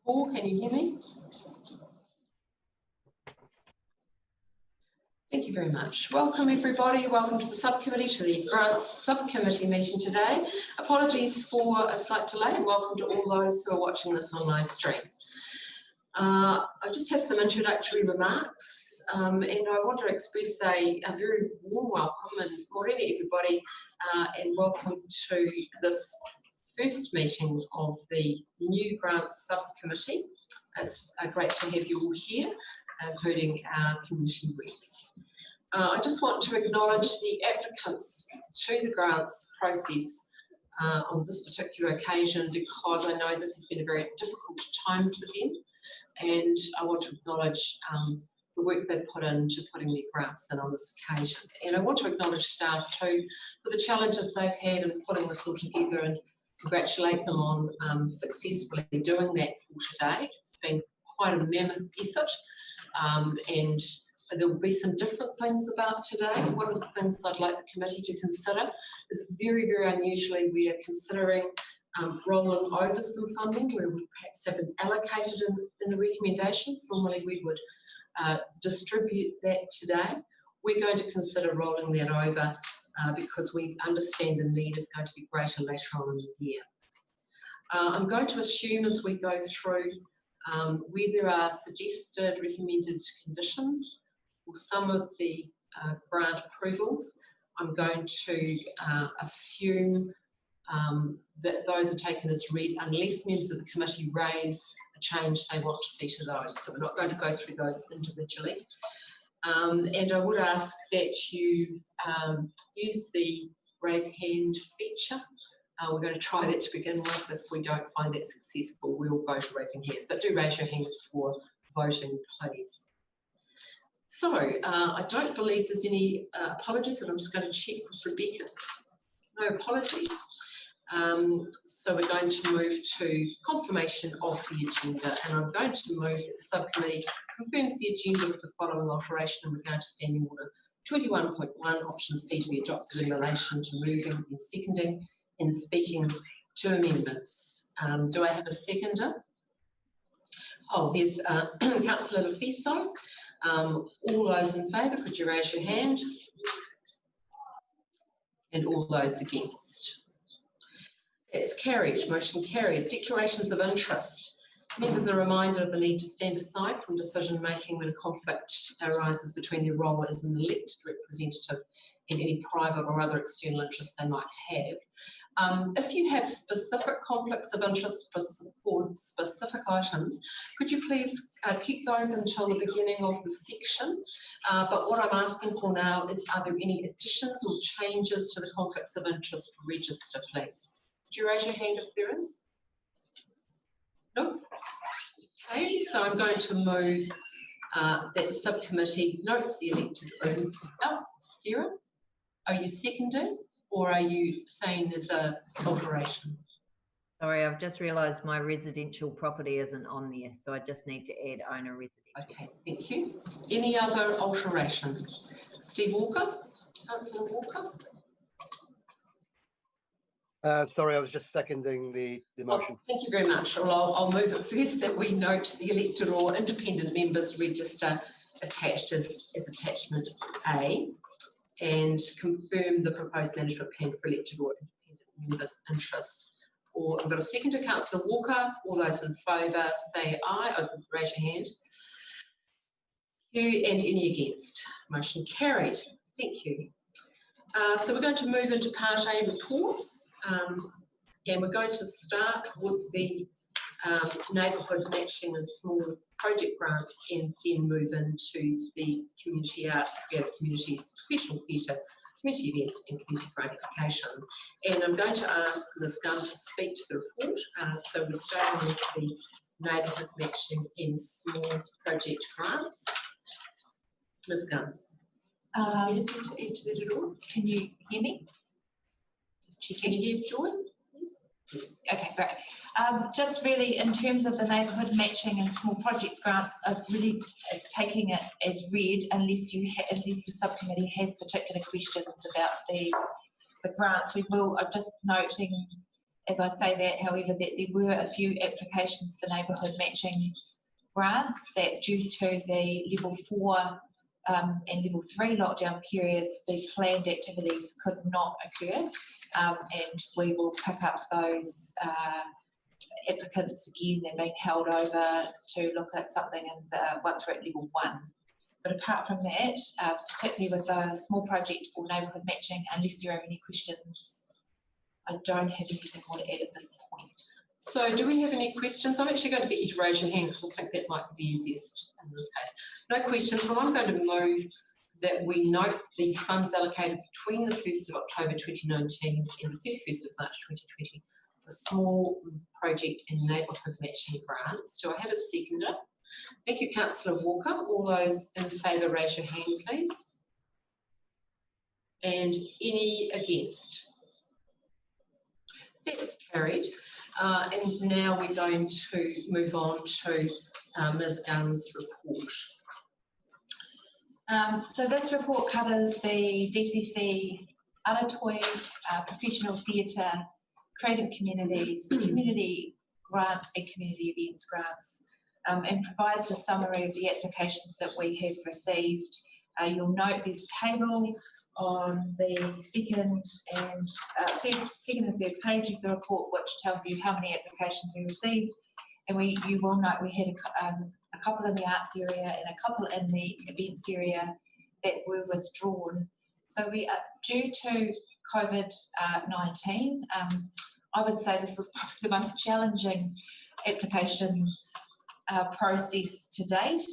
Paul, can you hear me? Thank you very much. Welcome everybody, welcome to the subcommittee, to the grants subcommittee meeting today. Apologies for a slight delay and welcome to all those who are watching this on live stream. I just have some introductory remarks and I want to express a very warm welcome and morena everybody and welcome to this first meeting of the new grants subcommittee. It's great to have you all here, including our community reps. I just want to acknowledge the applicants to the grants process on this particular occasion because I know this has been a very difficult time for them, and I want to acknowledge the work they've put into putting their grants in on this occasion. And I want to acknowledge staff too for the challenges they've had in putting this all together and congratulate them on successfully doing that for today. It's been quite a mammoth effort, and there will be some different things about today. One of the things I'd like the committee to consider is very, very unusually we are considering rolling over some funding where we perhaps haven't allocated in the recommendations. Normally we would distribute that today. We're going to consider rolling that over because we understand the need is going to be greater later on in the year. I'm going to assume as we go through where there are suggested recommended conditions for some of the grant approvals, I'm going to assume that those are taken as read unless members of the committee raise a change they want to see to those. So we're not going to go through those individually. And I would ask that you use the raise hand feature. We're going to try that to begin with. If we don't find that successful, we'll go to raising hands, but do raise your hands for voting, please. So I don't believe there's any apologies, and I'm just going to check with Rebecca. No apologies. So we're going to move to confirmation of the agenda, and I'm going to move that the subcommittee confirms the agenda with the following alteration in regard to standing order 21.1, option C to be adopted in relation to moving and seconding and speaking to amendments. Do I have a seconder? Oh, there's Councillor Lefiso. All those in favour, could you raise your hand? And all those against. That's carried, motion carried. Declarations of interest. Members are reminded of the need to stand aside from decision making when a conflict arises between their role as an elected representative and any private or other external interests they might have. If you have specific conflicts of interest for specific items, could you please keep those until the beginning of the section? But what I'm asking for now is, are there any additions or changes to the conflicts of interest register, please? Could you raise your hand if there is? No? Okay, so I'm going to move that the subcommittee notes the elected room. Oh, Sarah, are you seconding or are you saying there's an alteration? Sorry, I've just realised my residential property isn't on there, so I just need to add owner residential. Okay, thank you. Any other alterations? Steve Walker, Councillor Walker. Sorry, I was just seconding the motion. Oh, thank you very much. Well, I'll move it first that we note the elected or independent members register attached as attachment A and confirm the proposed management plan for elected or independent members' interests. Or I've got a seconder, Councillor Walker. All those in favour say aye. Raise your hand. You and any against. Motion carried. Thank you. So we're going to move into Part A reports. And we're going to start with the neighbourhood matching and small project grants and then move into the community arts, creative communities, professional theatre, community events and community gratification. And I'm going to ask Ms Gunn to speak to the report. So we're starting with the neighbourhood matching and small project grants. Ms Gunn. Anything to add to that at all? Can you hear me? Just check. Can you hear Joy? Yes. Okay, great. Just really in terms of the neighbourhood matching and small projects grants, I'm really taking it as read unless the subcommittee has particular questions about the grants. We will. I'm just noting as I say that, however, that there were a few applications for neighbourhood matching grants that, due to the level 4 and level 3 lockdown periods, the planned activities could not occur, and we will pick up those applicants again. They're being held over to look at something once we're at level 1. But apart from that, particularly with the small project or neighbourhood matching, unless there are any questions, I don't have anything more to add at this point. So do we have any questions? I'm actually going to get you to raise your hand because I think that might be the easiest in this case. No questions. Well, I'm going to move that we note the funds allocated between the 1st of October 2019 and the 31st of March 2020 for small project and neighbourhood matching grants. Do I have a seconder? Thank you, Councillor Walker. All those in favour, raise your hand, please. And any against? That's carried. And now we're going to move on to Ms. Gunn's report. So this report covers the DCC Aratoi, professional theatre, creative communities, community grants and community events grants, and provides a summary of the applications that we have received. You'll note there's a table on the second and third page of the report, which tells you how many applications we received. And you will note we had a couple in the arts area and a couple in the events area that were withdrawn. So we are due to COVID-19. I would say this was probably the most challenging application process to date,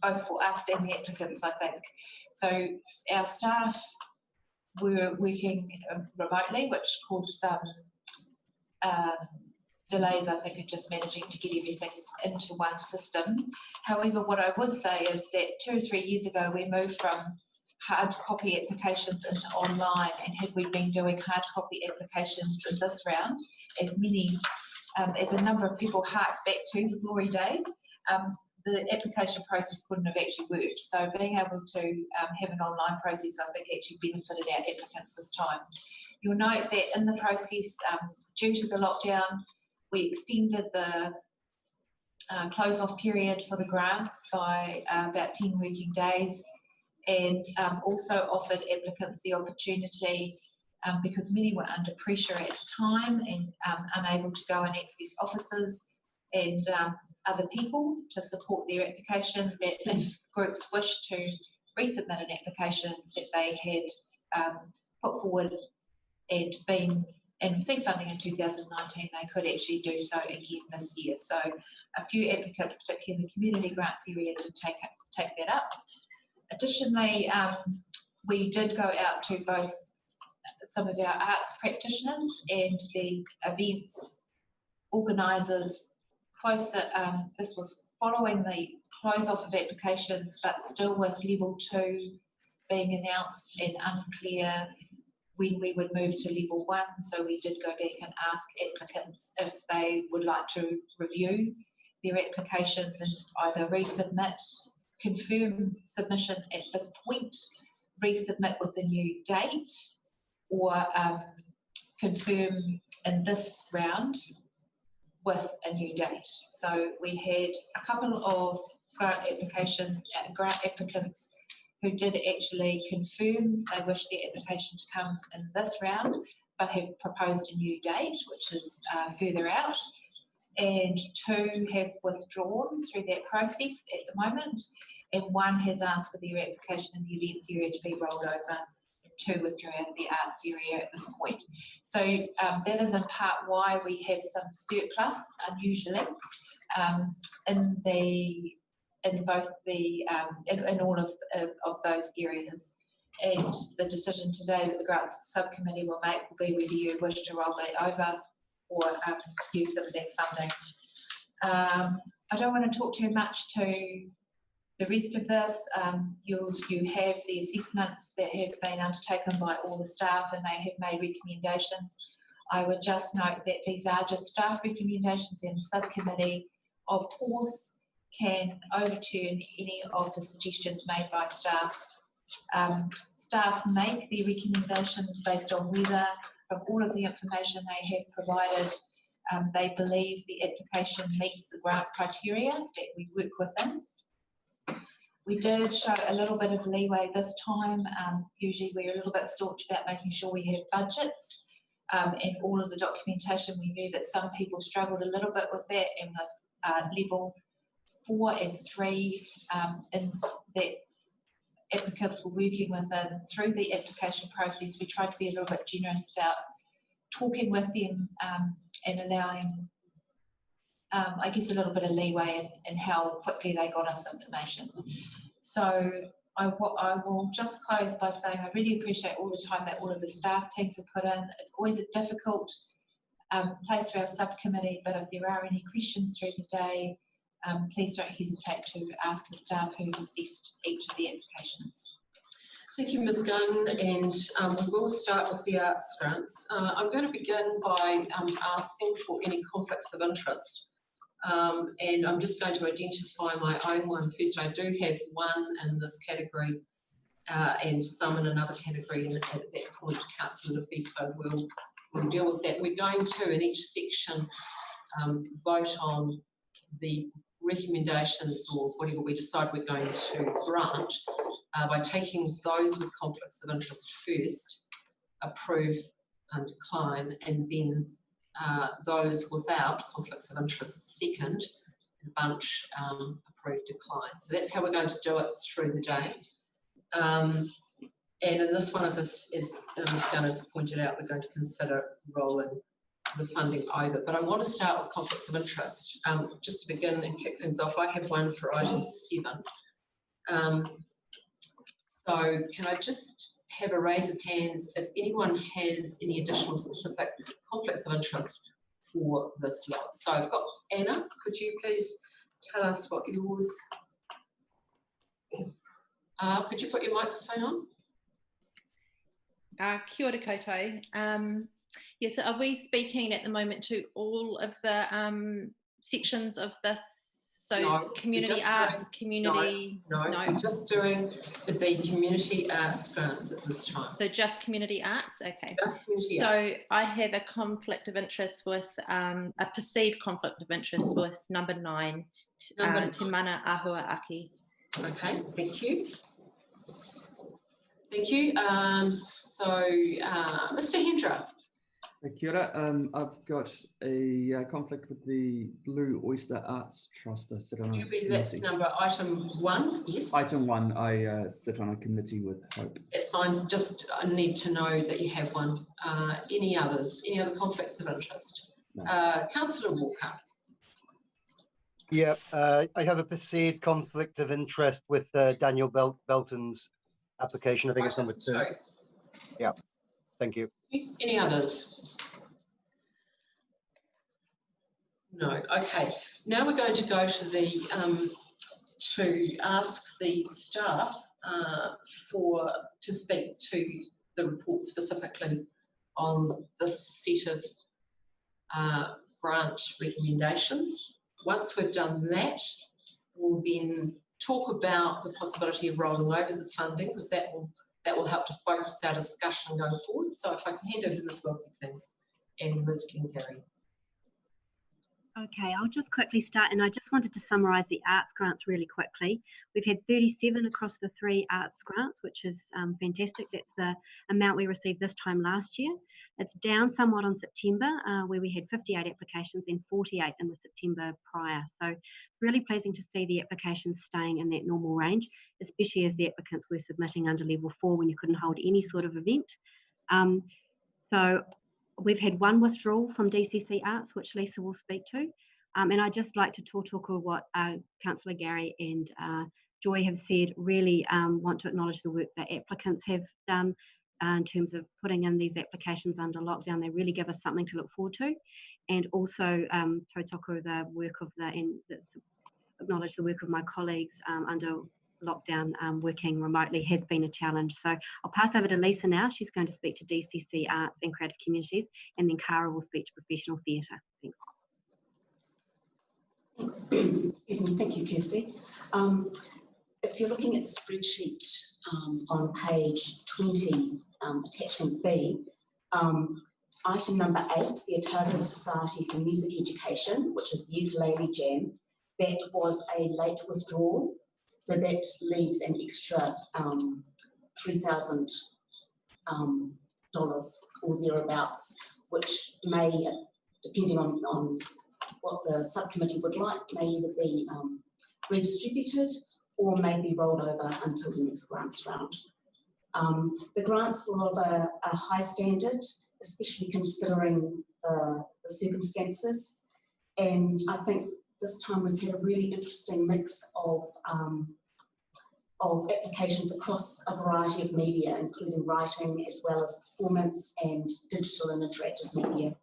both for us and the applicants, I think. So our staff were working remotely, which caused some delays, I think, in just managing to get everything into one system. However, what I would say is that 2 or 3 years ago, we moved from hard copy applications into online, and had we been doing hard copy applications in this round, as a number of people hark back to the glory days, the application process couldn't have actually worked. So being able to have an online process, I think, actually benefited our applicants this time. You'll note that in the process, due to the lockdown, we extended the close-off period for the grants by about 10 working days, and also offered applicants the opportunity, because many were under pressure at the time and unable to go and access offices and other people to support their application, that if groups wish to resubmit an application that they had put forward and received funding in 2019, they could actually do so again this year. So a few applicants, particularly in the community grants area, did take that up. Additionally, we did go out to both some of our arts practitioners and the events organisers closer. This was following the close off of applications, but still with level 2 being announced and unclear when we would move to level 1. So we did go back and ask applicants if they would like to review their applications and either resubmit, confirm submission at this point, resubmit with a new date, or confirm in this round with a new date. So we had a couple of grant applicants who did actually confirm they wish their application to come in this round, but have proposed a new date, which is further out, and 2 have withdrawn through that process at the moment, and 1 has asked for their application in the events area to be rolled over, and 2 withdrew out of the arts area at this point. So that is in part why we have some surplus, unusually, in all of those areas. And the decision today that the Grants Subcommittee will make will be whether you wish to roll that over or use some of that funding. I don't want to talk too much to the rest of this. You have the assessments that have been undertaken by all the staff, and they have made recommendations. I would just note that these are just staff recommendations, and the subcommittee, of course, can overturn any of the suggestions made by staff Staff make their recommendations based on whether, from all of the information they have provided, they believe the application meets the grant criteria that we work within. We did show a little bit of leeway this time. Usually we're a little bit stalked about making sure we have budgets and all of the documentation. We knew that some people struggled a little bit with that, and the level 4 and 3 in that applicants were working within through the application process. We tried to be a little bit generous about talking with them and allowing, I guess, a little bit of leeway in how quickly they got us information. So I will just close by saying I really appreciate all the time that all of the staff teams have put in. It's always a difficult place for our subcommittee, but if there are any questions through the day, please don't hesitate to ask the staff who assessed each of the applications. Thank you, Ms Gunn, and we will start with the arts grants. I'm going to begin by asking for any conflicts of interest, and I'm just going to identify my own one first. I do have one in this category and some in another category, and at that point Councillor Levy, so we'll deal with that. We're going to, in each section, vote on the recommendations or whatever we decide we're going to grant by taking those with conflicts of interest first, approve, decline, and then those without conflicts of interest second, bunch, approve, decline. So that's how we're going to do it through the day. And in this one, as Ms Gunn has pointed out, we're going to consider rolling the funding over. But I want to start with conflicts of interest. Just to begin and kick things off, I have one for item 7. So can I just have a raise of hands if anyone has any additional specific conflicts of interest for this lot? So I've got Anna, could you please tell us what yours, could you put your microphone on? Kia ora koutou. Yes, so are we speaking at the moment to all of the sections of this? So No, community arts, community... No, we're just doing the community arts grants at this time. So just community arts, okay. Just community arts. So I have a conflict of interest with, a perceived conflict of interest with number 9, Te Mana Ahua Aki. Okay, thank you. Thank you. Mr. Hendra. Kia ora. I've got a conflict with the Blue Oyster Arts Trust. I sit on a committee. That's number item 1, yes? Item 1, I sit on a committee with Hope. It's fine, just I need to know that you have one. Any others? Any other conflicts of interest? No. Councillor Walker. Yeah, I have a perceived conflict of interest with Daniel Belton's application. I think it's number 2. Sorry. Yeah, thank you. Any others? No. Okay. Now we're going to go to the to ask the staff to speak to the report specifically on this set of grant recommendations. Once we've done that, we'll then talk about the possibility of rolling over the funding, because that will help to focus our discussion going forward. So if I can hand over to Ms. Wilkie, please, and Ms. Kincaid. Okay, I'll just quickly start, and I just wanted to summarise the arts grants really quickly. We've had 37 across the 3 arts grants, which is fantastic. That's the amount we received this time last year. It's down somewhat on September, where we had 58 applications and 48 in the September prior. So really pleasing to see the applications staying in that normal range, especially as the applicants were submitting under level 4 when you couldn't hold any sort of event. So we've had 1 withdrawal from DCC Arts, which Lisa will speak to. And I'd just like to tautoko what Councillor Gary and Joy have said. Really want to acknowledge the work that applicants have done in terms of putting in these applications under lockdown. They really give us something to look forward to. And also tautoko the work of acknowledge the work of my colleagues under lockdown. Working remotely has been a challenge. So I'll pass over to Lisa now. She's going to speak to DCC Arts and Creative Communities, and then Cara will speak to Professional Theatre. Thanks. Excuse me, thank you, Kirsty. If if you're looking at the spreadsheet on page 20, attachment B, item number 8, the Otago Society for Music Education, which is the ukulele jam, that was a late withdrawal. So that leaves an extra $3,000 or thereabouts, which may, depending on what the subcommittee would like, may either be redistributed or may be rolled over until the next grants round. The grants were of a high standard, especially considering the circumstances. And I think this time we've had a really interesting mix of applications across a variety of media, including writing as well as performance and digital and interactive media.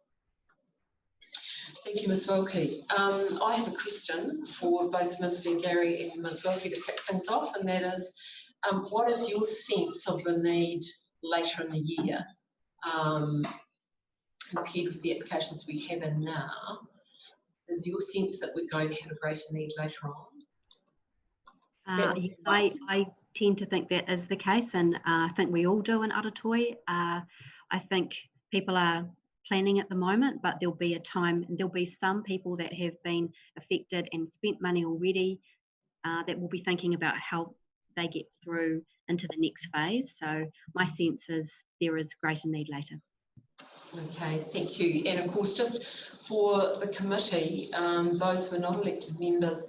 Thank you, Ms. Wilkie. I have a question for both Ms. Gary and Ms. Wilkie to kick things off, and that is, what is your sense of the need later in the year compared with the applications we have in now? Is your sense that we're going to have a greater need later on? Yes, I tend to think that is the case, and I think we all do in Aratoi. I think people are planning at the moment, but there'll be a time, and there'll be some people that have been affected and spent money already that will be thinking about how they get through into the next phase. So my sense is there is greater need later. Okay, thank you. And of course, just for the committee, those who are not elected members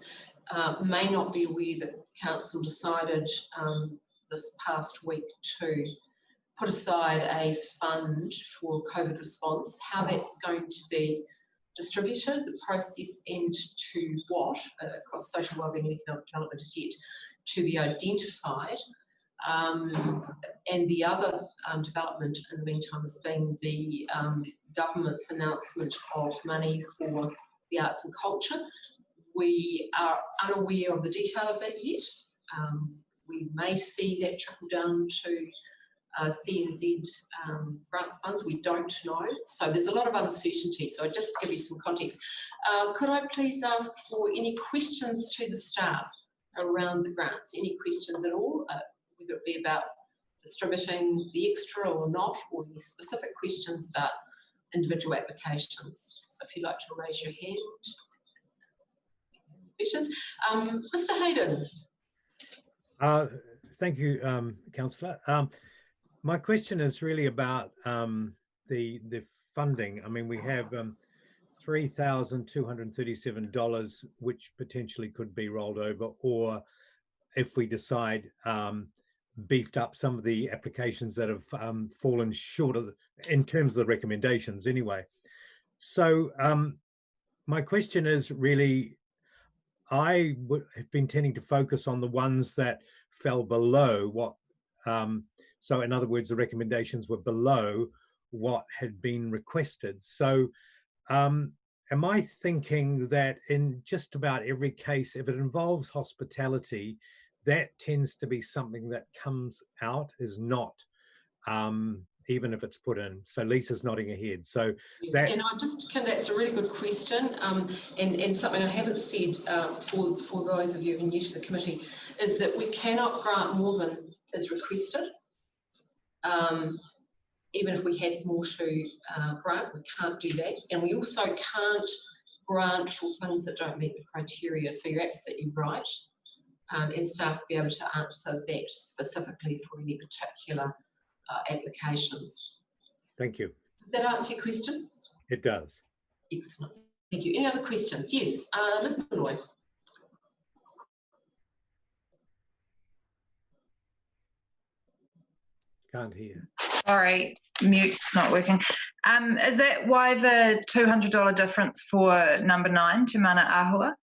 may not be aware that Council decided this past week to put aside a fund for COVID response. How that's going to be distributed, the process, and to what across social wellbeing and economic development is yet to be identified. And the other development in the meantime has been the government's announcement of money for the arts and culture. We are unaware of the detail of that yet. We may see that trickle down to CNZ grants funds. We don't know. So there's a lot of uncertainty. So just to give you some context, could I please ask for any questions to the staff around the grants? Any questions at all? Whether it be about distributing the extra or not, or any specific questions about individual applications. So if you'd like to raise your hand. Questions? Mr. Hayden. Thank you, Councillor. My question is really about the funding. I mean, we have $3,237, which potentially could be rolled over, or if we decide beefed up some of the applications that have fallen short of, in terms of the recommendations anyway. So my question is really, I would have been tending to focus on the ones that fell below what, so in other words, the recommendations were below what had been requested. So am I thinking that in just about every case, if it involves hospitality, that tends to be something that comes out, is not, even if it's put in. So Lisa's nodding her head. So yes, that, and I just, that's a really good question, and something I haven't said for those of you who are new to the committee is that we cannot grant more than is requested. Even if we had more to grant, we can't do that, and we also can't grant for things that don't meet the criteria. So you're absolutely right. And staff will be able to answer that specifically for any particular applications. thank you. Does that answer your question? It does. Excellent. Thank you. Any other questions? Yes, Ms. Malloy. Can't hear. Sorry, mute's not working. Is that why the $200 difference for number 9, Te Mana Āhua?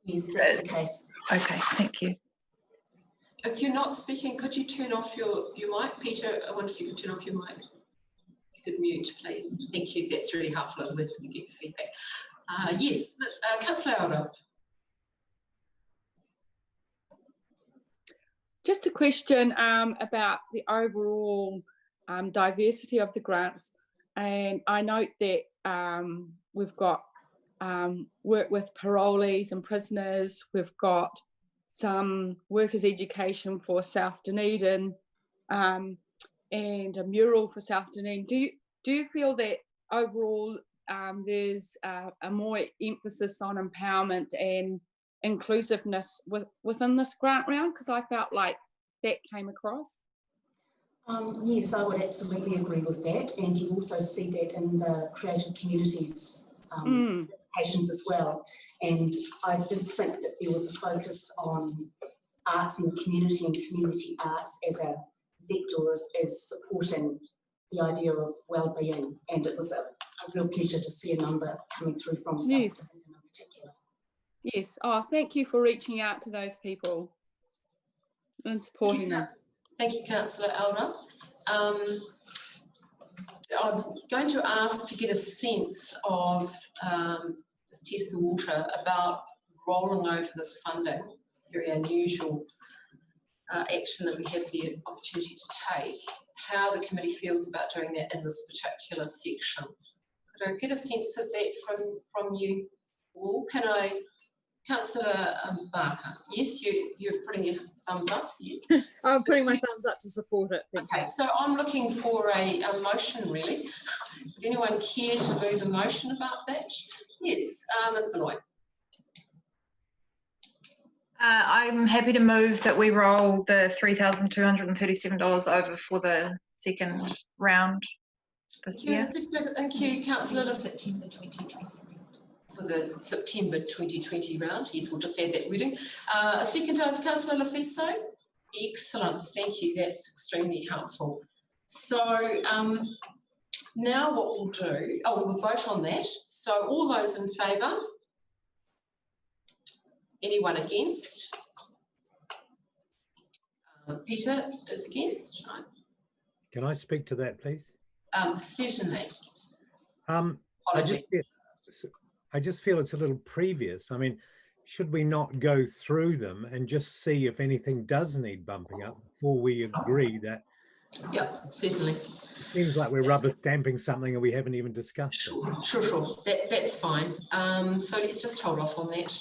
Yes, that's the case. Okay, thank you. If you're not speaking, could you turn off your mic? Peter, I wonder if you could turn off your mic. You could mute, please. Thank you. That's really helpful, otherwise we get feedback. Yes, Councillor Alder. Just a question about the overall diversity of the grants, and I note that we've got work with parolees and prisoners, we've got some workers' education for South Dunedin, and a mural for South Dunedin. Do you feel that overall there's a more emphasis on empowerment and inclusiveness within this grant round? Because I felt like that came across. Yes, I would absolutely agree with that, and you also see that in the creative communities applications as well. And I did think that there was a focus on arts in the community and community arts as a vector, as supporting the idea of well-being, and it was a real pleasure to see a number coming through from South Dunedin in particular. Yes, oh, thank you for reaching out to those people and supporting them. Thank you, Councillor Elder. I'm going to ask to get a sense of, just test the water, about rolling over this funding. It's very unusual action that we have the opportunity to take. How the committee feels about doing that in this particular section. Could I get a sense of that from you all? Can I, Councillor Barker? Yes, you're putting your thumbs up. Yes. I'm putting my thumbs up to support it. Okay, so I'm looking for a motion, really. Would anyone care to move a motion about that? Yes, Ms. Benoit. I'm happy to move that we roll the $3,237 over for the second round this year. Thank you, Councillor. September 2020. For the September 2020 round. Yes, we'll just add that wording. A second over Councillor Lafiso. Excellent, thank you. That's extremely helpful. So now what we'll do, we'll vote on that. So all those in favour? Anyone against? Peter is against. Right. Can I speak to that, please? Certainly. I just feel it's a little previous. I mean, should we not go through them and just see if anything does need bumping up before we agree that? Yeah, certainly. It seems like we're rubber stamping something and we haven't even discussed it. Sure. That's fine. So let's just hold off on that.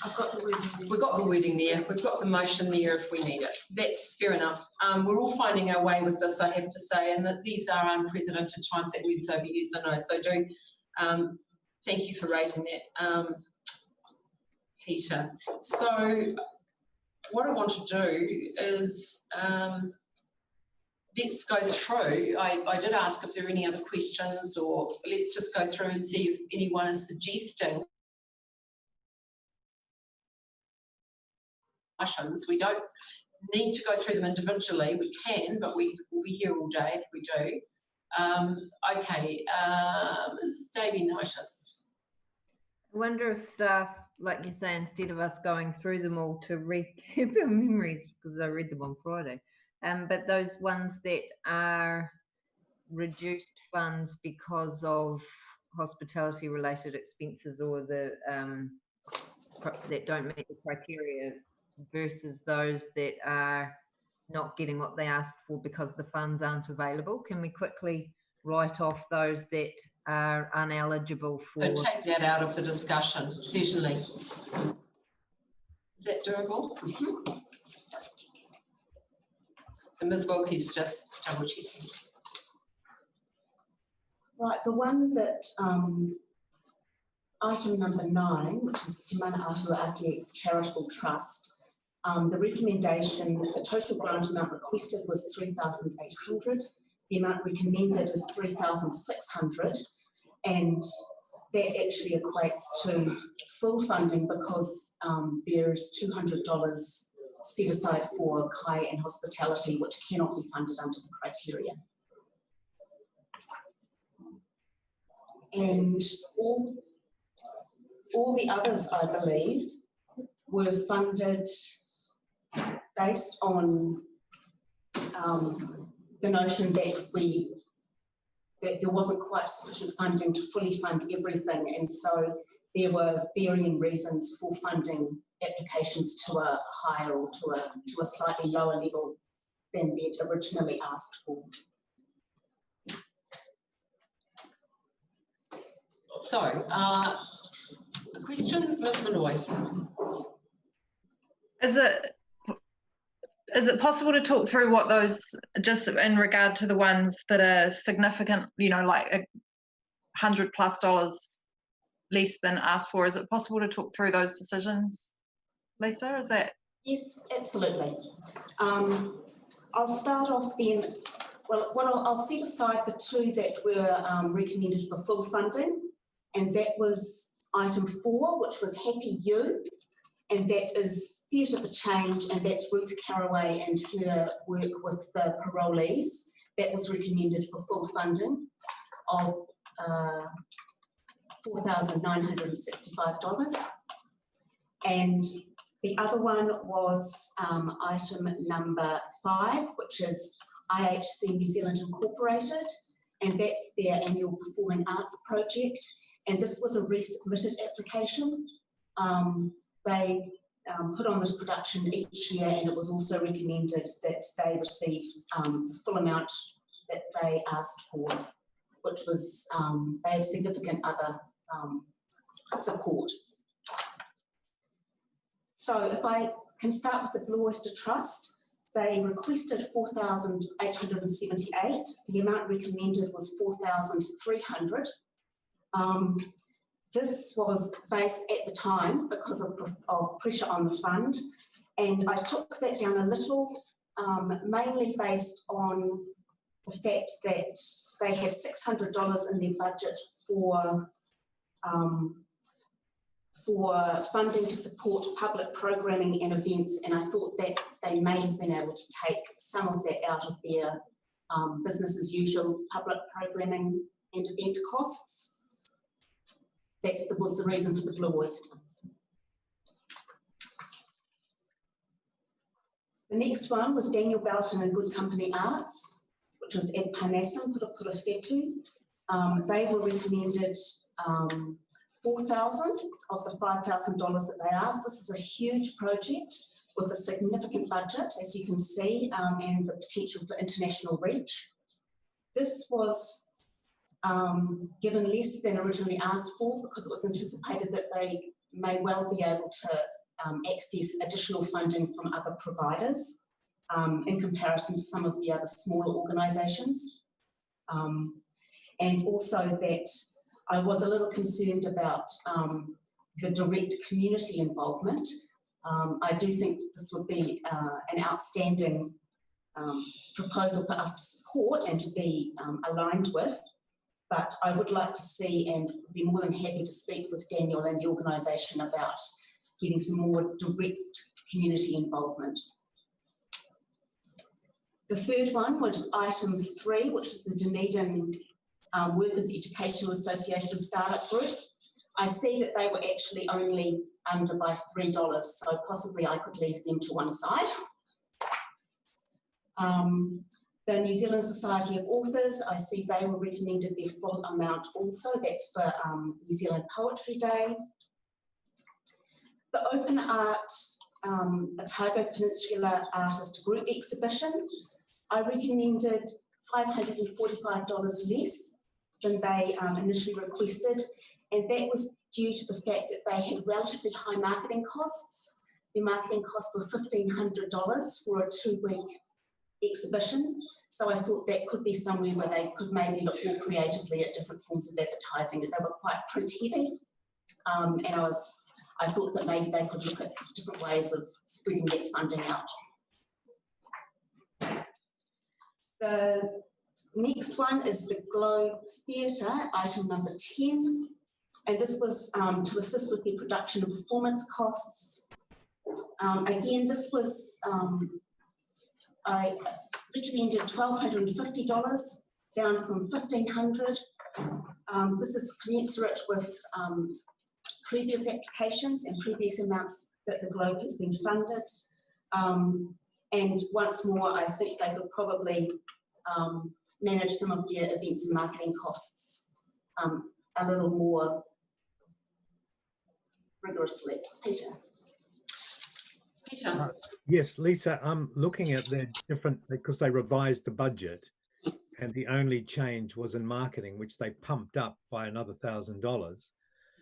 I've got the wording there. We've got the wording there. We've got the motion there if we need it. That's fair enough. We're all finding our way with this, I have to say, and that these are unprecedented times. That word's overused, I know. So thank you for raising that, Peter. So what I want to do is let's go through. I did ask if there are any other questions, or let's just go through and see if anyone is suggesting items. We don't need to go through them individually. We can, but we will be here all day if we do. Okay, Ms. Davey Notice. I wonder if staff, like you say, instead of us going through them all to recap our memories, because I read them on Friday, but those ones that are reduced funds because of hospitality related expenses or the that don't meet the criteria versus those that are not getting what they asked for because the funds aren't available. Can we quickly write off those that are uneligible for? So take that out of the discussion, certainly. Is that doable? Mm-hmm. So Ms. Wilkie's just double checking. Right, the one that item number 9, which is Te Mana Ahua Ake Charitable Trust, the recommendation, the total grant amount requested was 3,800. The amount recommended is 3,600, and that actually equates to full funding because there's $200 set aside for kai and hospitality, which cannot be funded under the criteria. And all the others, I believe, were funded based on the notion that there wasn't quite sufficient funding to fully fund everything, and so there were varying reasons for funding applications to a higher or to a slightly lower level than they'd originally asked for. So, a question, Ms. Malloy. Is it possible to talk through what those, just in regard to the ones that are significant, you know, like $100+ less than asked for? Is it possible to talk through those decisions, Lisa? Is that? Yes, absolutely. I'll start off then. Well, I'll set aside the two that were recommended for full funding, and that was item 4, which was Happy You, and that is Theatre for Change, and that's Ruth Carraway and her work with the parolees. That was recommended for full funding of $4,965. And the other one was item number 5, which is IHC New Zealand Incorporated, and that's their annual Performing Arts project. And this was a resubmitted application. They put on this production each year, and it was also recommended that they receive the full amount that they asked for, which was, they have significant other support. So if I can start with the Blue Oyster Trust, they requested $4,878. The amount recommended was $4,300. This was based at the time because of pressure on the fund, and I took that down a little, mainly based on the fact that they have $600 in their budget for funding to support public programming and events, and I thought that they may have been able to take some of that out of their business as usual public programming and event costs. That was the reason for the Blue Oyster. The next one was Daniel Belton and Good Company Arts, which was Ed Parnassum, Pura Fetu. They were recommended $4,000 of the $5,000 that they asked. This is a huge project with a significant budget, as you can see, and the potential for international reach. This was given less than originally asked for because it was anticipated that they may well be able to access additional funding from other providers in comparison to some of the other smaller organisations. And also that I was a little concerned about the direct community involvement. I do think this would be an outstanding proposal for us to support and to be aligned with, but I would like to see and would be more than happy to speak with Daniel and the organisation about getting some more direct community involvement. The third one was item 3, which was the Dunedin Workers Educational Association Startup Group. I see that they were actually only under by $3, so possibly I could leave them to one side. The New Zealand Society of Authors, I see they were recommended their full amount also. That's for New Zealand Poetry Day. The Open Art Otago Peninsula Artist Group Exhibition, I recommended $545 less than they initially requested, and that was due to the fact that they had relatively high marketing costs. Their marketing costs were $1,500 for a 2-week exhibition, so I thought that could be somewhere where they could maybe look more creatively at different forms of advertising. They were quite print heavy, and I thought that maybe they could look at different ways of spreading that funding out. The next one is the Globe Theatre, item number 10, and this was to assist with the production and performance costs. Again, this was, I recommended $1,250 down from $1,500. This is commensurate with previous applications and previous amounts that the Globe has been funded. And once more, I think they could probably manage some of their events and marketing costs a little more rigorously. Peter. Peter. Yes, Lisa, I'm looking at the different, because they revised the budget, and the only change was in marketing, which they pumped up by another $1,000.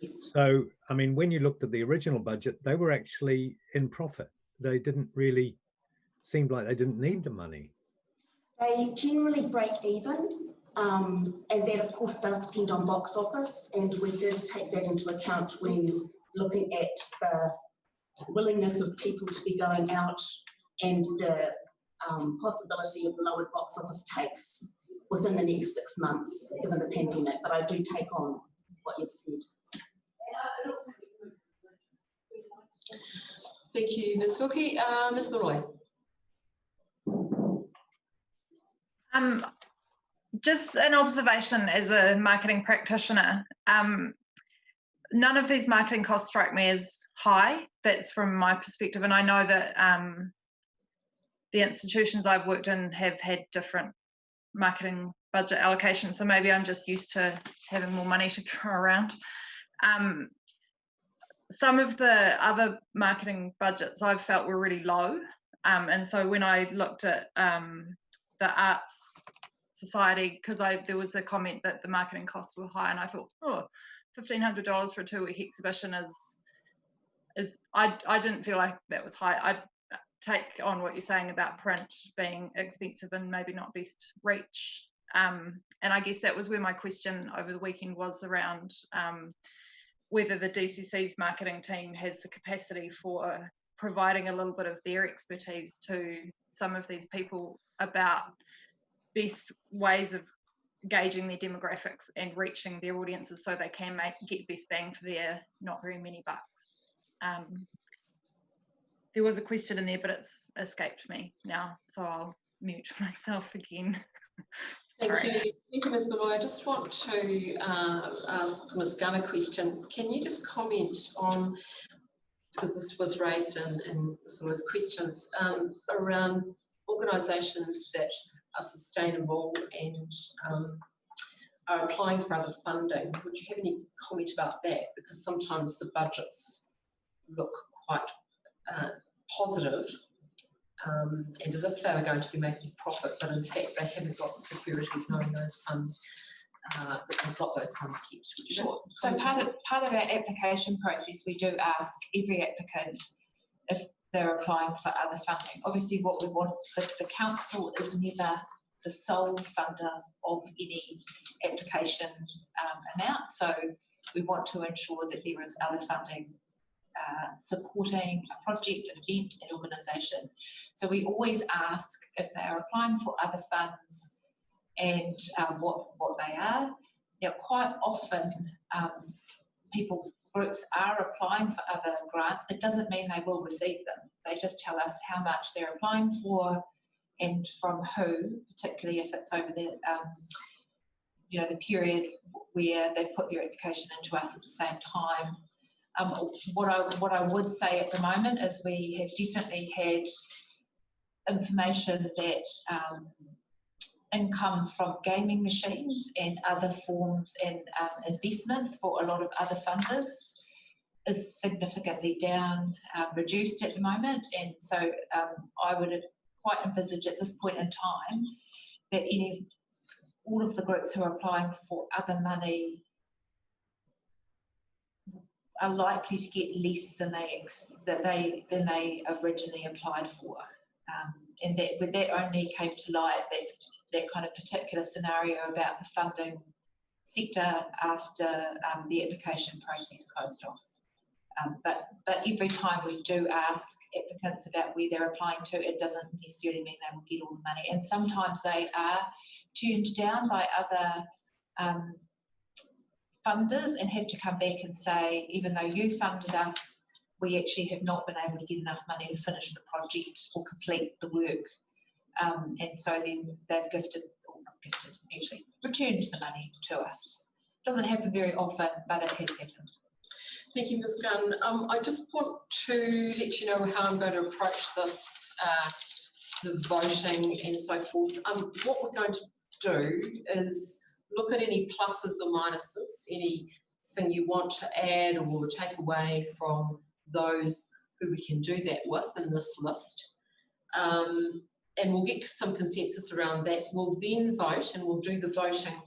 Yes. So, I mean, when you looked at the original budget, they were actually in profit. they didn't really seem like they didn't need the money. They generally break even, and that of course does depend on box office, and we did take that into account when looking at the willingness of people to be going out and the possibility of lowered box office takes within the next 6 months, given the pandemic. But I do take on what you've said. Thank you, Ms. Wilkie. Ms. Malloy. Just an observation as a marketing practitioner. None of these marketing costs strike me as high. That's from my perspective, and I know that the institutions I've worked in have had different marketing budget allocations, so maybe I'm just used to having more money to throw around. Some of the other marketing budgets I've felt were really low, and so when I looked at the Arts Society, because there was a comment that the marketing costs were high, and I thought, oh, $1,500 for a 2-week exhibition is I didn't feel like that was high. I take on what you're saying about print being expensive and maybe not best reach, and I guess that was where my question over the weekend was around whether the DCC's marketing team has the capacity for providing a little bit of their expertise to some of these people about best ways of gauging their demographics and reaching their audiences so they can get best bang for their not very many bucks. There was a question in there, but it's escaped me now, so I'll mute myself again. Thank you. Thank you, Ms. Malloy. I just want to ask Ms. Gunn a question. Can you just comment on, because this was raised in some of those questions, around organisations that are sustainable and are applying for other funding? Would you have any comment about that? Because sometimes the budgets look quite positive, and as if they were going to be making profit, but in fact they haven't got the security of knowing those funds, that they've got those funds yet. Sure. So part of our application process, we do ask every applicant if they're applying for other funding. Obviously what we want, the council is never the sole funder of any application amount, so we want to ensure that there is other funding supporting a project, an event, an organisation. So we always ask if they are applying for other funds and what they are. Now, quite often groups are applying for other grants. It doesn't mean they will receive them. They just tell us how much they're applying for and from who, particularly if it's over the the period where they put their application into us at the same time. What I would say at the moment is we have definitely had information that income from gaming machines and other forms and investments for a lot of other funders is significantly down, reduced at the moment, and so I would quite envisage at this point in time that all of the groups who are applying for other money are likely to get less than they originally applied for, and that only came to light, that kind of particular scenario about the funding sector after the application process closed off. But every time we do ask applicants about where they're applying to, it doesn't necessarily mean they will get all the money, and sometimes they are turned down by other funders and have to come back and say, even though you funded us, we actually have not been able to get enough money to finish the project or complete the work. And so then they've returned the money to us. Doesn't happen very often, but it has happened. Thank you, Ms. Gunn. I just want to let you know how I'm going to approach this, the voting and so forth. What we're going to do is look at any pluses or minuses, anything you want to add or take away from those who we can do that with in this list. And we'll get some consensus around that. We'll then vote, and we'll do the voting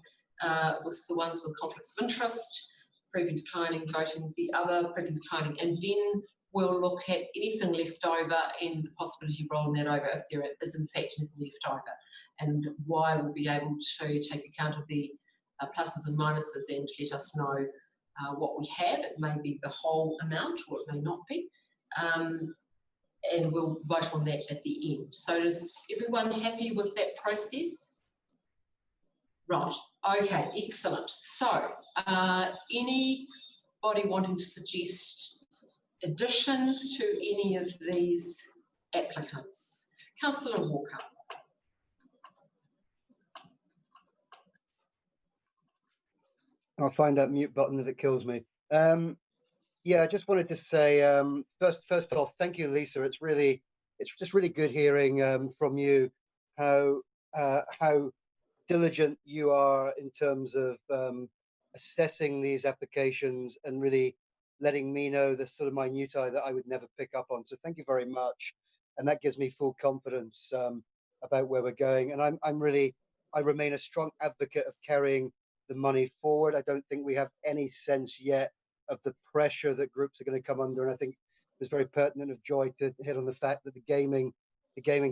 with the ones with conflicts of interest, approving, declining, voting with the other, approving, declining, and then we'll look at anything left over and the possibility of rolling that over if there is in fact anything left over, and why we'll be able to take account of the pluses and minuses and let us know what we have. It may be the whole amount or it may not be. And we'll vote on that at the end. So is everyone happy with that process? Right, okay, excellent. So anybody wanting to suggest additions to any of these applicants? Councillor Walker. I'll find that mute button if it kills me. Yeah, I just wanted to say first off, thank you, Lisa. It's just really good hearing from you how diligent you are in terms of assessing these applications and really letting me know the sort of minutiae that I would never pick up on. So thank you very much, and that gives me full confidence about where we're going. And I remain a strong advocate of carrying the money forward. I don't think we have any sense yet of the pressure that groups are going to come under, and I think it's very pertinent of Joy to hit on the fact that the gaming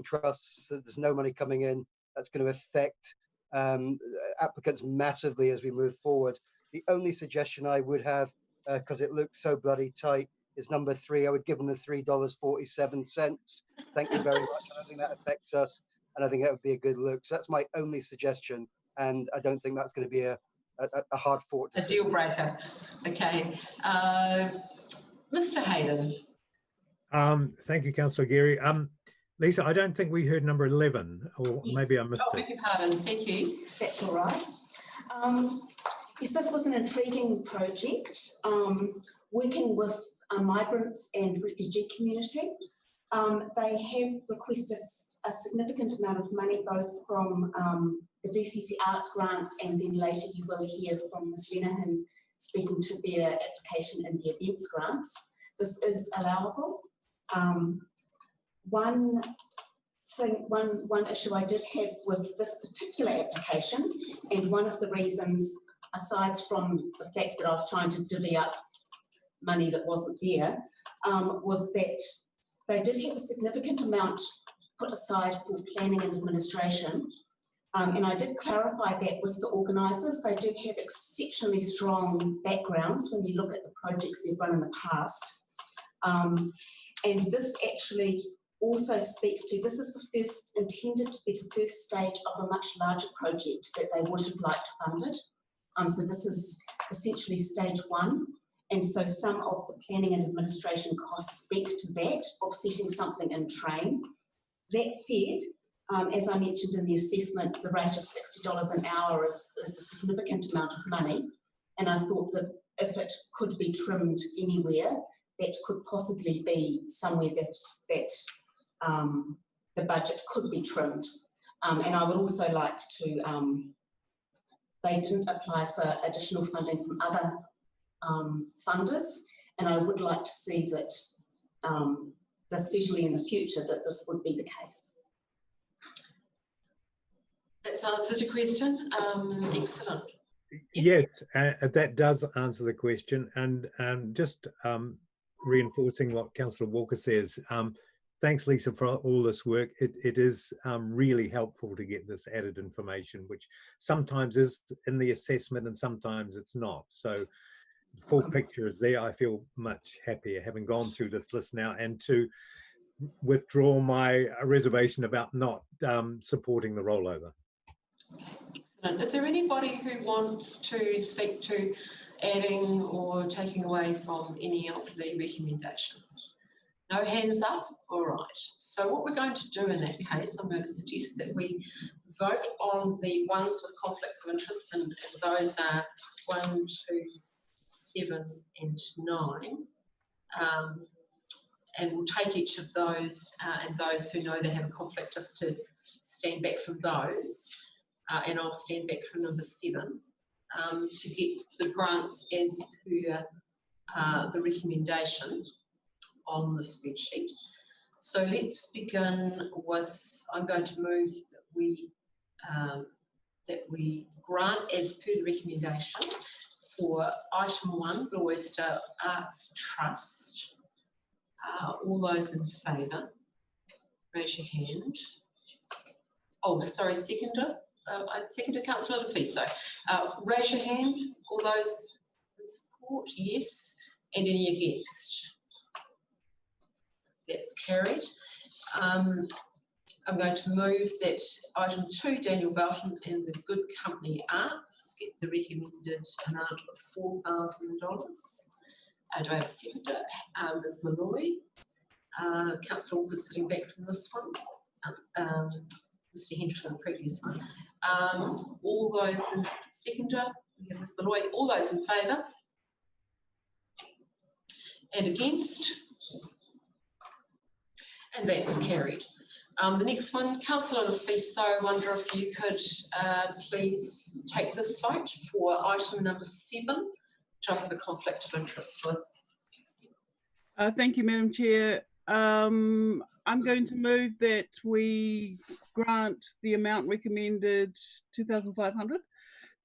trusts, that there's no money coming in. That's going to affect applicants massively as we move forward. The only suggestion I would have, because it looks so bloody tight, is number 3. I would give them the $3.47. Thank you very much. I don't think that affects us, and I think that would be a good look. So that's my only suggestion, and I don't think that's going to be a hard fought decision. A deal breaker. Okay. Mr. Hayden. Thank you, Councillor Geary. Lisa, I don't think we heard number 11, or Yes. maybe I missed Oh, it. beg your pardon. Thank you. That's all right. Yes, this was an intriguing project, working with migrants and refugee community. They have requested a significant amount of money, both from the DCC Arts grants, and then later you will hear from Ms. Lenahan speaking to their application in the events grants. This is allowable. One issue I did have with this particular application, and one of the reasons, aside from the fact that I was trying to divvy up money that wasn't there, was that they did have a significant amount put aside for planning and administration. And I did clarify that with the organisers. They do have exceptionally strong backgrounds when you look at the projects they've run in the past. And this actually also speaks to, this is intended to be the first stage of a much larger project that they would have liked funded. So this is essentially stage 1. And so some of the planning and administration costs speak to that, of setting something in train. That said, as I mentioned in the assessment, the rate of $60 an hour is a significant amount of money. And I thought that if it could be trimmed anywhere, that could possibly be somewhere that the budget could be trimmed. And I would also like to, they didn't apply for additional funding from other funders, and I would like to see that, certainly in the future, that this would be the case. That answers your question. Excellent. Yes, that does answer the question. And just reinforcing what Councillor Walker says, thanks, Lisa, for all this work. It is really helpful to get this added information, which sometimes is in the assessment and sometimes it's not. So the full picture is there. I feel much happier having gone through this list now, and to withdraw my reservation about not supporting the rollover. Excellent. Is there anybody who wants to speak to adding or taking away from any of the recommendations? No hands up? All right. So what we're going to do in that case, I'm going to suggest that we vote on the ones with conflicts of interest, and those are 1, 2, 7 and 9. And we'll take each of those and those who know they have a conflict just to stand back from those. And I'll stand back from number 7 to get the grants as per the recommendation on the spreadsheet. So let's begin with, I'm going to move that we grant as per the recommendation for item 1, Blue Oyster Arts Trust, All those in favour, raise your hand. Oh, sorry, seconder. I seconded Councillor Lefiso. Raise your hand. All those in support, yes. And any against? That's carried. I'm going to move that item 2, Daniel Belton and the Good Company Arts, get the recommended amount of $4,000. Do I have a seconder? Ms Malloy. Councillor Walker sitting back from this one. Mr Henderson, the previous one. All those in seconder, we have Ms Malloy. All those in favour? And against? And that's carried. The next one, Councillor Lefiso, I wonder if you could please take this vote for item number 7, which I have a conflict of interest with. Thank you, Madam Chair. I'm going to move that we grant the amount recommended, 2,500,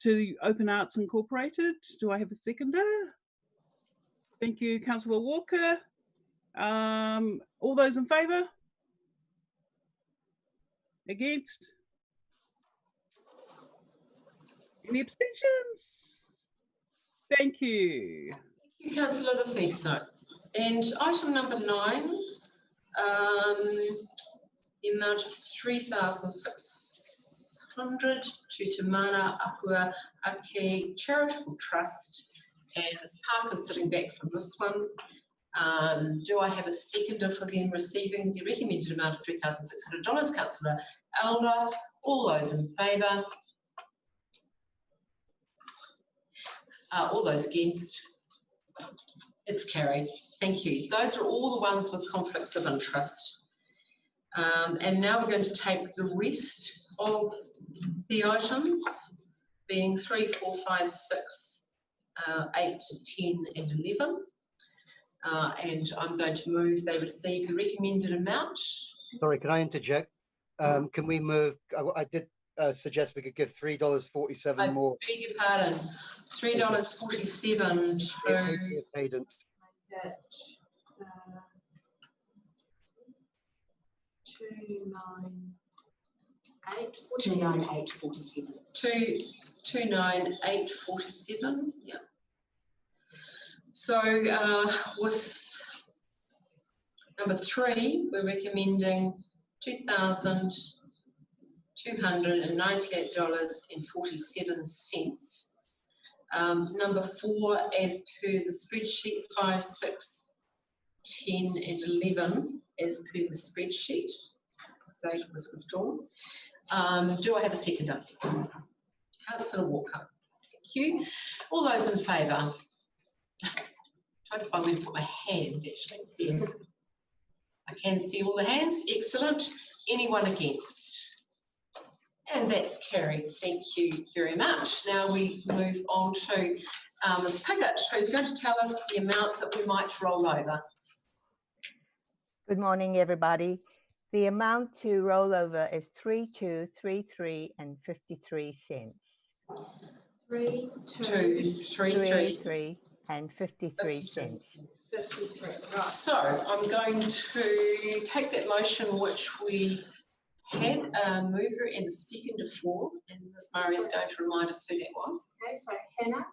to the Open Arts Incorporated. Do I have a seconder? Thank you, Councillor Walker. All those in favour? Against? Any abstentions? Thank you. Thank you, Councillor Lefiso. And item number 9, the amount of 3,600 to Te Mana Apua Ake Charitable Trust, and Ms Parker's sitting back from this one. Do I have a seconder for them receiving the recommended amount of $3,600? Councillor Elder. All those in favour? All those against? It's carried. Thank you. Those are all the ones with conflicts of interest. And now we're going to take the rest of the items, being 3, 4, 5, 6, 8, 10 and 11. And I'm going to move they receive the recommended amount. Sorry, can I interject? Can we move? I did suggest we could give $3.47 more. I beg your pardon. $3.47 to Payment. 298.47. 298.47. Yeah. So with number 3, we're recommending $2,298.47. Number 4, as per the spreadsheet, 5, 6, 10 and 11, as per the spreadsheet. That was withdrawn. Do I have a seconder? Councillor Walker. Thank you. All those in favour? Trying to find where to put my hand, actually. Yeah. I can see all the hands. Excellent. Anyone against? And that's carried. Thank you very much. Now we move on to Ms Piggott, who's going to tell us the amount that we might roll over. Good morning, everybody. The amount to roll over is 3,233 and 53 cents. 3,233 and 53 cents. 53. Right. So I'm going to take that motion which we had a mover and a seconder for, and Ms Murray is going to remind us who that was. Okay, so Hannah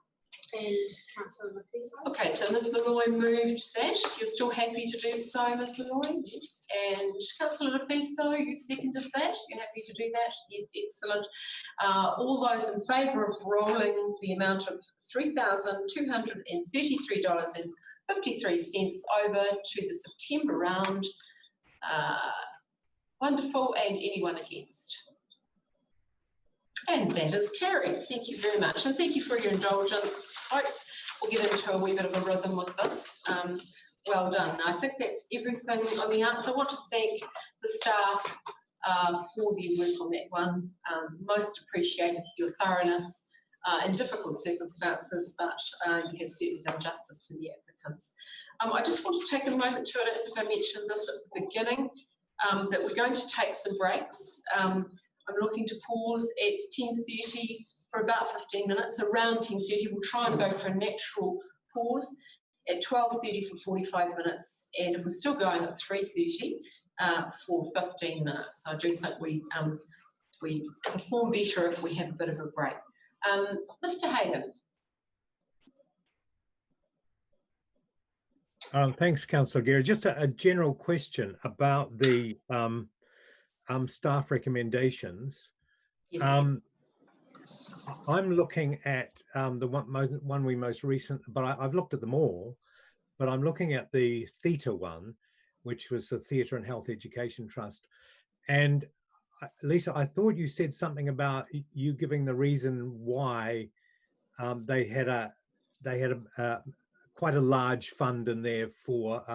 and Councillor Lefiso. Okay, so Ms Malloy moved that. You're still happy to do so, Ms Malloy? Yes. And Councillor Lefiso, you seconded that. You're happy to do that? Yes, excellent. All those in favour of rolling the amount of $3,233.53 over to the September round. Wonderful. And anyone against? And that is carried. Thank you very much. And thank you for your indulgence, folks. We'll get into a wee bit of a rhythm with this. Well done. I think that's everything on the arts. I want to thank the staff for their work on that one. Most appreciated your thoroughness in difficult circumstances, but you have certainly done justice to the applicants. I just want to take a moment to, I don't think I mentioned this at the beginning, that we're going to take some breaks. I'm looking to pause at 10:30 for about 15 minutes. Around 10:30, we'll try and go for a natural pause. at 12:30 for 45 minutes, and if we're still going at 3:30 for 15 minutes. So I do think we perform better if we have a bit of a break. Mr. Hayden. Thanks, Councillor Geary. Just a general question about the staff recommendations. Yes. I'm looking at the one we most recent, but I've looked at them all, but I'm looking at the theatre one, which was the Theatre and Health Education Trust. And Lisa, I thought you said something about you giving the reason why they had quite a large fund in there for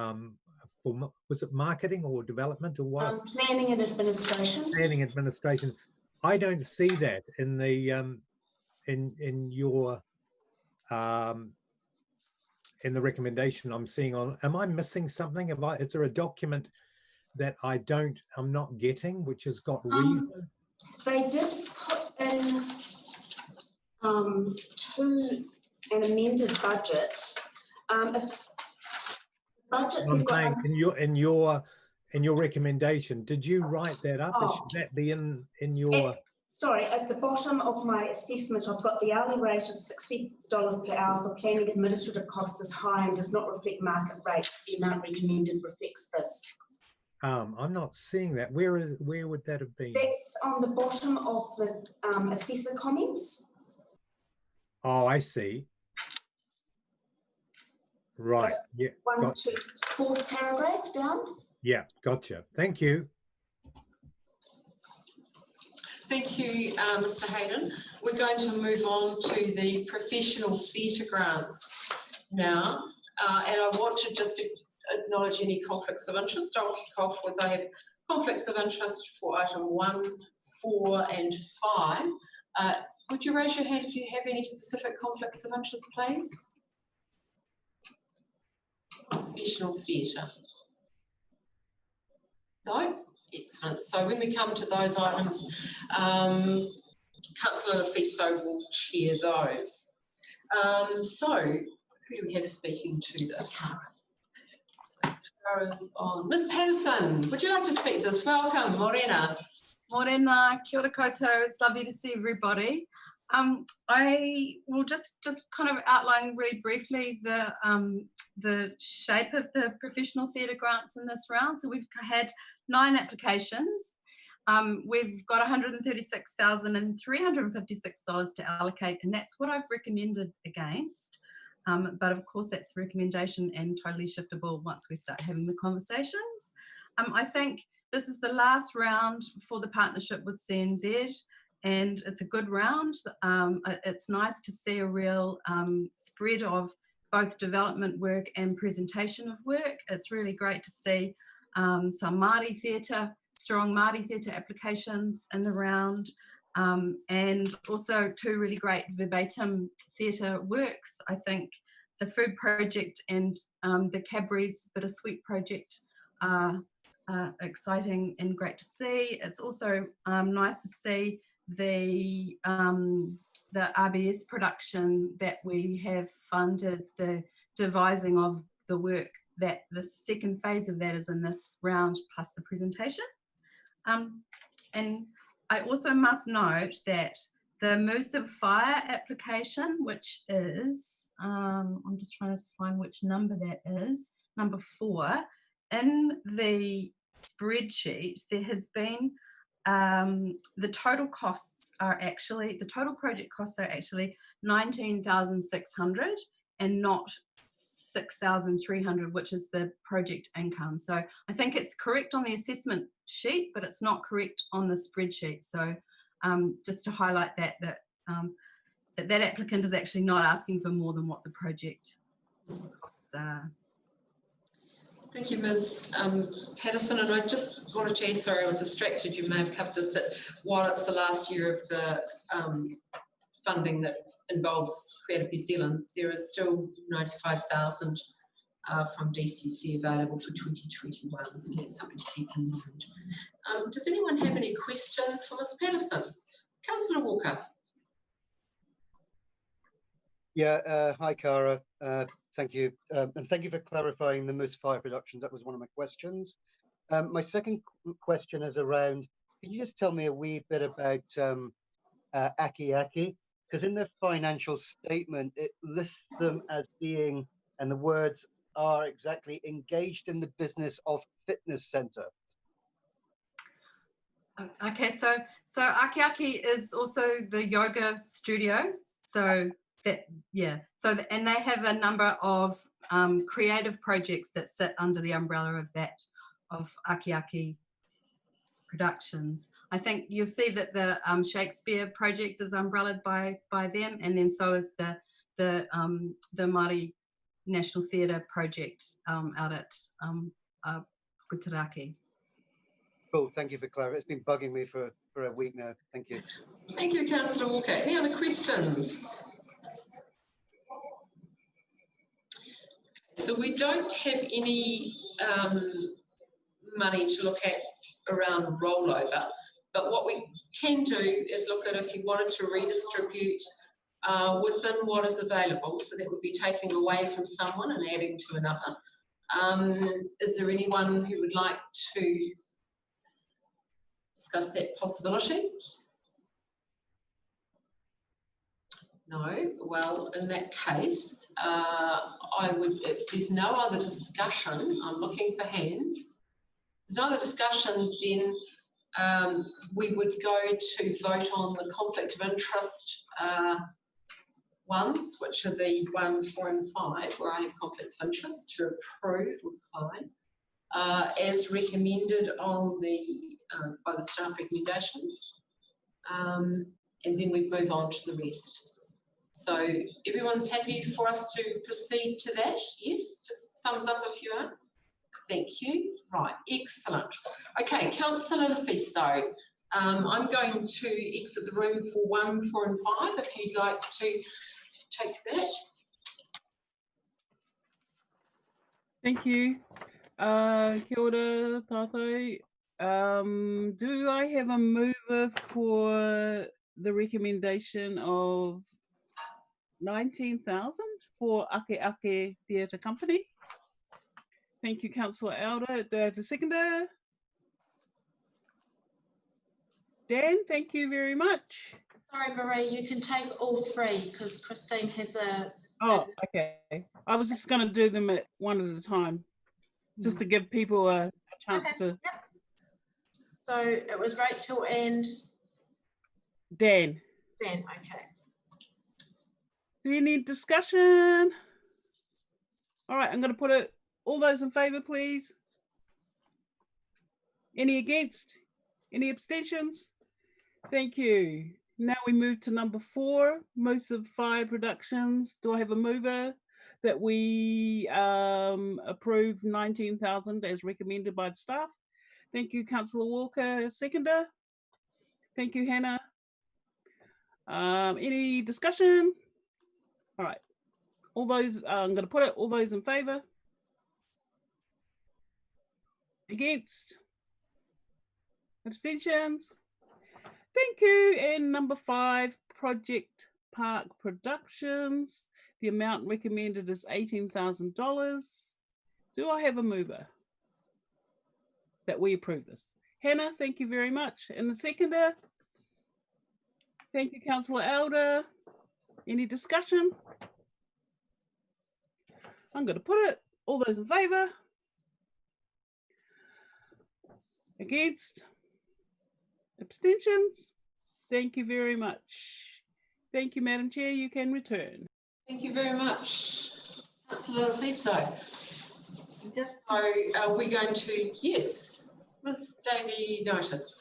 was it marketing or development or what? Planning and administration. Planning administration. I don't see that in the in your in the recommendation I'm seeing on. Am I missing something? Is there a document that I'm not getting, which has got reasons? They did put in to an amended budget. Budget. I'm saying in your recommendation, did you write that up? Or should that be in your? Sorry, at the bottom of my assessment, I've got the hourly rate of $60 per hour for planning administrative costs is high and does not reflect market rates. The amount recommended reflects this. I'm not seeing that. Where would that have been? That's on the bottom of the assessor comments. Oh, I see. Right. Yeah. Fourth paragraph down. Yeah, gotcha. Thank you. Thank you, Mr. Hayden. We're going to move on to the professional theatre grants now, and I want to just acknowledge any conflicts of interest. I'll kick off with I have conflicts of interest for item 1, 4 and 5. Would you raise your hand if you have any specific conflicts of interest, please? Professional theatre. No? Excellent. So when we come to those items, Councillor Lefiso will chair those. So who do we have speaking to this? On. Ms. Patterson, would you like to speak to us? Welcome, Morena. Morena, kia ora koutou. It's lovely to see everybody. I will just kind of outline really briefly the shape of the professional theatre grants in this round. So we've had 9 applications. We've got $136,356 to allocate, and that's what I've recommended against. But of course, that's a recommendation and totally shiftable once we start having the conversations. I think this is the last round for the partnership with CNZ, and it's a good round. It's nice to see a real spread of both development work and presentation of work. It's really great to see some Māori theatre, strong Māori theatre applications in the round, and also 2 really great verbatim theatre works. I think the Food Project and the Cadbury's Bittersweet Project are exciting and great to see. It's also nice to see the RBS production that we have funded, the devising of the work, that the second phase of that is in this round, plus the presentation. And I also must note that the immersive fire application, which is, I'm just trying to find which number that is, number 4, in the spreadsheet, there has been, the total costs are actually, the total project costs are actually 19,600 and not 6,300, which is the project income. So I think it's correct on the assessment sheet, but it's not correct on the spreadsheet. So just to highlight that applicant is actually not asking for more than what the project costs are. Thank you, Ms. Patterson. And I just wanted to add, sorry, I was distracted, you may have covered this, that while it's the last year of the funding that involves Creative New Zealand, there is still 95,000 from DCC available for 2021, so that's something to keep in mind. Does anyone have any questions for Ms. Patterson? Councillor Walker. Yeah, hi Cara. Thank you. And thank you for clarifying the Moose Fire Productions. That was one of my questions. My second question is around, can you just tell me a wee bit about Aki Aki? Because in their financial statement, it lists them as being, and the words are exactly, engaged in the business of fitness centre. Okay, so Aki Aki is also the yoga studio. So that, yeah, so and they have a number of creative projects that sit under the umbrella of that, of Aki Aki Productions. I think you'll see that the Shakespeare project is umbrelled by them, and then so is the Māori National Theatre project out at Puketaraki. Cool, thank you for clarifying. It's been bugging me for a week now. Thank you. Thank you, Councillor Walker. Any other questions? So we don't have any money to look at around rollover, but what we can do is look at if you wanted to redistribute within what is available, so that would be taking away from someone and adding to another. Is there anyone who would like to discuss that possibility? No? Well, in that case, I would, if there's no other discussion, I'm looking for hands. If there's no other discussion, then we would go to vote on the conflict of interest ones, which are the 1, 4 and 5, where I have conflicts of interest, to approve or decline, as recommended on the by the staff recommendations. And then we move on to the rest. So everyone's happy for us to proceed to that? Yes? Just thumbs up if you are. Thank you. Right, excellent. Okay, Councillor Lefiso, I'm going to exit the room for 1, 4 and 5 if you'd like to take that. Thank you. Kia ora, tātou. Do I have a mover for the recommendation of 19,000 for Ake Ake Theatre Company? Thank you, Councillor Elder. Do I have a seconder? Dan, thank you very much. Sorry, Marie, you can take all three because Christine has a... Oh, okay. I was just going to do them at one at a time, just to give people a chance to... Yep. So it was Rachel and... Dan. Dan, okay. Do we need discussion? All right, I'm going to put it, all those in favour, please. Any against? Any abstentions? Thank you. Now we move to number 4, Moose Fire Productions. Do I have a mover that we approve 19,000 as recommended by the staff? Thank you, Councillor Walker. Seconder? Thank you, Hannah. Any discussion? All right. All those, I'm going to put it, all those in favour? Against? Abstentions? Thank you. And number 5, Project Park Productions. The amount recommended is $18,000. Do I have a mover that we approve this? Hannah, thank you very much. And the seconder? Thank you, Councillor Elder. Any discussion? I'm going to put it. All those in favour? Against? Abstentions? Thank you very much. Thank you, Madam Chair. You can return. Thank you very much, Councillor Lefiso. Just so we're going to, yes, Ms. Davey notice.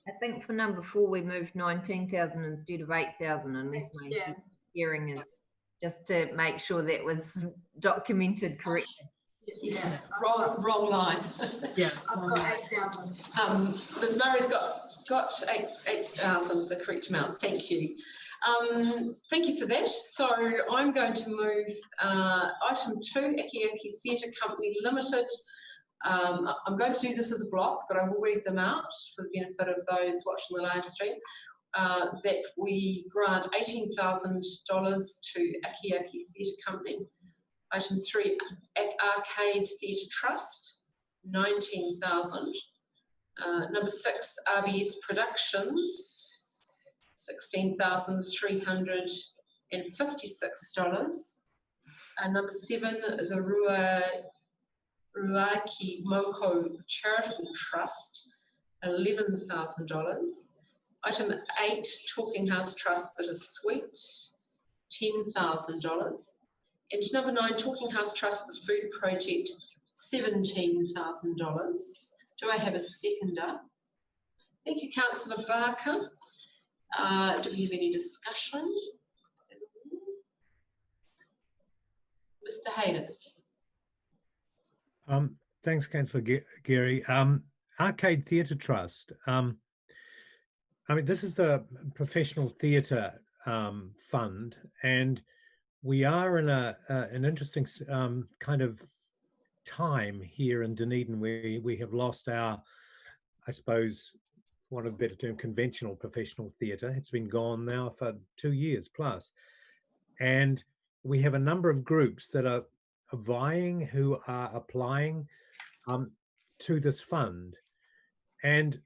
I think for number 4 we moved 19,000 instead of 8,000, unless my hearing is, just to make sure that was documented correctly. Yeah, wrong line. Yeah, I've got 8,000. Ms. Murray's got 8,000, the correct amount. Thank you. Thank you for that. So I'm going to move item 2, Ake Ake Theatre Company Limited. I'm going to do this as a block, but I will read them out for the benefit of those watching the live stream. That we grant $18,000 to Ake Ake Theatre Company Item 3, Arcade Theatre Trust, 19,000. Number 6, RBS Productions, $16,356. And number 7, the Ruaki Moko Charitable Trust, $11,000. Item 8, Talking House Trust Bittersweet, $10,000. And number 9, Talking House Trust The Food Project, $17,000. Do I have a seconder? Thank you, Councillor Barker. Do we have any discussion? Mr. Hayden. Thanks, Councillor Gary. Arcade Theatre Trust. I mean, this is a professional theatre fund, and we are in an interesting kind of time here in Dunedin where we have lost our, I suppose, for want of a better term, conventional professional theatre. It's been gone now for 2 years plus. And we have a number of groups that are vying, who are applying to this fund. And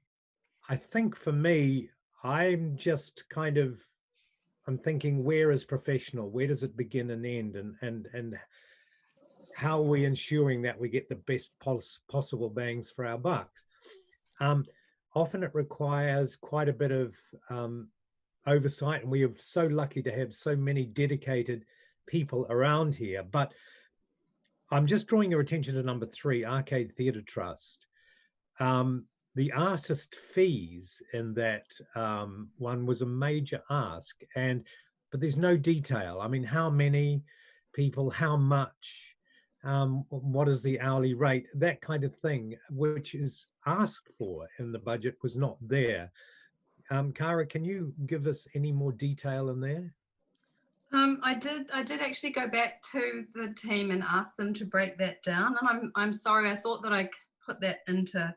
I think for me, I'm just kind of, I'm thinking, where is professional? Where does it begin and end? And how are we ensuring that we get the best possible bangs for our bucks? Often it requires quite a bit of oversight, and we are so lucky to have so many dedicated people around here. But I'm just drawing your attention to number 3, Arcade Theatre Trust. The artist fees in that one was a major ask, but there's no detail. I mean, how many people, how much, what is the hourly rate, that kind of thing, which is asked for in the budget, was not there. Cara, can you give us any more detail in there? I did actually go back to the team and ask them to break that down, and I'm sorry, I thought that I put that into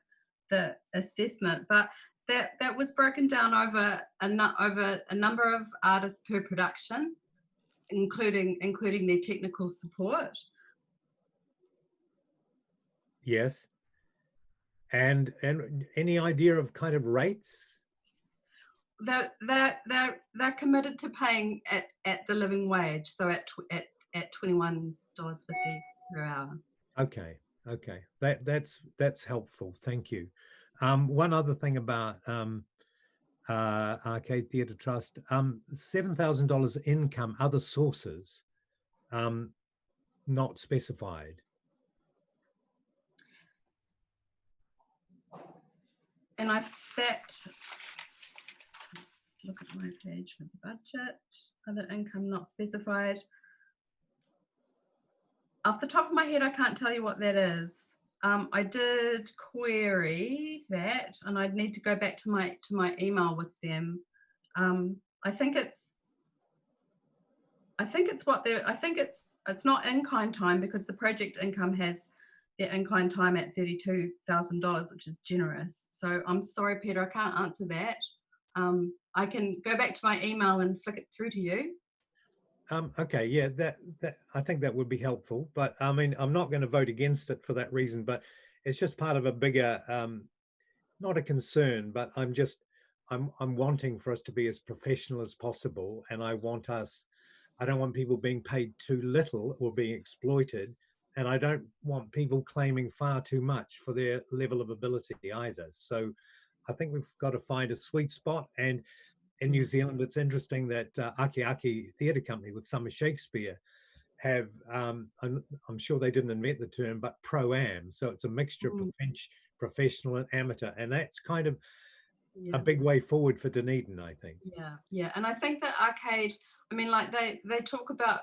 the assessment, but that was broken down over a number of artists per production, including their technical support. Yes. And any idea of kind of rates? They're committed to paying at the living wage, so at $21.50 per hour. Okay, that's helpful. Thank you. One other thing about Arcade Theatre Trust, $7,000 income, other sources, not specified. And I fact, look at my page for the budget, other income not specified. Off the top of my head, I can't tell you what that is. I did query that, and I'd need to go back to my email with them. I think it's not in-kind time, because the project income has their in-kind time at $32,000, which is generous. So I'm sorry, Peter, I can't answer that. I can go back to my email and flick it through to you. Okay, yeah, that I think that would be helpful. But I mean, I'm not going to vote against it for that reason. But it's just part of a bigger, not a concern, but I'm wanting for us to be as professional as possible, and I don't want people being paid too little or being exploited, and I don't want people claiming far too much for their level of ability either. So I think we've got to find a sweet spot. And in New Zealand, it's interesting that Aki Theatre Company with Summer Shakespeare have, I'm sure they didn't invent the term, but pro-am. So it's a mixture of professional and amateur. And that's kind of a big way forward for Dunedin, I think. Yeah. And I think that Arcade, I mean, like they talk about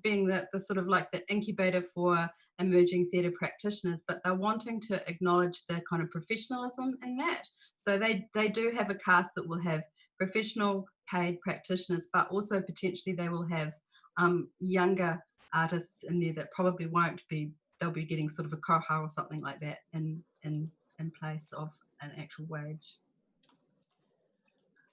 being the sort of like the incubator for emerging theatre practitioners, but they're wanting to acknowledge the kind of professionalism in that. So they do have a cast that will have professional paid practitioners, but also potentially they will have younger artists in there that probably won't be, they'll be getting sort of a koha or something like that in place of an actual wage.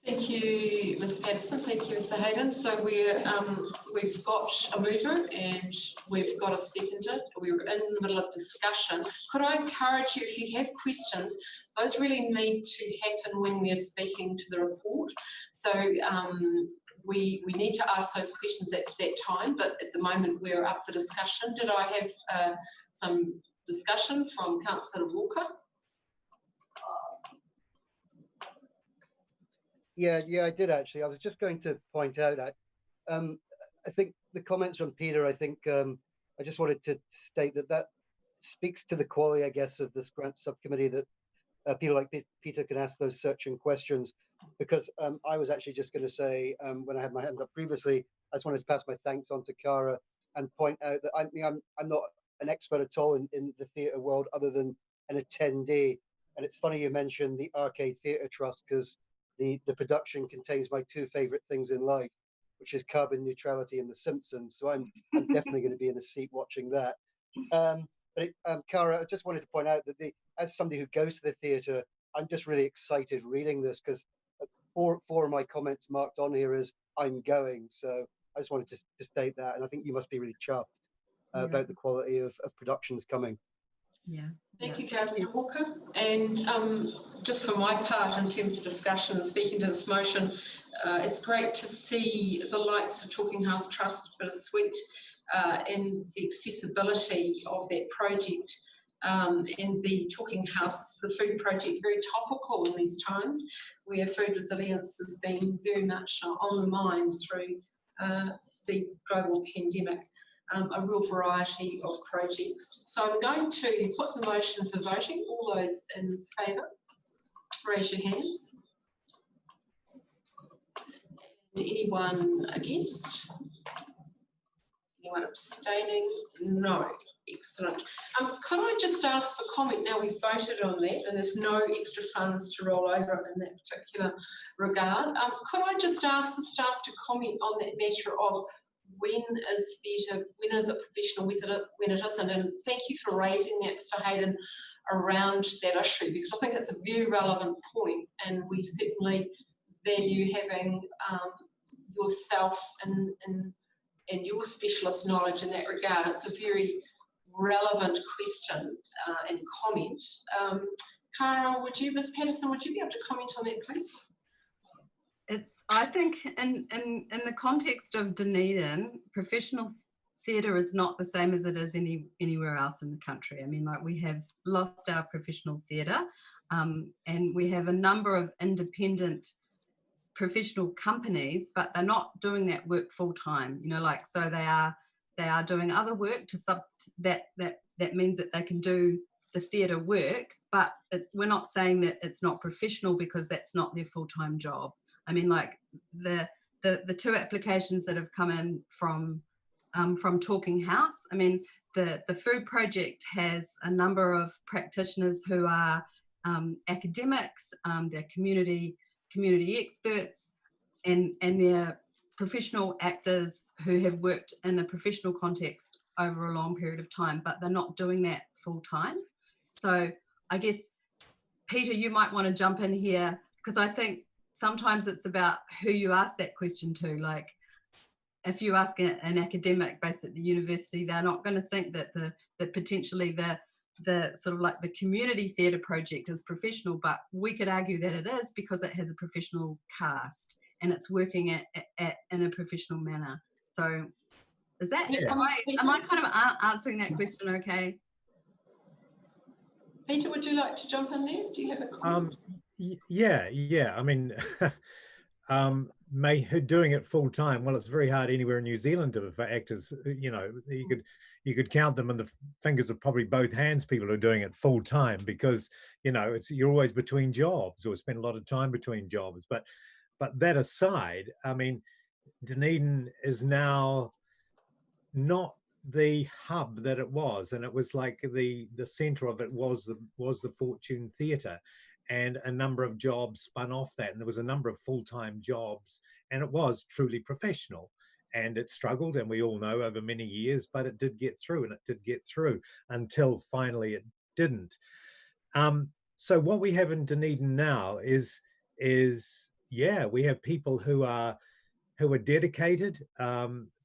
Thank you, Ms. Patterson. Thank you, Mr. Hayden. So we've got a mover and we've got a seconder. We're in the middle of discussion. Could I encourage you, if you have questions, those really need to happen when we're speaking to the report. So we need to ask those questions at that time, but at the moment we're up for discussion. Did I have some discussion from Councillor Walker? Yeah, I did actually. I was just going to point out that I think the comments from Peter, I think I just wanted to state that speaks to the quality, I guess, of this grant subcommittee, that people like Peter can ask those searching questions. Because I was actually just going to say, when I had my hand up previously, I just wanted to pass my thanks on to Cara and point out that I'm not an expert at all in the theatre world other than an attendee. And it's funny you mentioned the Arcade Theatre Trust, because the production contains my two favourite things in life, which is carbon neutrality and The Simpsons. So I'm definitely going to be in a seat watching that. Cara, I just wanted to point out that as somebody who goes to the theatre, I'm just really excited reading this, because four of my comments marked on here is I'm going. So I just wanted to state that, and I think you must be really chuffed about the quality of productions coming. Yeah. Thank you, Councillor Walker. And just for my part, in terms of discussion, speaking to this motion, it's great to see the likes of Talking House Trust, Bittersweet, and the accessibility of that project, and the Talking House, the food project, very topical in these times where food resilience has been very much on the mind through the global pandemic. A real variety of projects. So I'm going to put the motion for voting. All those in favour, raise your hands. And anyone against? Anyone abstaining? No. Excellent. Could I just ask for comment? Now we've voted on that and there's no extra funds to roll over in that particular regard. Could I just ask the staff to comment on that matter of when is theatre, when is it professional, when it isn't? And thank you for raising that, Mr. Hayden, around that issue, because I think it's a very relevant point, and we certainly value having yourself and your specialist knowledge in that regard. It's a very relevant question and comment. Cara, Ms. Patterson, would you be able to comment on that, please? I think in the context of Dunedin, professional theatre is not the same as it is anywhere else in the country. I mean, like, we have lost our professional theatre, and we have a number of independent professional companies, but they're not doing that work full time. You know, like, so they are doing other work that means that they can do the theatre work, but we're not saying that it's not professional because that's not their full time job. I mean, like, the two applications that have come in from Talking House, I mean, the food project has a number of practitioners who are academics, they're community experts, and they're professional actors who have worked in a professional context over a long period of time, but they're not doing that full time. So I guess, Peter, you might want to jump in here, because I think sometimes it's about who you ask that question to. Like, if you ask an academic based at the university, they're not going to think that that potentially the sort of like the community theatre project is professional, but we could argue that it is, because it has a professional cast and it's working in a professional manner. So is that, am I kind of answering that question okay? Peter, would you like to jump in there? Do you have a comment? Yeah. I mean, doing it full time. Well, it's very hard anywhere in New Zealand for actors. You know, you could count them on the fingers of probably both hands. People who are doing it full time, because you know you're always between jobs or spend a lot of time between jobs. But that aside, I mean, Dunedin is now not the hub that it was, and it was like the center of it was the Fortune Theatre, and a number of jobs spun off that, and there was a number of full-time jobs, and it was truly professional, and it struggled, and we all know, over many years, but it did get through, and it did get through until finally it didn't. So what we have in Dunedin now is yeah, we have people who are dedicated,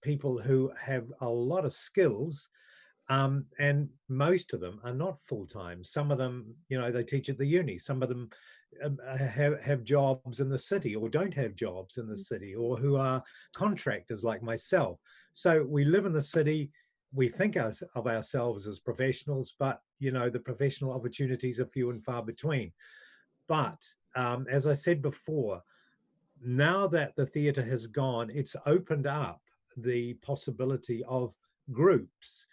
people who have a lot of skills, and most of them are not full-time. Some of them, you know, they teach at the uni. Some of them have jobs in the city or don't have jobs in the city, or who are contractors like myself. So we live in the city. We think of ourselves as professionals, but, you know, the professional opportunities are few and far between. But as I said before, now that the theatre has gone, it's opened up the possibility of groups.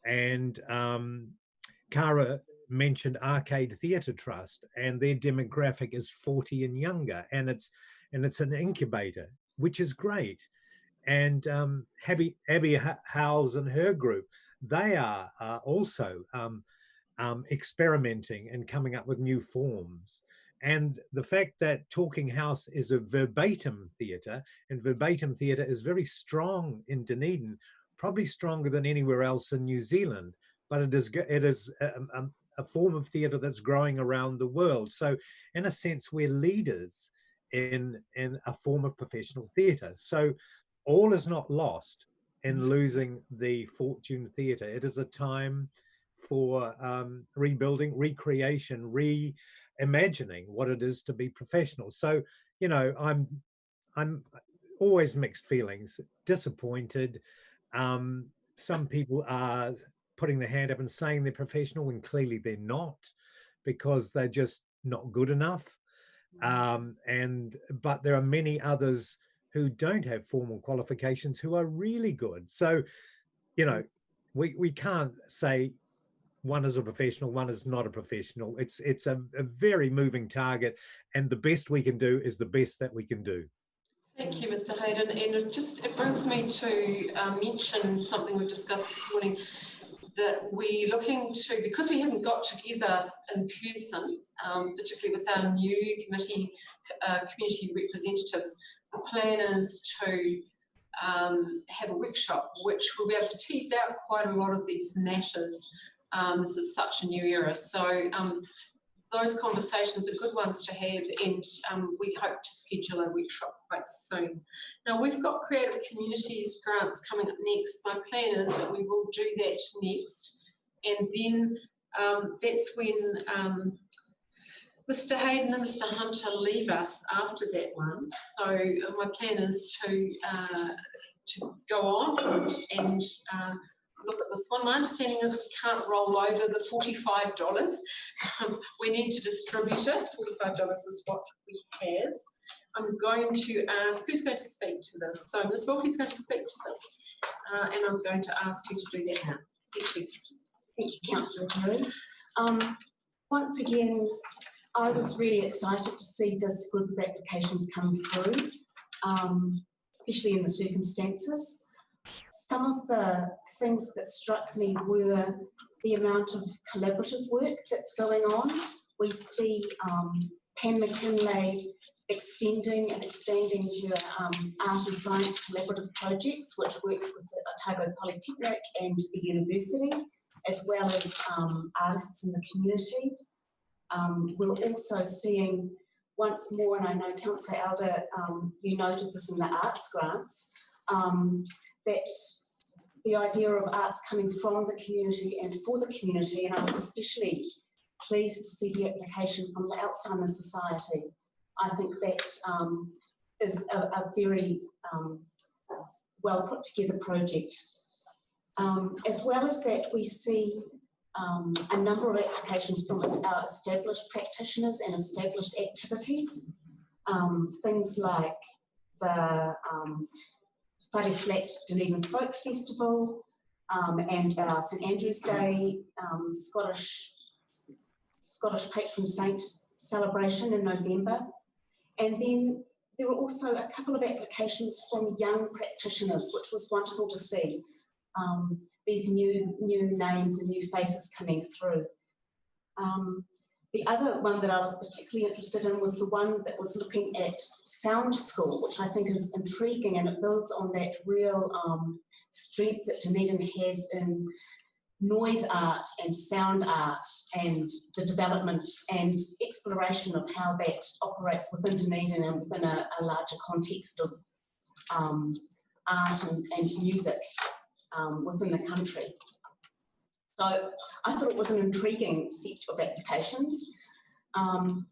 And Cara mentioned Arcade Theatre Trust, and their demographic is 40 and younger, and it's an incubator, which is great. And Abby Howells and her group, they are also experimenting and coming up with new forms. And the fact that Talking House is a verbatim theatre, and verbatim theatre is very strong in Dunedin, probably stronger than anywhere else in New Zealand, but it is a form of theatre that's growing around the world. So in a sense, we're leaders in a form of professional theatre. So all is not lost in losing the Fortune Theatre. It is a time for rebuilding, recreation, reimagining what it is to be professional. So, you know, I'm always mixed feelings, disappointed. Some people are putting their hand up and saying they're professional when clearly they're not, because they're just not good enough. But there are many others who don't have formal qualifications who are really good. So, you know, we can't say one is a professional, one is not a professional. It's a very moving target, and the best we can do is the best that we can do. Thank you, Mr. Hayden. And it brings me to mention something we've discussed this morning, that we're looking to, because we haven't got together in person, particularly with our new committee, community representatives, the plan is to have a workshop which will be able to tease out quite a lot of these matters. This is such a new era. So those conversations are good ones to have, and we hope to schedule a workshop quite soon. Now, we've got Creative Communities grants coming up next. My plan is that we will do that next, and then that's when Mr. Hayden and Mr. Hunter leave us after that one. So my plan is to go on and look at this one. My understanding is we can't roll over the $45. We need to distribute it. $45 is what we have. I'm going to ask, who's going to speak to this? So Ms. Wilkie's going to speak to this, and I'm going to ask you to do that now. Thank you. Thank you, Councillor Perry. Once again, I was really excited to see this group of applications come through, especially in the circumstances. Some of the things that struck me were the amount of collaborative work that's going on. We see Pam McKinlay extending and expanding her art and science collaborative projects, which works with the Otago Polytechnic and the university, as well as artists in the community. We're also seeing once more, and I know Councillor Elder, you noted this in the arts grants, that the idea of arts coming from the community and for the community, and I was especially pleased to see the application from the Alzheimer's Society. I think that is a very well put together project. As well as that, we see a number of applications from our established practitioners and established activities. Things like the Whare Flat Dunedin Folk Festival and our St Andrew's Day Scottish Patron Saint celebration in November. And then there were also a couple of applications from young practitioners, which was wonderful to see. These new names and new faces coming through. The other one that I was particularly interested in was the one that was looking at sound school, which I think is intriguing, and it builds on that real strength that Dunedin has in noise art and sound art and the development and exploration of how that operates within Dunedin and within a larger context of art and music within the country. So I thought it was an intriguing set of applications. On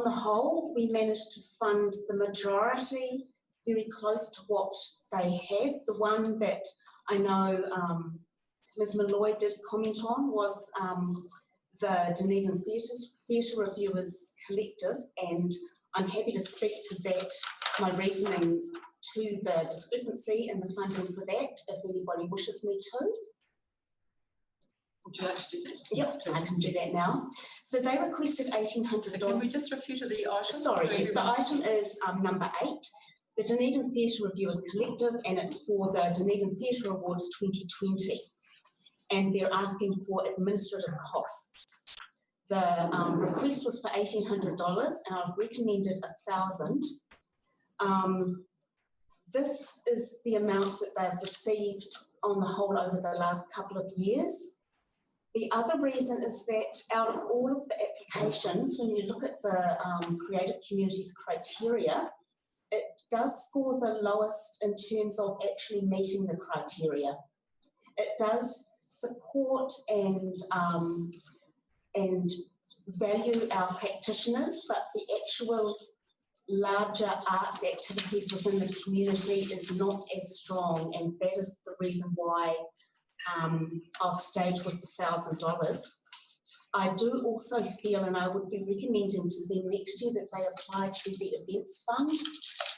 the whole, we managed to fund the majority very close to what they have. The one that I know Ms. Malloy did comment on was the Dunedin Theatre Reviewers Collective, and I'm happy to speak to that, my reasoning to the discrepancy in the funding for that, if anybody wishes me to. Would you like to do that? Yep, I can do that now. So they requested $1,800. So can we just refer to the item? Sorry, yes, the item is number 8, the Dunedin Theatre Reviewers Collective, and it's for the Dunedin Theatre Awards 2020. And they're asking for administrative costs. The request was for $1,800, and I've recommended $1,000. This is the amount that they've received on the whole over the last couple of years. The other reason is that out of all of the applications, when you look at the Creative Communities criteria, it does score the lowest in terms of actually meeting the criteria. It does support and value our practitioners, but the actual larger arts activities within the community is not as strong, and that is the reason why I've stayed with the $1,000. I do also feel, and I would be recommending to them next year, that they apply to the events fund,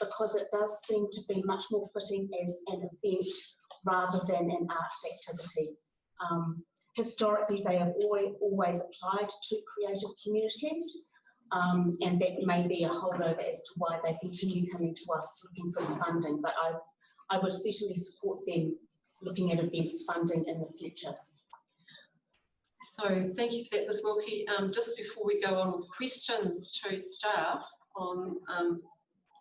because it does seem to be much more fitting as an event rather than an arts activity. Historically, they have always applied to creative communities, and that may be a holdover as to why they continue coming to us looking for the funding, but I would certainly support them looking at events funding in the future. So thank you for that, Ms. Wilkie. Just before we go on with questions to staff on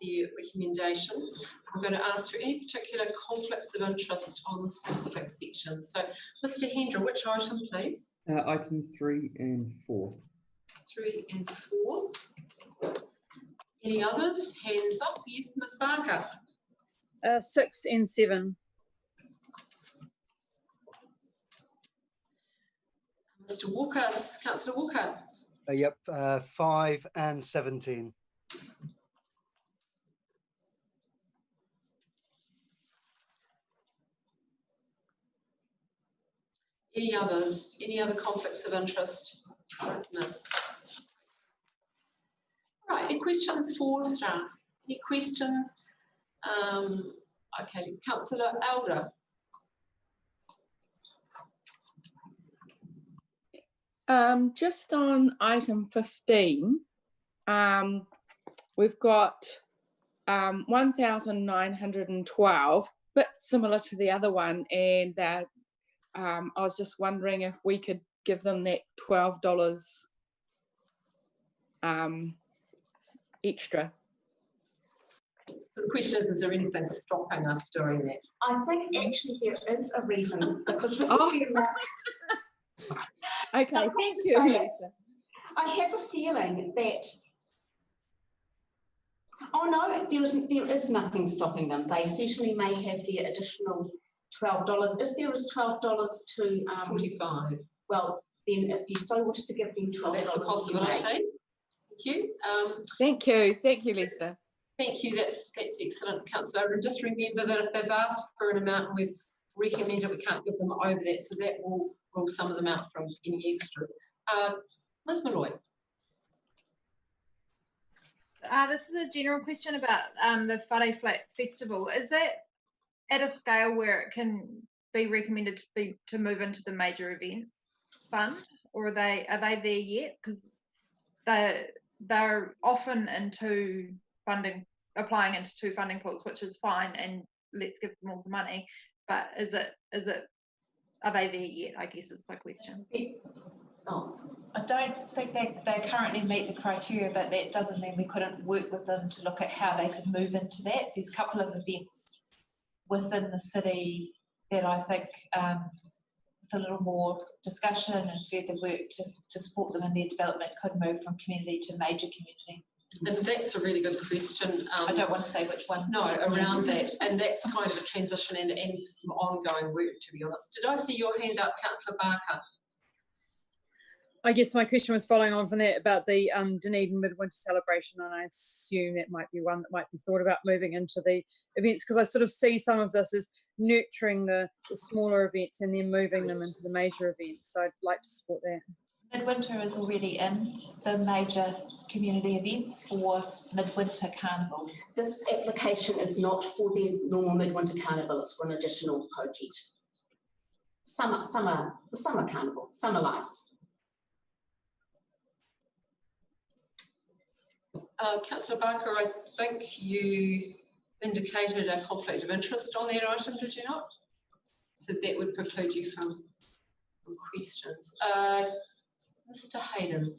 the recommendations, I'm going to ask for any particular conflicts of interest on the specific sections. So, Mr. Hendra, which item, please? Items 3 and 4. 3 and 4. Any others? Hands up. Yes, Ms. Barker. 6 and 7. Mr. Walker, Councillor Walker. Yep, 5 and 17. Any others? Any other conflicts of interest? Miss. Right, any questions for staff? Any questions? Okay, Councillor Elder. Just on item 15, we've got 1,912, but similar to the other one, and that I was just wondering if we could give them that $12 extra. So the question is there anything stopping us doing that? I think actually there is a reason, because this is Okay, thank you, Lisa. I have a feeling that, oh no, there is nothing stopping them. They certainly may have the additional $12. If there is $12 to 45. Well, then if you so wanted to give them $12, so that's a possibility. Thank you. Thank you. Thank you, Lisa. Thank you. That's excellent, Councillor. And just remember that if they've asked for an amount and we've recommended, we can't give them over that, so that will rule some of them out from any extras. Ms. Malloy. This is a general question about the Whare Flat Festival. Is that at a scale where it can be recommended to move into the major events fund, or are they there yet? Because they're often into funding, applying into 2 funding pools, which is fine, and let's give them all the money. But are they there yet, I guess is my question. Oh, I don't think they currently meet the criteria, but that doesn't mean we couldn't work with them to look at how they could move into that. There's a couple of events within the city that I think a little more discussion and further work to support them in their development could move from community to major community? And that's a really good question. I don't want to say which one. No, around that, and that's kind of a transition and some ongoing work, to be honest. Did I see your hand up, Councillor Barker? I guess my question was following on from that about the Dunedin Midwinter celebration, and I assume that might be one that might be thought about moving into the events, because I sort of see some of this as nurturing the smaller events and then moving them into the major events. So I'd like to support that. Midwinter is already in the major community events for Midwinter Carnival. This application is not for the normal Midwinter Carnival, it's for an additional project. Summer Carnival, Summer Lights. Councillor Barker, I think you indicated a conflict of interest on that item, did you not? So that would preclude you from questions. Mr. Hayden.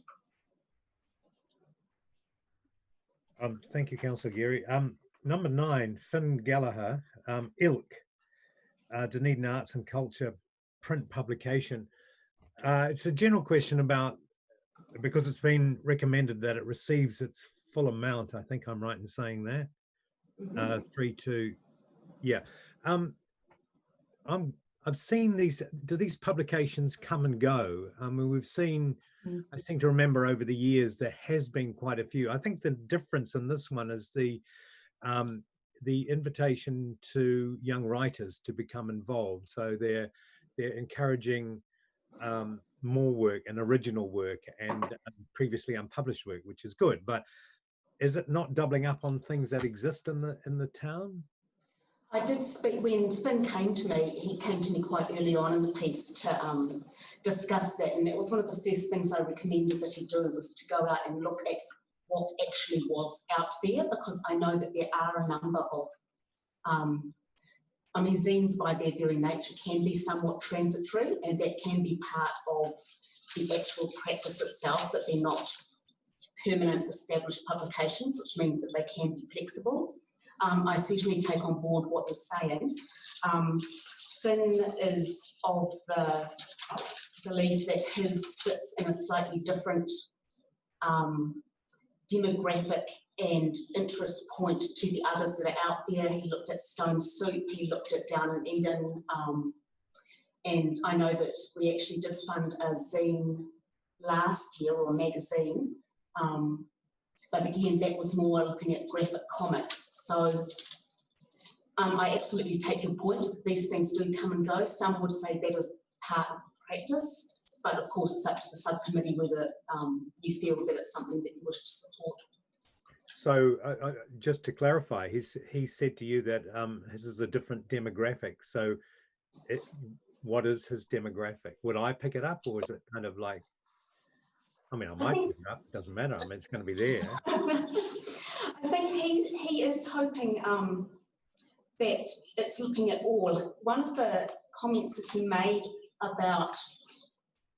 Thank you, Councillor Geary. Number 9, Finn Gallagher, Ilk, Dunedin Arts and Culture print publication. It's a general question about, because it's been recommended that it receives its full amount. I think I'm right in saying that. 3.2, yeah. I've seen these. Do these publications come and go? I mean, we've seen. I seem to remember over the years there has been quite a few. I think the difference in this one is the invitation to young writers to become involved. So they're encouraging more work and original work and previously unpublished work, which is good. But is it not doubling up on things that exist in the town? I did speak when Finn came to me. He came to me quite early on in the piece to discuss that, and that was one of the first things I recommended that he do, was to go out and look at what actually was out there, because I know that there are a number of I mean, zines by their very nature can be somewhat transitory, and that can be part of the actual practice itself, that they're not permanent established publications, which means that they can be flexible. I certainly take on board what you're saying. Finn is of the belief that his sits in a slightly different demographic and interest point to the others that are out there. He looked at Stone Soup, he looked at Down in Eden, and I know that we actually did fund a zine last year, or a magazine, but again, that was more looking at graphic comics. So I absolutely take your point. These things do come and go. Some would say that is part of practice, but of course it's up to the subcommittee whether you feel that it's something that you wish to support. So just to clarify, he said to you that his is a different demographic. So what is his demographic? Would I pick it up, or is it kind of like, I mean, I might pick it up, it doesn't matter. I mean, it's going to be there. I think he is hoping that it's looking at all. One of the comments that he made about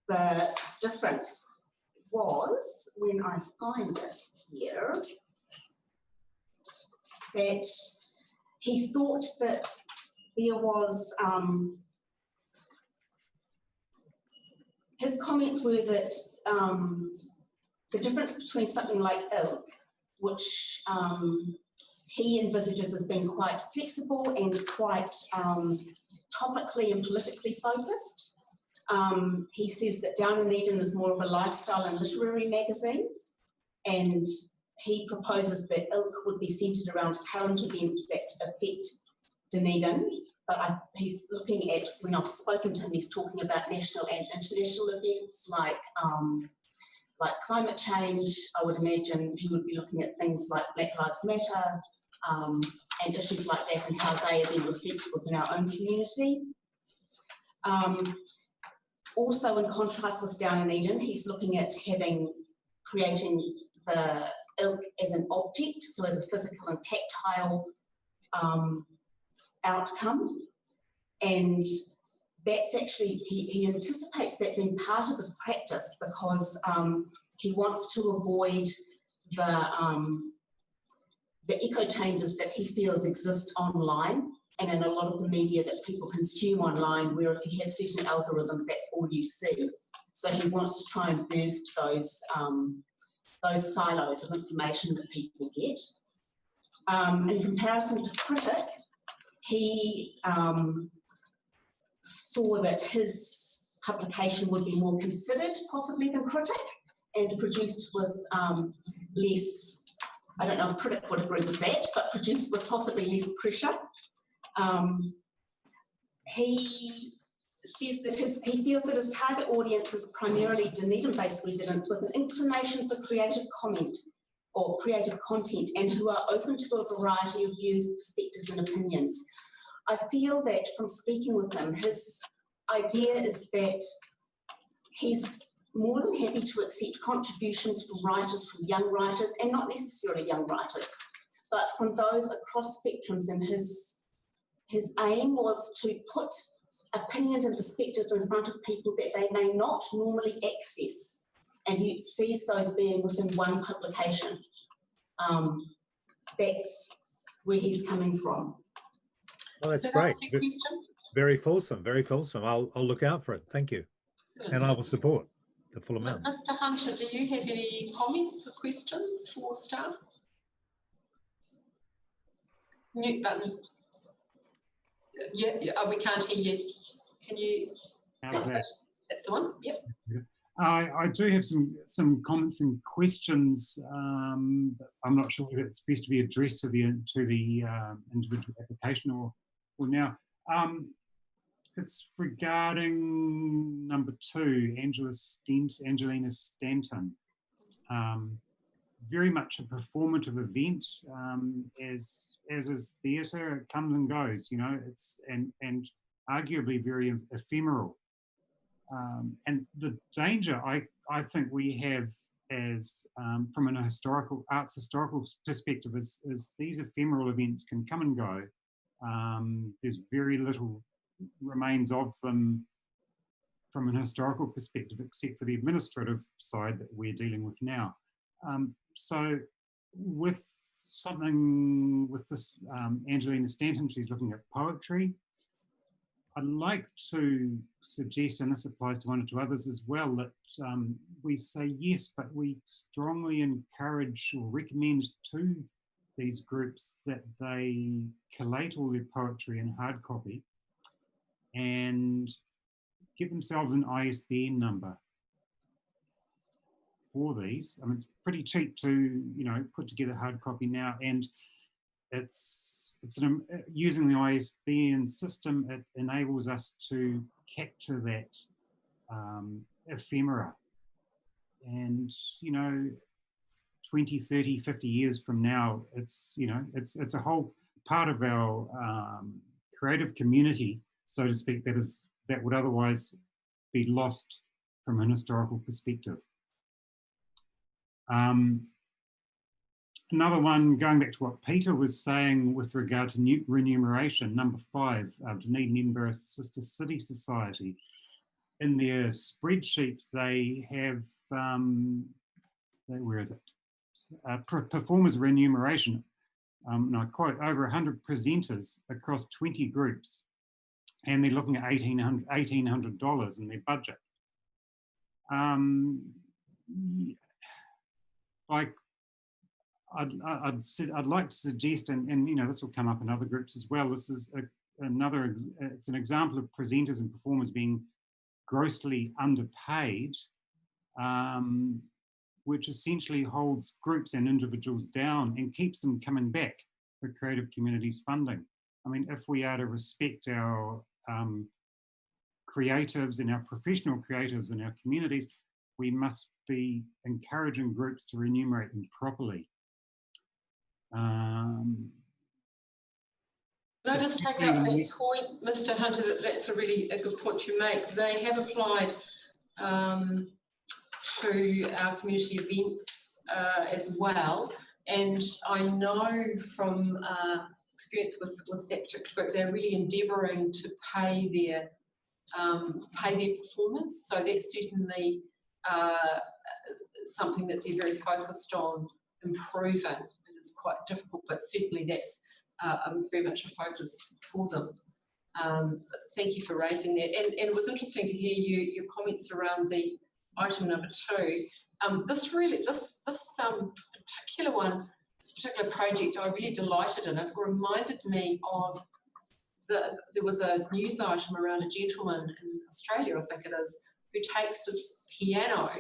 the difference was, when I find it here, that he thought that there was, his comments were that the difference between something like Ilk, which he envisages as being quite flexible and quite topically and politically focused. He says that Down in Eden is more of a lifestyle and literary magazine, and he proposes that Ilk would be centred around current events that affect Dunedin. But he's looking at, when I've spoken to him, he's talking about national and international events like climate change. I would imagine he would be looking at things like Black Lives Matter and issues like that, and how they are then reflected within our own community. Also, in contrast with Down in Eden, he's looking at creating the Ilk as an object, so as a physical and tactile outcome, and that's actually, he anticipates that being part of his practice, because he wants to avoid the echo chambers that he feels exist online, and in a lot of the media that people consume online, where if you have certain algorithms, that's all you see. So he wants to try and burst those silos of information that people get. In comparison to Critic, he saw that his publication would be more considered possibly than Critic, and produced with less, I don't know if Critic would agree with that, but produced with possibly less pressure. He says that he feels that his target audience is primarily Dunedin-based residents with an inclination for creative comment or creative content, and who are open to a variety of views, perspectives and opinions. I feel that from speaking with him, his idea is that he's more than happy to accept contributions from writers, from young writers, and not necessarily young writers, but from those across spectrums, and his aim was to put opinions and perspectives in front of people that they may not normally access, and he sees those being within one publication. That's where he's coming from. Well, that's great. Very fulsome, very fulsome. I'll look out for it. Thank you. And I will support the full amount. Mr. Hunter, do you have any comments or questions for staff? Mute button. Yeah, we can't hear you. Can you? How's that? That's the one. Yep. I do have some comments and questions. But I'm not sure whether it's best to be addressed to the individual application or now. It's regarding number 2, Angelina Stanton. Very much a performative event, as is theatre. It comes and goes, you know. It's and arguably very ephemeral. And the danger I think we have as from an arts historical perspective is these ephemeral events can come and go. There's very little remains of them from an historical perspective, except for the administrative side that we're dealing with now. So with something with this Angelina Stanton, she's looking at poetry. I'd like to suggest, and this applies to one or two others as well, that we say yes, but we strongly encourage or recommend to these groups that they collate all their poetry in hard copy and get themselves an ISBN number for these. I mean, it's pretty cheap to, you know, put together hard copy now, and using the ISBN system, it enables us to capture that ephemera. And, you know, 20, 30, 50 years from now, it's, you know, it's a whole part of our creative community, so to speak, that would otherwise be lost from an historical perspective. Another one, going back to what Peter was saying with regard to remuneration, number 5, Dunedin Edinburgh Sister City Society. In their spreadsheet, they have, where is it? Performers remuneration, and I quote, over 100 presenters across 20 groups, and they're looking at $1,800 in their budget. I'd like to suggest, and you know, this will come up in other groups as well. This is it's an example of presenters and performers being grossly underpaid, which essentially holds groups and individuals down and keeps them coming back for creative communities funding. I mean, if we are to respect our creatives and our professional creatives in our communities, we must be encouraging groups to remunerate them properly. Can I just take up that point, Mr. Hunter, that's a really good point you make. They have applied to our community events as well, and I know from experience with that particular group, they're really endeavouring to pay their performance, so that's certainly something that they're very focused on improving. It's quite difficult, but certainly that's very much a focus for them. Thank you for raising that. And it was interesting to hear your comments around the item number 2. This particular one, this particular project, I really delighted in. It reminded me of there was a news item around a gentleman in Australia, I think it is, who takes his piano.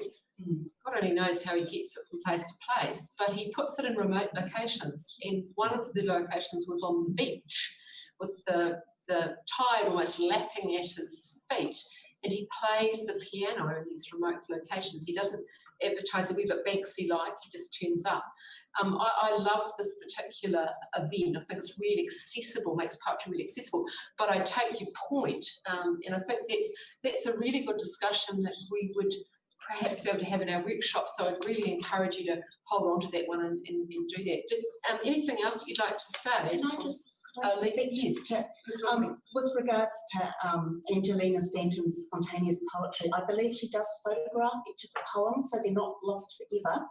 God only knows how he gets it from place to place, but he puts it in remote locations. And one of the locations was on the beach with the tide almost lapping at his feet. And he plays the piano in these remote locations. He doesn't advertise a wee bit Banksy-like, he just turns up. I love this particular event. I think it's really accessible, makes poetry really accessible. But I take your point, and I think that's a really good discussion that we would perhaps be able to have in our workshop. So I'd really encourage you to hold on to that one and do that. Anything else that you'd like to say? Can I just with regards to Angelina Stanton's spontaneous poetry, I believe she does photograph each of the poems so they're not lost forever.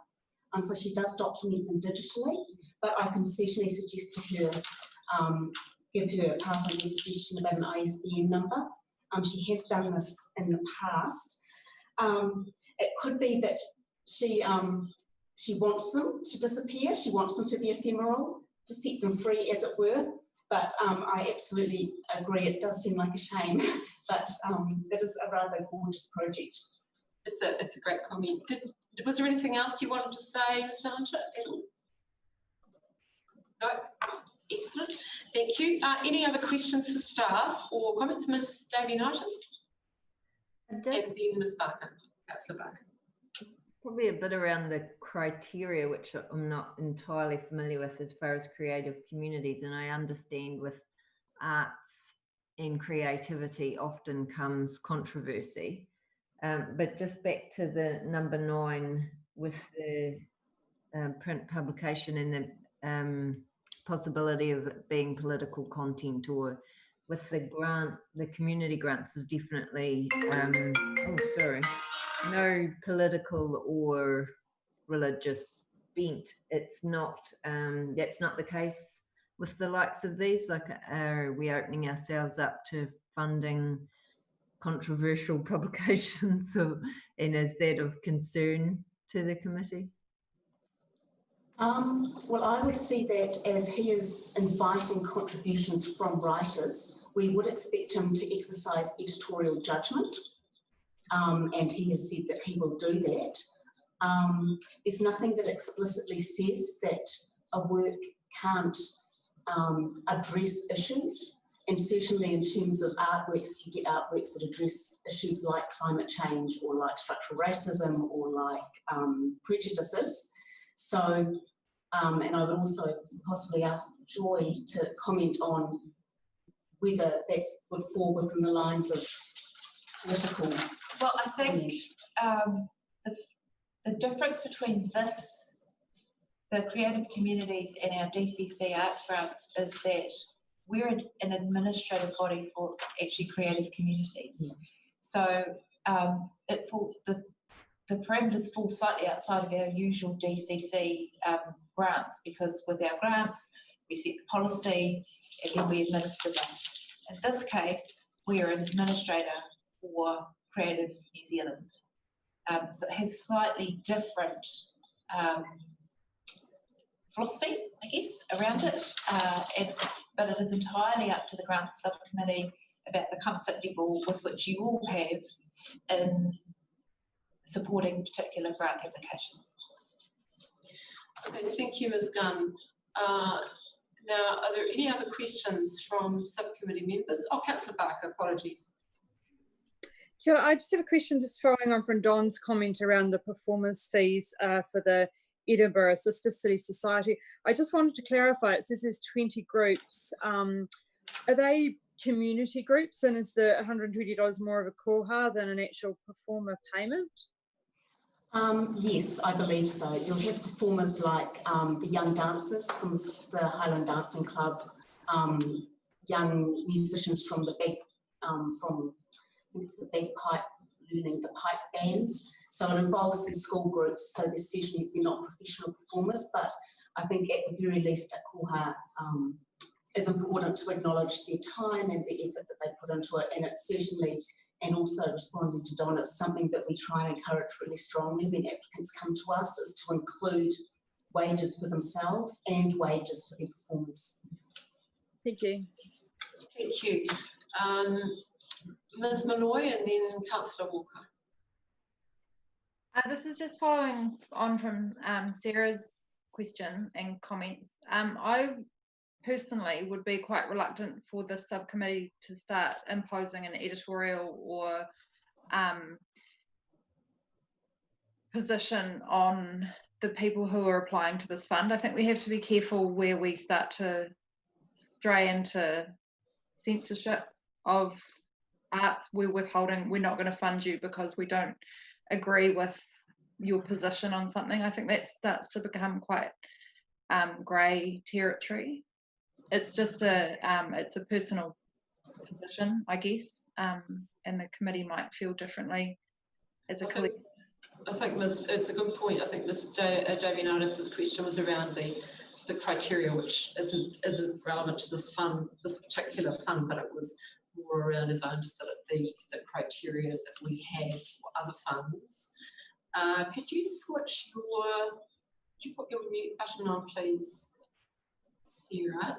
So she does document them digitally, but I can certainly suggest to her, pass on the suggestion about an ISBN number. She has done this in the past. It could be that she wants them to disappear, she wants them to be ephemeral, to set them free, as it were. But I absolutely agree, it does seem like a shame, but it is a rather gorgeous project. It's a great comment. Was there anything else you wanted to say, Ms. Hunter? No? Excellent. Thank you. Any other questions for staff or comments? Ms. Davianitis? And then Ms. Barker, Councillor Barker. Probably a bit around the criteria, which I'm not entirely familiar with as far as creative communities, and I understand with arts and creativity often comes controversy. But just back to the number 9 with the print publication and the possibility of it being political content, or with the grant, the community grants is definitely, no political or religious bent. It's not, that's not the case with the likes of these. Like, are we opening ourselves up to funding controversial publications, and is that of concern to the committee? Well, I would see that as he is inviting contributions from writers, we would expect him to exercise editorial judgment, and he has said that he will do that. There's nothing that explicitly says that a work can't address issues, and certainly in terms of artworks, you get artworks that address issues like climate change or like structural racism or like prejudices. So, and I would also possibly ask Joy to comment on whether that would fall within the lines of political. Well, I think the difference between this, the creative communities, and our DCC arts grants is that we're an administrative body for actually creative communities. So the parameters fall slightly outside of our usual DCC grants, because with our grants, we set the policy and then we administer them. In this case, we are an administrator for Creative New Zealand. So it has slightly different philosophy, I guess, around it, but it is entirely up to the grants subcommittee about the comfort level with which you all have in supporting particular grant applications. Okay, thank you, Ms. Gunn. Now, are there any other questions from subcommittee members? Oh, Councillor Barker, apologies. Yeah, I just have a question just following on from Don's comment around the performance fees for the Edinburgh Sister City Society. I just wanted to clarify, it says there's 20 groups. Are they community groups, and is the $120 more of a koha than an actual performer payment? Yes, I believe so. You'll have performers like the young dancers from the Highland Dancing Club, young musicians from the bagpipe, learning the pipe bands. So it involves some school groups. So there's certainly, they're not professional performers, but I think at the very least a koha is important to acknowledge their time and the effort that they put into it, and it's certainly, and also responding to Don, it's something that we try and encourage really strongly when applicants come to us, is to include wages for themselves and wages for their performers. Thank you. Thank you. Ms Malloy and then Councillor Walker. This is just following on from Sarah's question and comments. I personally would be quite reluctant for the subcommittee to start imposing an editorial or position on the people who are applying to this fund. I think we have to be careful where we start to stray into censorship of arts. We're withholding, we're not going to fund you because we don't agree with your position on something. I think that starts to become quite grey territory. It's just it's a personal position, I guess, and the committee might feel differently as a collective. I think it's a good point. I think Ms Davianidis' question was around the criteria, which isn't relevant to this fund, this particular fund, but it was more around, as I understood it, the criteria that we have for other funds. Could you switch your, could you put your mute button on, please, Sarah?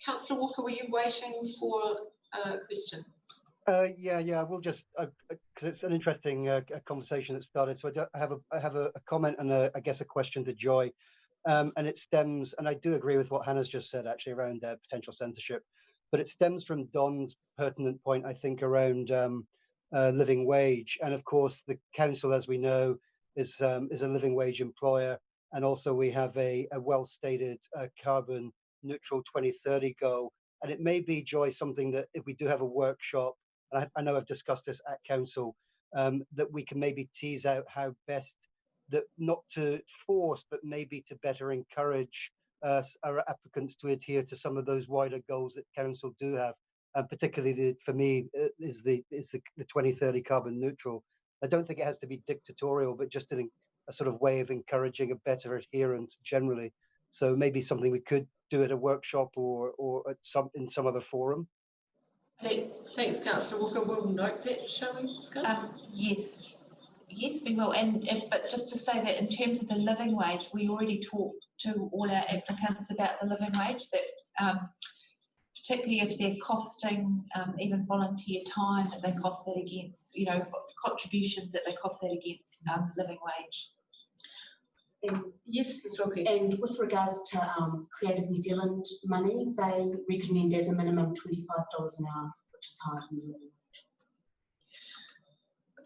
Councillor Walker, were you waiting for a question? Yeah, we'll just, because it's an interesting conversation that started, so I have a comment and I guess a question to Joy, and it stems, and I do agree with what Hannah's just said actually around potential censorship, but it stems from Don's pertinent point, I think, around living wage, and of course the council, as we know, is a living wage employer, and also we have a well-stated carbon neutral 2030 goal, and it may be, Joy, something that if we do have a workshop, and I know I've discussed this at council, that we can maybe tease out how best, that not to force, but maybe to better encourage our applicants to adhere to some of those wider goals that council do have, and particularly for me is the 2030 carbon neutral. I don't think it has to be dictatorial, but just a sort of way of encouraging a better adherence generally. So maybe something we could do at a workshop or at in some other forum. Thanks, Councillor Walker. We'll note that, shall we, Scott? Yes, we will. But just to say that in terms of the living wage, we already talked to all our applicants about the living wage, that particularly if they're costing even volunteer time, that they cost that against, you know, contributions that they cost that against living wage. Yes, Ms. Rocky. And with regards to Creative New Zealand money, they recommend as a minimum $25 an hour, which is higher than the living wage.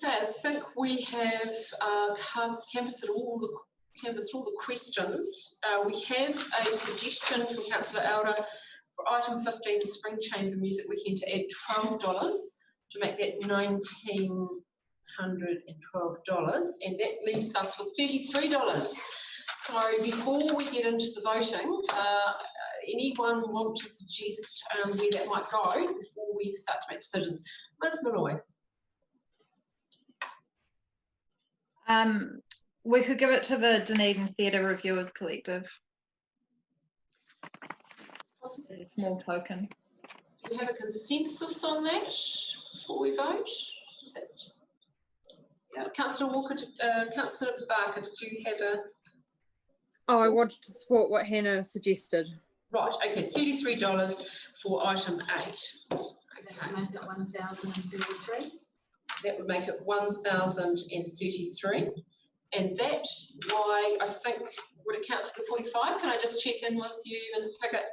Okay, I think we have canvassed all the questions. We have a suggestion from Councillor Elder for item 15, the Spring Chamber Music Weekend, to add $12 to make that $1,912, and that leaves us with $33. So before we get into the voting, anyone want to suggest where that might go before we start to make decisions? Ms Malloy. We could give it to the Dunedin Theatre Reviewers Collective. Possibly. A small token. Do we have a consensus on that before we vote? Is that... Yeah. Councillor Walker, Councillor Barker, did you have a... Oh, I wanted to support what Hannah suggested. Right, okay, $33 for item 8. Okay. Make it 1,033. That would make it 1,033. And that, why, I think, would account for the 45. Can I just check in with you, Ms Pickett,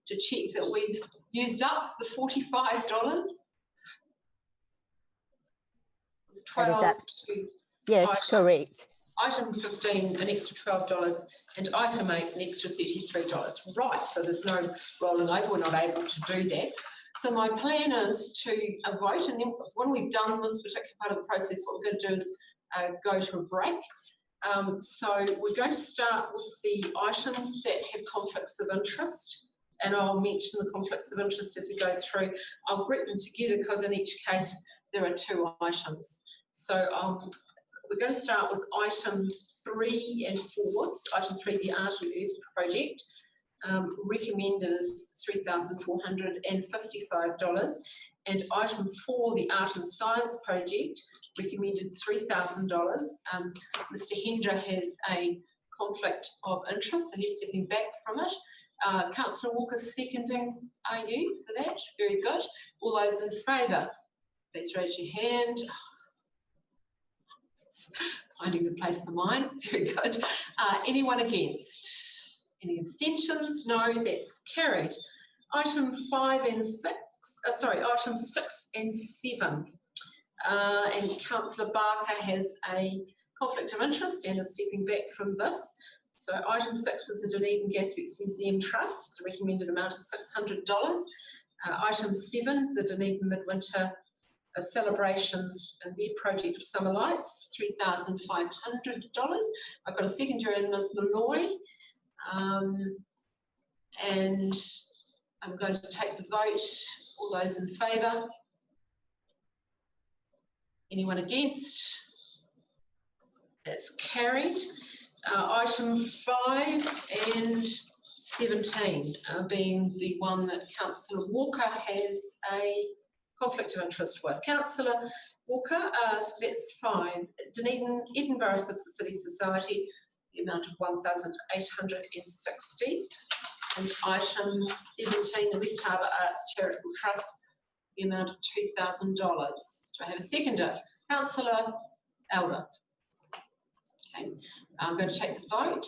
to check that we've used up the $45? With 12 to yes, item, correct. Item 15, an extra $12, and item 8, an extra $33. Right, so there's no rolling over, we're not able to do that. So my plan is to vote, and then when we've done this particular part of the process, what we're going to do is go to a break. So we're going to start with the items that have conflicts of interest, and I'll mention the conflicts of interest as we go through. I'll group them together because in each case there are 2 items. So we're going to start with item 3 and 4. So item 3, the Art and Earth project. recommended is $3,455. And item 4, the Art and Science Project, recommended $3,000. Mr. Hendra has a conflict of interest, so he's stepping back from it. Councillor Walker seconding, are you for that? Very good. All those in favour, please raise your hand. Finding the place for mine, very good. Anyone against? Any abstentions? No, that's carried. Item 5 and 6, item 6 and 7. And Councillor Barker has a conflict of interest and is stepping back from this. So item 6 is the Dunedin Gasworks Museum Trust, the recommended amount is $600. Item 7, the Dunedin Midwinter Celebrations and their project of summer lights, $3,500. I've got a seconder in Ms. Malloy, and I'm going to take the vote. All those in favour? Anyone against? That's carried. Item 5 and 17 being the one that Councillor Walker has a conflict of interest with. Councillor Walker, so that's 5. Dunedin Edinburgh Sister City Society, the amount of $1,860. And item 17, the West Harbour Arts Charitable Trust, the amount of $2,000. Do I have a seconder? Councillor Elder. Okay, I'm going to take the vote.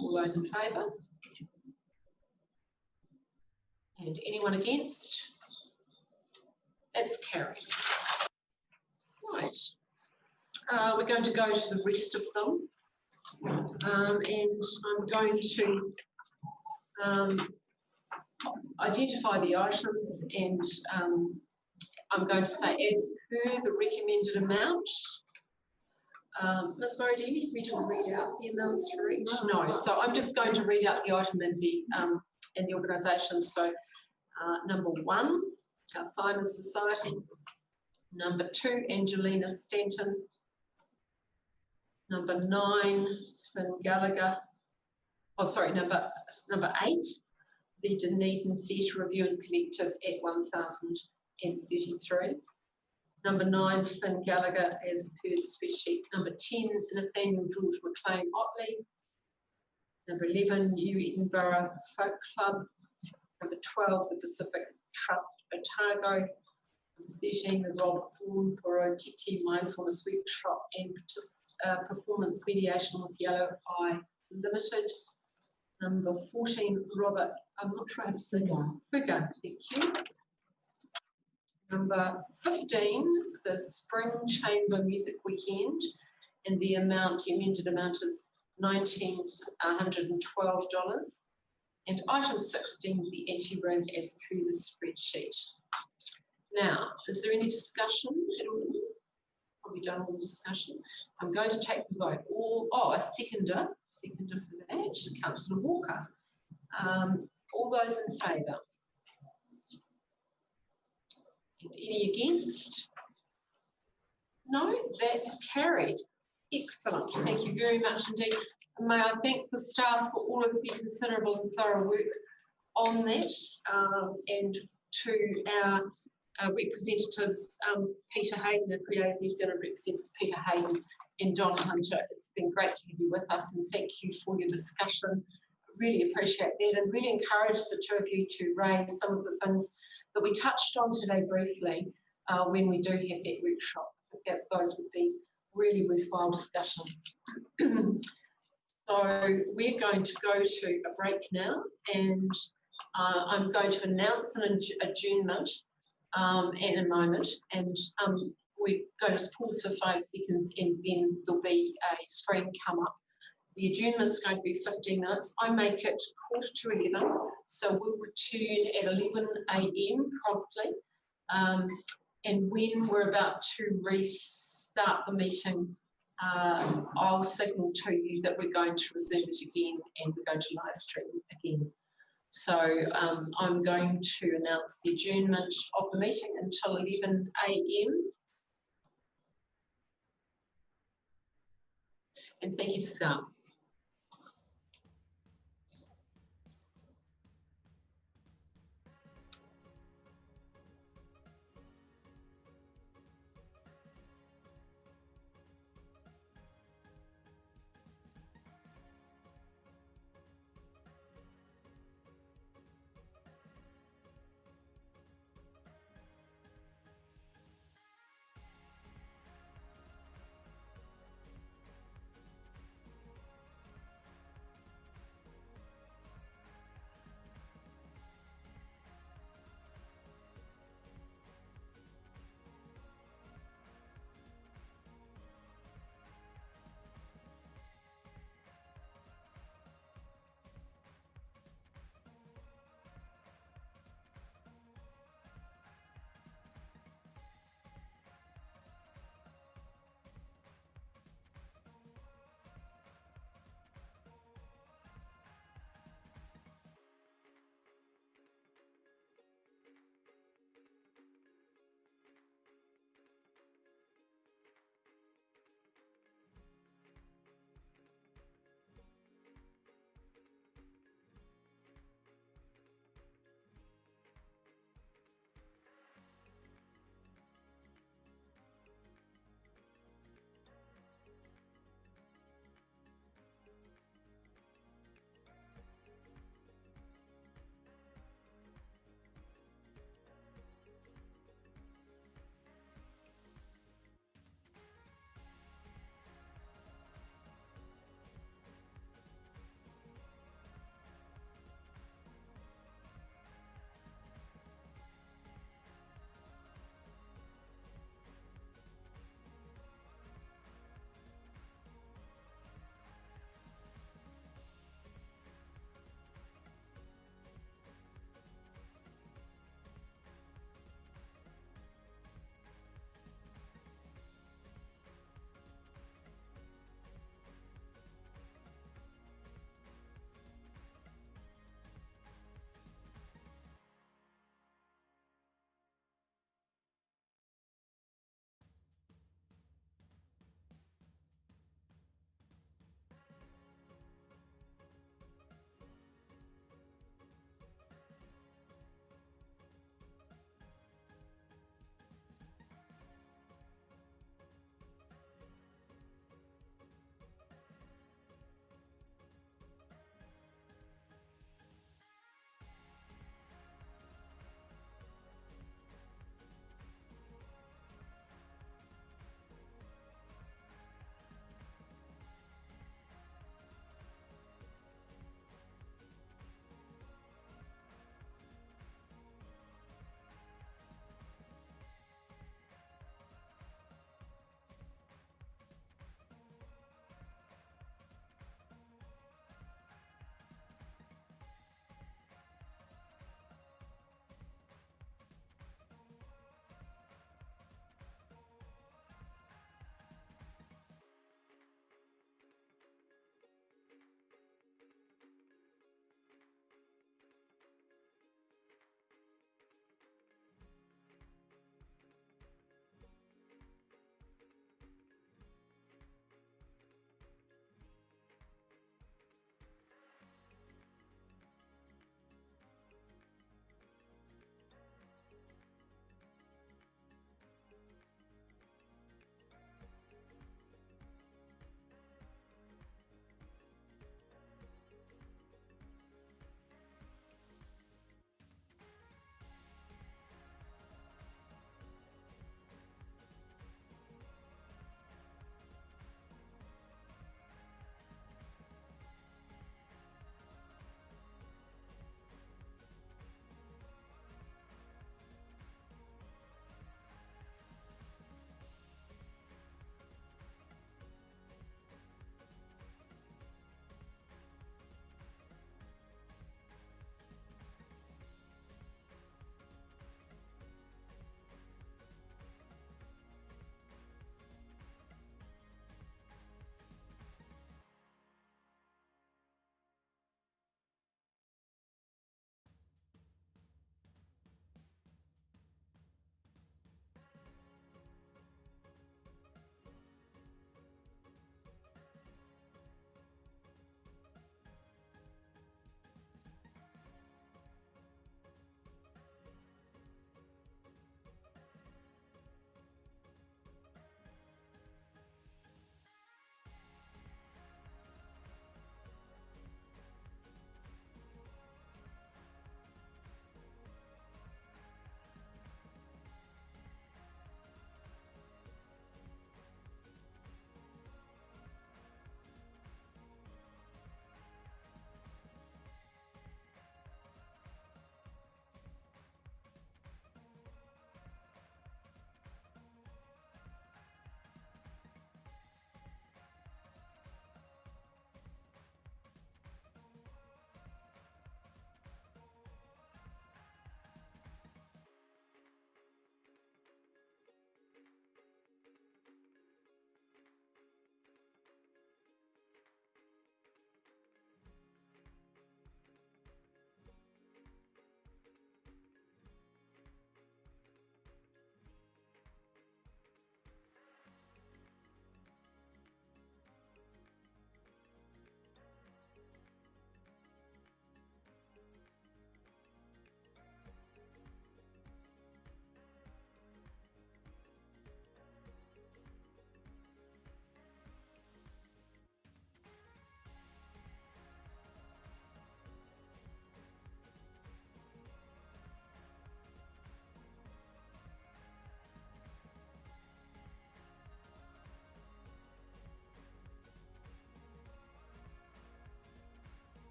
All those in favour? And anyone against? It's carried. Right. We're going to go to the rest of them. And I'm going to identify the items, and I'm going to say as per the recommended amount. Ms. Murray, do you need me to read out the amounts for each? No, so I'm just going to read out the item and the organisation. So number 1, Simon Society. Number 2, Angelina Stanton. Number 9, Finn Gallagher. Oh, sorry, number 8, the Dunedin Theatre Reviewers Collective at 1,033. Number 9, Finn Gallagher as per the spreadsheet. Number 10, Nathaniel George McLean Otley. Number 11, New Edinburgh Folk Club. Number 12, the Pacific Trust Otago. Number 13, the Rob Vaughan Poro Titi Mindfulness Workshop and Performance Mediation with Yellow Eye Limited. Number 14, Robert, I'm not sure how to say that. Figure, thank you. Number 15, the Spring Chamber Music Weekend, and the amended amount is $1,912. And item 16, the anteroom as per the spreadsheet. Now, is there any discussion at all? Have we done all the discussion? I'm going to take the vote. A seconder for that, Councillor Walker. All those in favour? Any against? No, that's carried. Excellent. Thank you very much indeed. May I thank the staff for all of the considerable and thorough work on that, and to our representatives, Peter Hayden, the Creative New Zealand representatives, Peter Hayden and Donna Hunter. It's been great to have you with us, and thank you for your discussion. Really appreciate that, and really encourage the two of you to raise some of the things that we touched on today briefly when we do have that workshop. I think that those would be really worthwhile discussions. So we're going to go to a break now, and I'm going to announce an adjournment in a moment, and we're going to pause for 5 seconds, and then there'll be a screen come up. The adjournment's going to be 15 minutes. I make it 11:15, so we'll return at 11 a.m. promptly. And when we're about to restart the meeting, I'll signal to you that we're going to resume it again, and we're going to live stream again. So I'm going to announce the adjournment of the meeting until 11 a.m. And thank you to staff.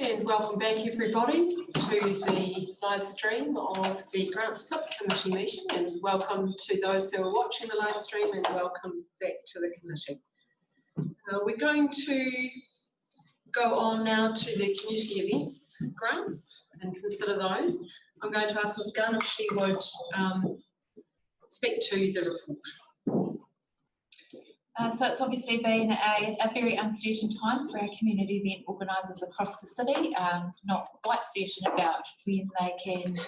And welcome back everybody to the live stream of the Grants Subcommittee meeting, and welcome to those who are watching the live stream, and welcome back to the committee. We're going to go on now to the community events grants and consider those. I'm going to ask Ms Gunn if she would speak to the report. So it's obviously been a very uncertain time for our community event organisers across the city, not quite certain about when they can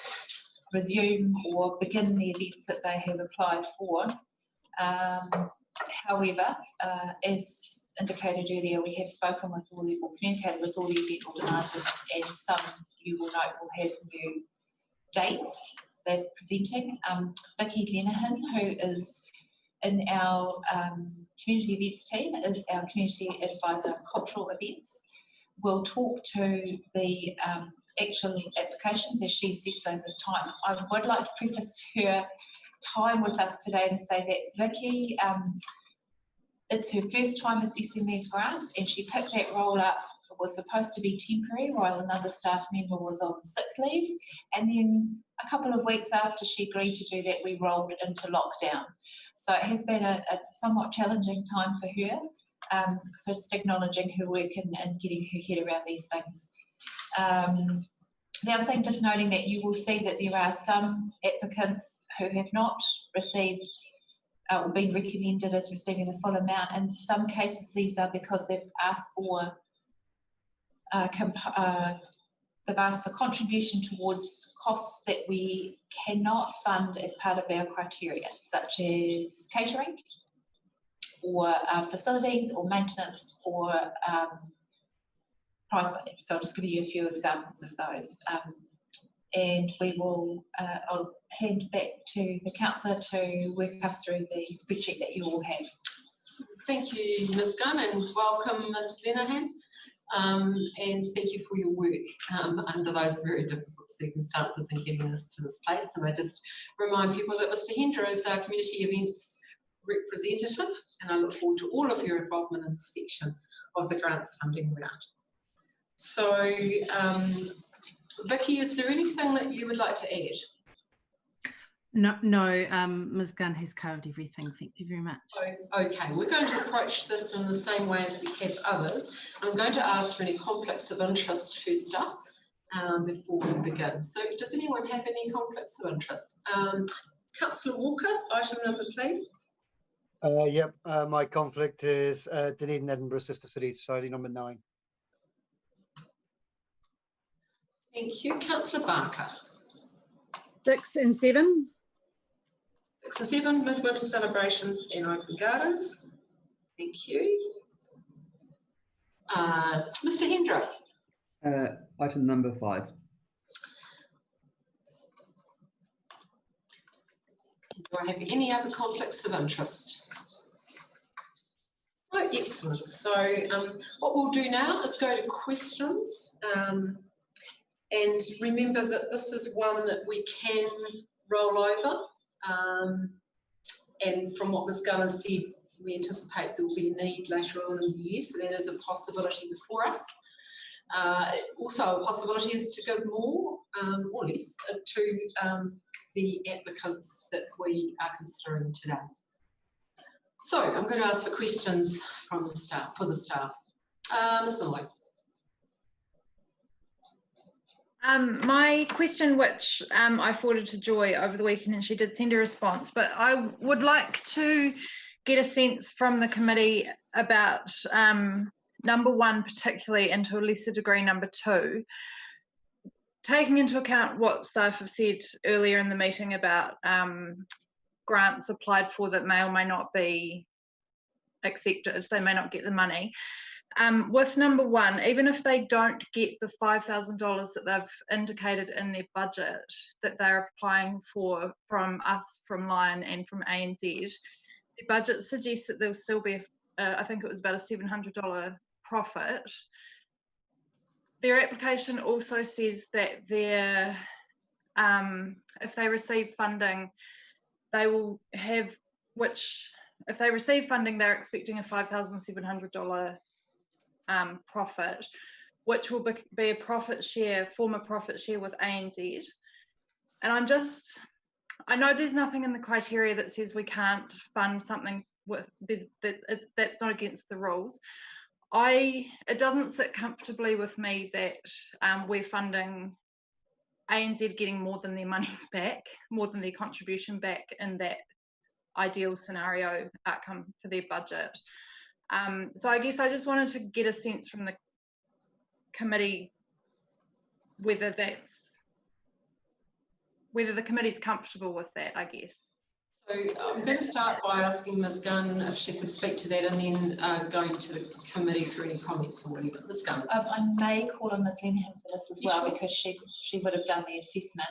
resume or begin the events that they have applied for. However, as indicated earlier, we have spoken with all the, or communicated with all the event organisers, and some you will note will have new dates they're presenting. Vicky Lenehan, who is in our community events team, is our community advisor on cultural events. We'll talk to the actual applications as she assesses those as time. I would like to preface her time with us today to say that Vicky, it's her first time assessing these grants, and she picked that role up. It was supposed to be temporary while another staff member was on sick leave, and then a couple of weeks after she agreed to do that, we rolled into lockdown. So it has been a somewhat challenging time for her, so just acknowledging her work and getting her head around these things. The other thing, just noting that you will see that there are some applicants who have not received or been recommended as receiving the full amount. In some cases, these are because they've asked for they've asked for contribution towards costs that we cannot fund as part of our criteria, such as catering or facilities or maintenance or prize money. So I'll just give you a few examples of those. And we will, I'll hand back to the councillor to work us through the spreadsheet that you all have. Thank you, Ms Gunn, and welcome, Ms Lenehan. And thank you for your work under those very difficult circumstances in getting us to this place. And I just remind people that Mr Hendra is our community events representative, and I look forward to all of your involvement in this section of the grants funding round. So, Vicky, is there anything that you would like to add? No, Ms Gunn has covered everything. Thank you very much. Okay, we're going to approach this in the same way as we have others. I'm going to ask for any conflicts of interest first up before we begin. So does anyone have any conflicts of interest? Councillor Walker, item number please. Yep, my conflict is Dunedin Edinburgh Sister City Society number 9. Thank you. Councillor Barker. 6 and 7. 6 and 7, Midwinter Celebrations in Open Gardens. Thank you. Mr Hendra. Item number 5. Do I have any other conflicts of interest? Oh, excellent. So what we'll do now is go to questions. And remember that this is one that we can roll over. And from what Ms Gunn has said, we anticipate there will be a need later on in the year, so that is a possibility before us. Also a possibility is to give more or less to the applicants that we are considering today. So I'm going to ask for questions from the staff, for the staff. Ms Malloy. My question, which I forwarded to Joy over the weekend, and she did send a response, but I would like to get a sense from the committee about number 1 particularly, and to a lesser degree number 2, taking into account what staff have said earlier in the meeting about grants applied for that may or may not be accepted, they may not get the money. With number 1, even if they don't get the $5,000 that they've indicated in their budget that they're applying for from us, from Lion and from ANZ, the budget suggests that there'll still be, I think it was about a $700 profit. Their application also says that they're, if they receive funding, they will have, which if they receive funding, they're expecting a $5,700 profit, which will be a profit share, form a profit share with ANZ. And I know there's nothing in the criteria that says we can't fund something with that's not against the rules. It doesn't sit comfortably with me that we're funding ANZ getting more than their money back, more than their contribution back in that ideal scenario outcome for their budget. So I guess I just wanted to get a sense from the committee whether the committee's comfortable with that, I guess. So I'm going to start by asking Ms Gunn if she could speak to that, and then going to the committee for any comments or whatever. Ms Gunn. I may call on Ms Lenihan for this as well, because she would have done the assessment.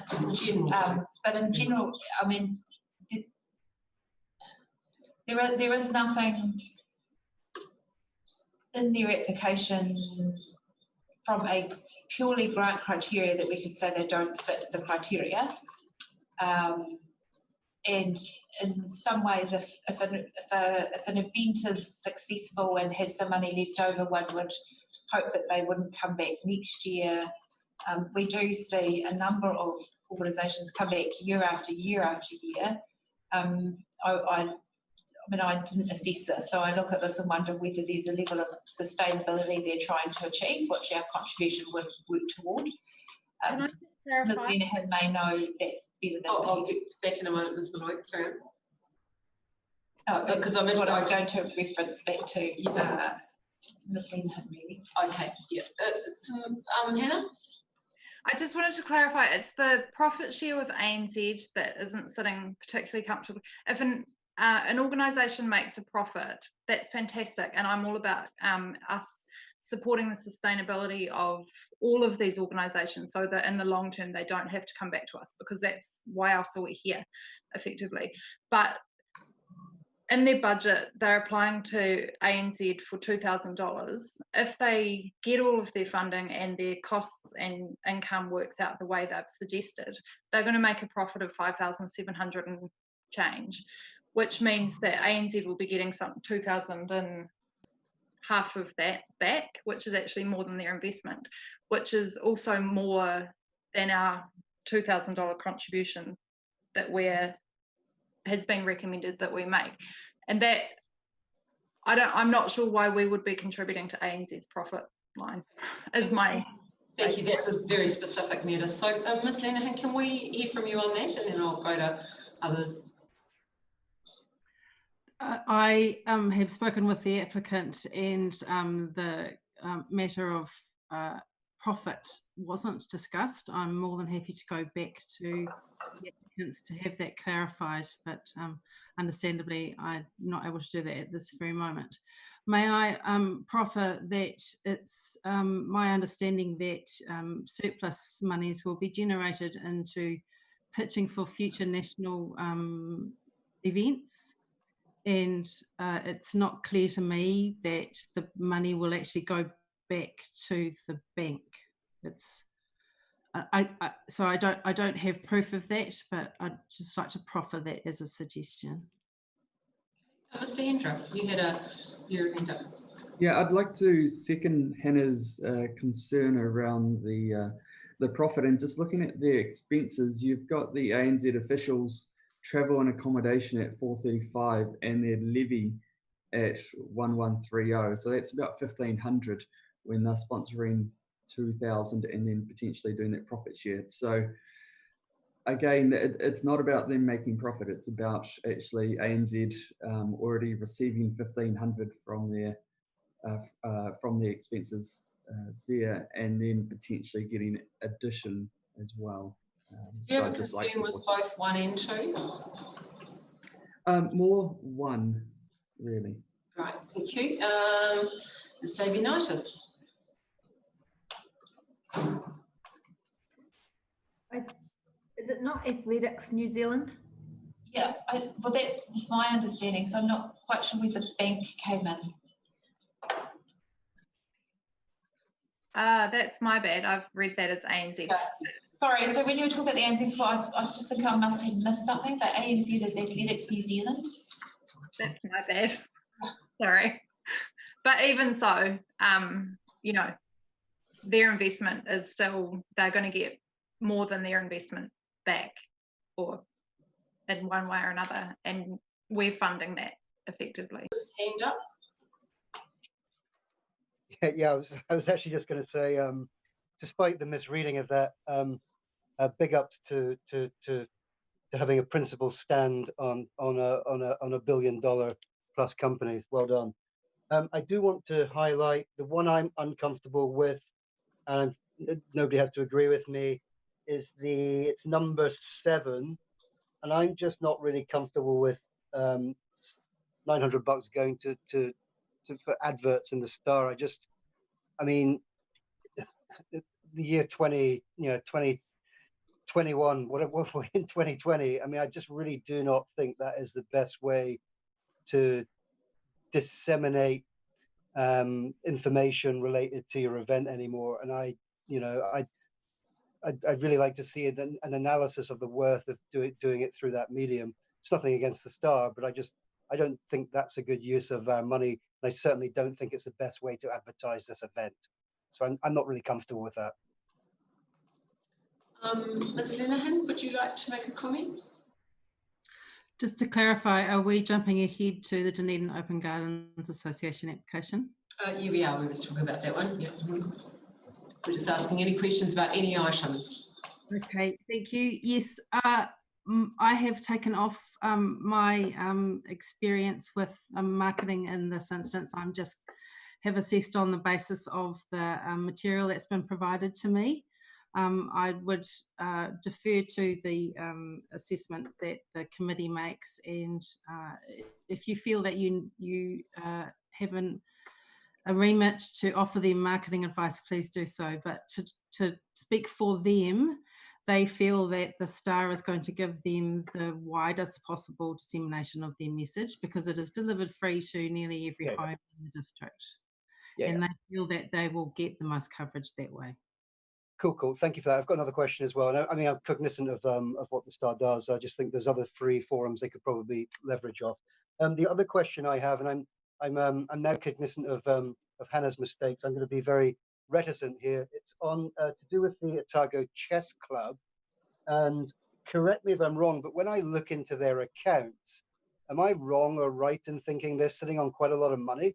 But in general, I mean, there is nothing in their application from a purely grant criteria that we could say they don't fit the criteria. And in some ways, if an event is successful and has some money left over, one would hope that they wouldn't come back next year. We do see a number of organisations come back year after year after year. I mean, I didn't assess this, so I look at this and wonder whether there's a level of sustainability they're trying to achieve, which our contribution would work toward. Can I just clarify? Ms Lenihan may know that better than me. I'll get back in a moment, Ms Malloy. Because that's what I was going to reference back to Ms Lenihan maybe. Okay, yeah. Hannah? I just wanted to clarify, it's the profit share with ANZ that isn't sitting particularly comfortable. If an organisation makes a profit, that's fantastic, and I'm all about us supporting the sustainability of all of these organisations so that in the long term they don't have to come back to us, because that's why else are we here, effectively. But in their budget, they're applying to ANZ for $2,000. If they get all of their funding and their costs and income works out the way they've suggested, they're going to make a profit of 5,700 and change, which means that ANZ will be getting some 2,000 and half of that back, which is actually more than their investment, which is also more than our $2,000 contribution that has been recommended that we make. And that I'm not sure why we would be contributing to ANZ's profit line. Thank you. That's a very specific matter. So, Ms Lenihan, can we hear from you on that, and then I'll go to others. I have spoken with the applicant, and the matter of profit wasn't discussed. I'm more than happy to go back to the applicants to have that clarified, but understandably I'm not able to do that at this very moment. May I proffer that it's my understanding that surplus monies will be generated into pitching for future national events, and it's not clear to me that the money will actually go back to the bank. It's so I don't have proof of that, but I'd just like to proffer that as a suggestion. Mr. Hendra, you had your hand up. Yeah, I'd like to second Hannah's concern around the profit, and just looking at their expenses. You've got the ANZ officials travel and accommodation at 435 and their levy at 1130, so that's about 1,500 when they're sponsoring 2,000 and then potentially doing that profit share. So again, it's not about them making profit, it's about actually ANZ already receiving 1,500 from their expenses there, and then potentially getting addition as well. Do you have a concern with both 1 and 2? More 1, really. Right, thank you. Ms Davianitis. Is it not Athletics New Zealand? Yeah, well, that was my understanding, so I'm not quite sure where the bank came in. That's my bad. I've read that as ANZ. Sorry, so when you were talking about the ANZ before, I was just thinking I must have missed something, but ANZ is Athletics New Zealand. That's my bad. Sorry. But even so, you know, their investment is still, they're going to get more than their investment back, or in one way or another, and we're funding that effectively. Hand up. Yeah, I was actually just going to say, despite the misreading of that, big ups to having a principal stand on a $1 billion plus companies. Well done. I do want to highlight the one I'm uncomfortable with, and nobody has to agree with me, is it's number 7, and I'm just not really comfortable with $900 going to for adverts in the Star. I mean, the year 2021, whatever we're in 2020. I mean, I just really do not think that is the best way to disseminate information related to your event anymore. And I'd really like to see an analysis of the worth of doing it through that medium. It's nothing against the Star, but I don't think that's a good use of our money. And I certainly don't think it's the best way to advertise this event. So I'm not really comfortable with that. Ms. Linehan, would you like to make a comment? Just to clarify, are we jumping ahead to the Dunedin Open Gardens Association application? Yeah, we are. We're going to talk about that one. Yeah. We're just asking any questions about any items. Okay, thank you. Yes, I have taken off my experience with marketing in this instance. I'm just have assessed on the basis of the material that's been provided to me. I would defer to the assessment that the committee makes, and if you feel that you have a remit to offer them marketing advice, please do so. But to speak for them, they feel that the Star is going to give them the widest possible dissemination of their message, because it is delivered free to nearly every home in the district. And they feel that they will get the most coverage that way. Cool. Thank you for that. I've got another question as well. And I mean, I'm cognizant of what the Star does. I just think there's other free forums they could probably leverage off. The other question I have, and I'm now cognizant of Hannah's mistakes. I'm going to be very reticent here. It's on to do with the Otago Chess Club. And correct me if I'm wrong, but when I look into their accounts, am I wrong or right in thinking they're sitting on quite a lot of money?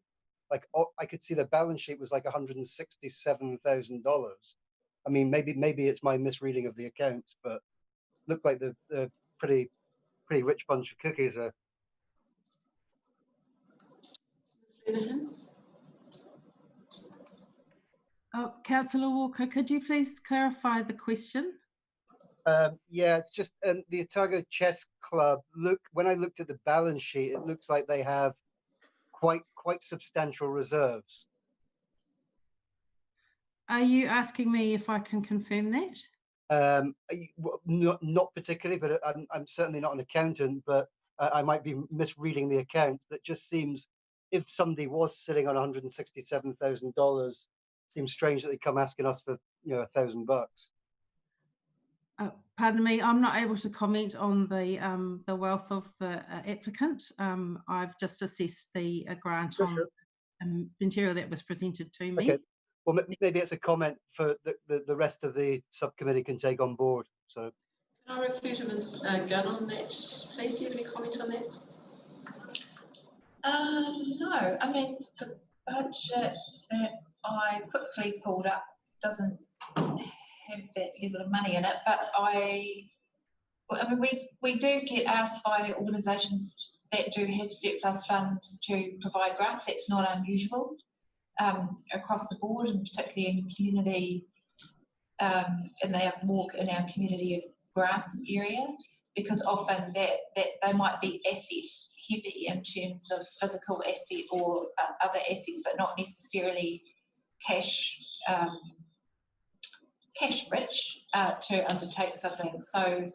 Like, I could see the balance sheet was like $167,000. I mean, maybe it's my misreading of the accounts, but look like the pretty rich bunch of cookies there. Oh, Councillor Walker, could you please clarify the question? Yeah, it's just the Otago Chess Club. Look, when I looked at the balance sheet, it looks like they have quite substantial reserves. Are you asking me if I can confirm that? Not particularly, but I'm certainly not an accountant, but I might be misreading the account. That just seems, if somebody was sitting on $167,000, seems strange that they come asking us for $1,000. Pardon me, I'm not able to comment on the wealth of the applicant. I've just assessed the grant on material that was presented to me. Okay. Well, maybe it's a comment for the rest of the subcommittee can take on board. So, can I refer to Ms. Gunn on that, please? Do you have any comment on that? No, I mean, the budget that I quickly pulled up doesn't have that level of money in it, but I mean, we do get asked by organisations that do have surplus funds to provide grants. That's not unusual across the board, and particularly in community, and they are more in our community of grants area, because often that they might be asset heavy in terms of physical asset or other assets, but not necessarily cash rich to undertake something. So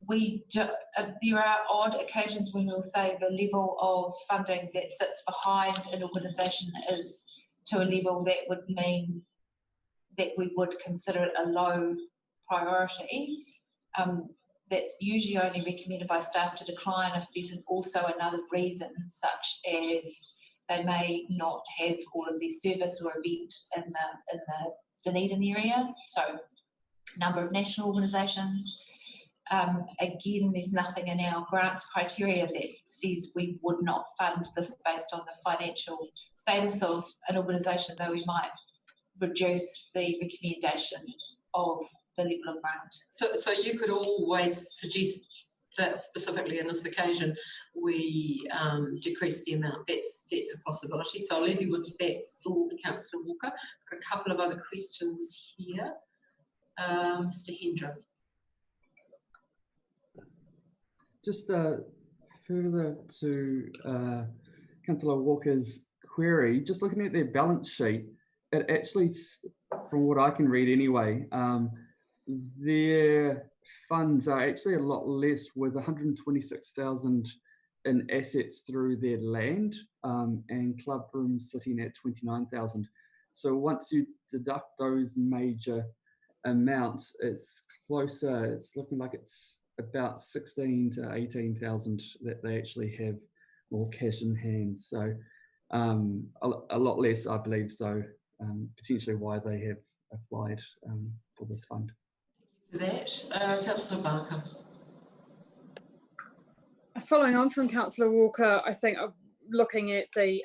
there are odd occasions when we'll say the level of funding that sits behind an organisation is to a level that would mean that we would consider it a low priority. That's usually only recommended by staff to decline if there's also another reason, such as they may not have all of their service or event in the Dunedin area, so number of national organisations. Again, there's nothing in our grants criteria that says we would not fund this based on the financial status of an organisation, though we might reduce the recommendation of the level of grant. So you could always suggest that specifically in this occasion we decrease the amount. That's a possibility. So I'll leave you with that thought, Councillor Walker. Got a couple of other questions here. Mr. Hendra. Just further to Councillor Walker's query, just looking at their balance sheet, it actually, from what I can read anyway, their funds are actually a lot less, with 126,000 in assets through their land, and club rooms sitting at 29,000. So once you deduct those major amounts, it's closer, it's looking like it's about 16 to 18,000 that they actually have more cash in hand. So a lot less, I believe, so potentially why they have applied for this fund. For that, Councillor Barker. Following on from Councillor Walker, I think looking at the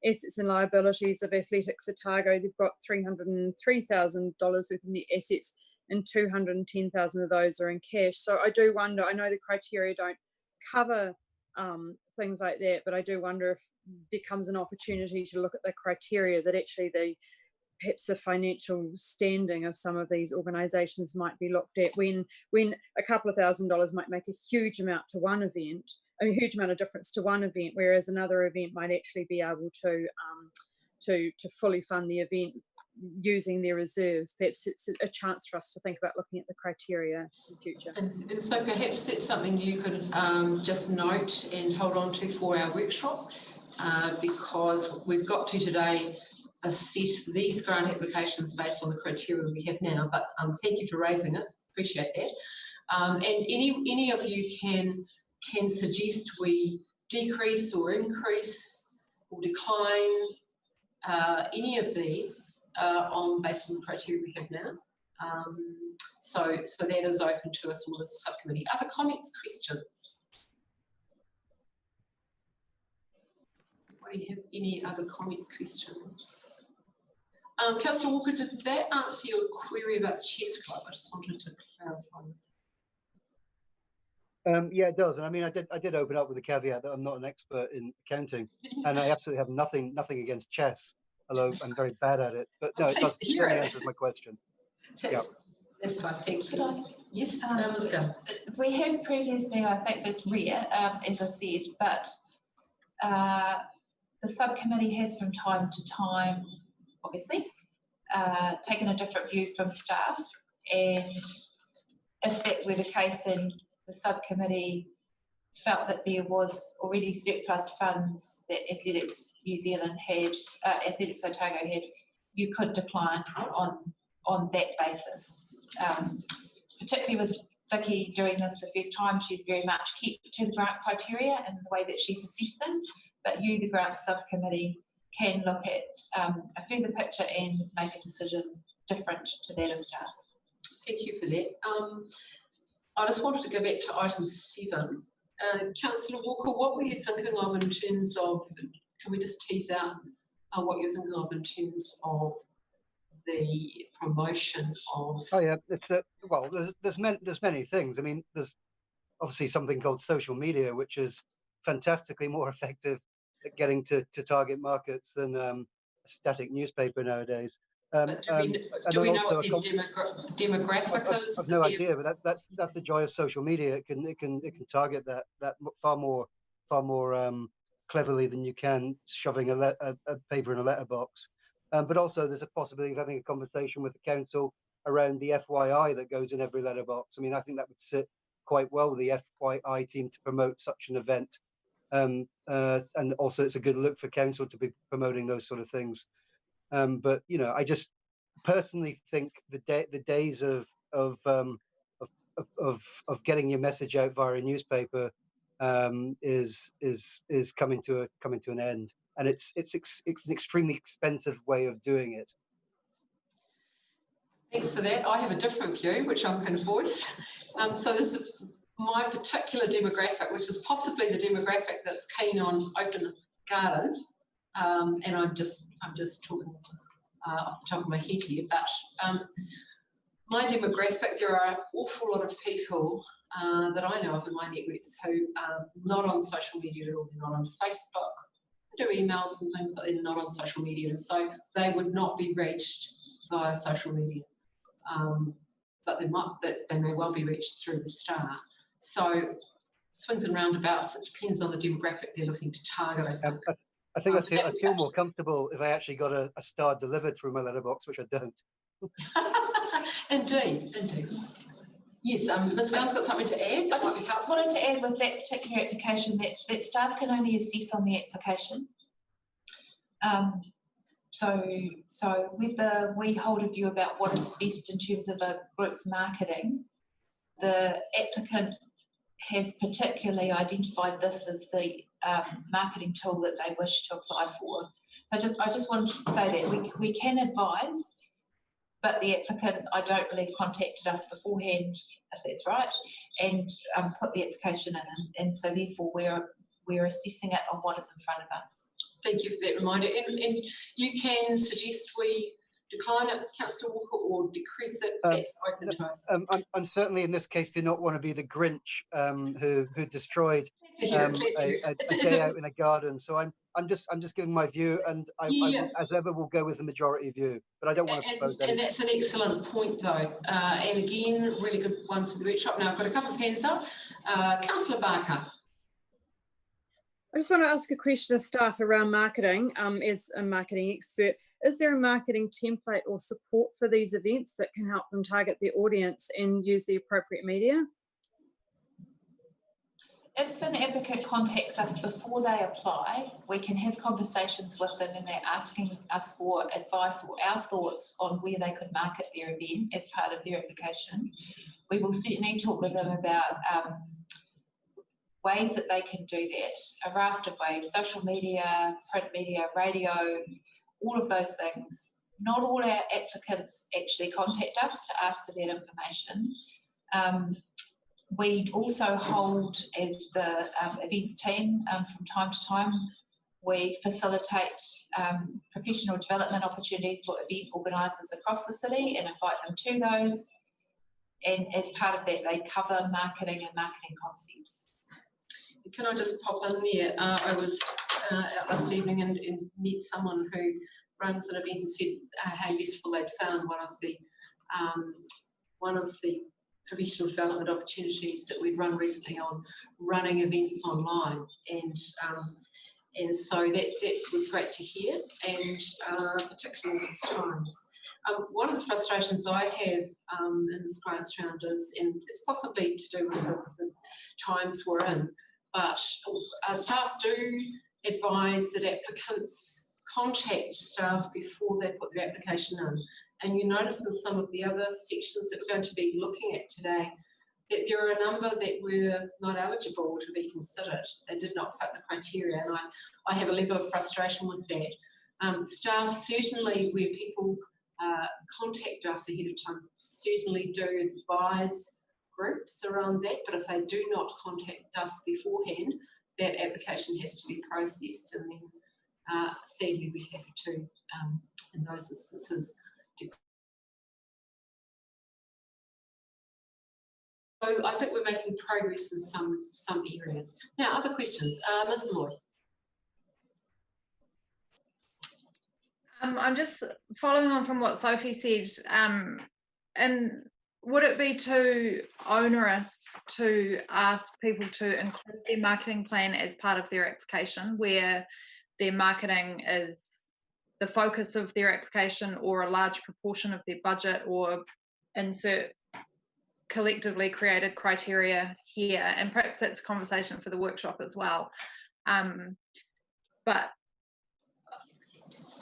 assets and liabilities of Athletics Otago, they've got $303,000 worth of net assets, and 210,000 of those are in cash. So I do wonder, I know the criteria don't cover things like that, but I do wonder if there comes an opportunity to look at the criteria that actually perhaps the financial standing of some of these organisations might be looked at, when a couple of $1,000s might make a huge amount to one event, a huge amount of difference to one event, whereas another event might actually be able to fully fund the event using their reserves. Perhaps it's a chance for us to think about looking at the criteria in future. And so perhaps that's something you could just note and hold on to for our workshop, because we've got to today assess these grant applications based on the criteria we have now. But thank you for raising it, appreciate that. And any of you can suggest we decrease or increase or decline any of these based on the criteria we have now. So that is open to us all as a subcommittee. Other comments, questions? Do you have any other comments, questions? Councillor Walker, did that answer your query about the chess club? I just wanted to clarify. Yeah, it does. And I mean, I did open up with the caveat that I'm not an expert in accounting, and I absolutely have nothing against chess, although I'm very bad at it. But no, it does certainly answers my question. That's fine, thank you. Yes, let's go. We have previously, I think it's rare, as I said, but the subcommittee has from time to time, obviously, taken a different view from staff, and if that were the case and the subcommittee felt that there was already surplus funds that Athletics New Zealand had, Athletics Otago had, you could decline on that basis. Particularly with Vicky doing this the first time, she's very much kept to the grant criteria and the way that she's assessed them, but you, the grant subcommittee, can look at a further picture and make a decision different to that of staff. Thank you for that. I just wanted to go back to item 7. Councillor Walker, what were you thinking of in terms of, can we just tease out what you're thinking of in terms of the promotion of? Oh yeah, it's well, there's many things. I mean, there's obviously something called social media, which is fantastically more effective at getting to target markets than a static newspaper nowadays. Do we know what the demographic is? I've no idea, but that's the joy of social media. It can target that far more cleverly than you can shoving a paper in a letterbox. But also there's a possibility of having a conversation with the council around the FYI that goes in every letterbox. I mean, I think that would sit quite well with the FYI team to promote such an event. And also it's a good look for council to be promoting those sort of things. But you know, I just personally think the days of getting your message out via a newspaper is coming to an end, and it's an extremely expensive way of doing it. Thanks for that. I have a different view, which I'm going to voice. So this is my particular demographic, which is possibly the demographic that's keen on open gardens. And I'm just talking off the top of my head here, but my demographic, there are an awful lot of people that I know of in my networks who are not on social media at all. They're not on Facebook. They do emails and things, but they're not on social media. And so they would not be reached via social media. But they may well be reached through the Star. So swings and roundabouts, it depends on the demographic they're looking to target, I think. I feel more comfortable if I actually got a Star delivered through my letterbox, which I don't. Indeed. Yes, Ms. Gunn's got something to add. I just wanted to add with that particular application that staff can only assess on the application. So whether we hold a view about what is best in terms of a group's marketing, the applicant has particularly identified this as the marketing tool that they wish to apply for. So I just wanted to say that we can advise, but the applicant, I don't believe, contacted us beforehand, if that's right, and put the application in, and so therefore we're assessing it on what is in front of us. Thank you for that reminder. And you can suggest we decline it, Councillor Walker, or decrease it. That's open to us. I'm certainly in this case do not want to be the Grinch who destroyed a day out in a garden. So I'm just giving my view, and I as ever will go with the majority view. But I don't want to propose anything. And that's an excellent point, though. And again, really good one for the workshop. Now I've got a couple of hands up. Councillor Barker. I just want to ask a question of staff around marketing. As a marketing expert, is there a marketing template or support for these events that can help them target their audience and use the appropriate media? If an applicant contacts us before they apply, we can have conversations with them and they're asking us for advice or our thoughts on where they could market their event as part of their application. We will certainly talk with them about ways that they can do that, a raft of ways: social media, print media, radio, all of those things. Not all our applicants actually contact us to ask for that information. We also hold, as the events team, from time to time, we facilitate professional development opportunities for event organisers across the city and invite them to those. And as part of that, they cover marketing and marketing concepts. Can I just pop in there? I was out last evening and met someone who runs an event and said how useful they'd found one of the professional development opportunities that we'd run recently on running events online, and so that was great to hear, and particularly in these times. One of the frustrations I have in this grants round is, and it's possibly to do with the times we're in, but staff do advise that applicants contact staff before they put their application in. And you notice in some of the other sections that we're going to be looking at today that there are a number that were not eligible to be considered. They did not fit the criteria, and I have a level of frustration with that. Staff certainly, where people contact us ahead of time, certainly do advise groups around that, but if they do not contact us beforehand, that application has to be processed, and then sadly we have to, in those instances, so I think we're making progress in some areas. Now, other questions? Ms. Malloy. I'm just following on from what Sophie said, and would it be too onerous to ask people to include their marketing plan as part of their application, where their marketing is the focus of their application or a large proportion of their budget, or insert collectively created criteria here? And perhaps that's a conversation for the workshop as well. But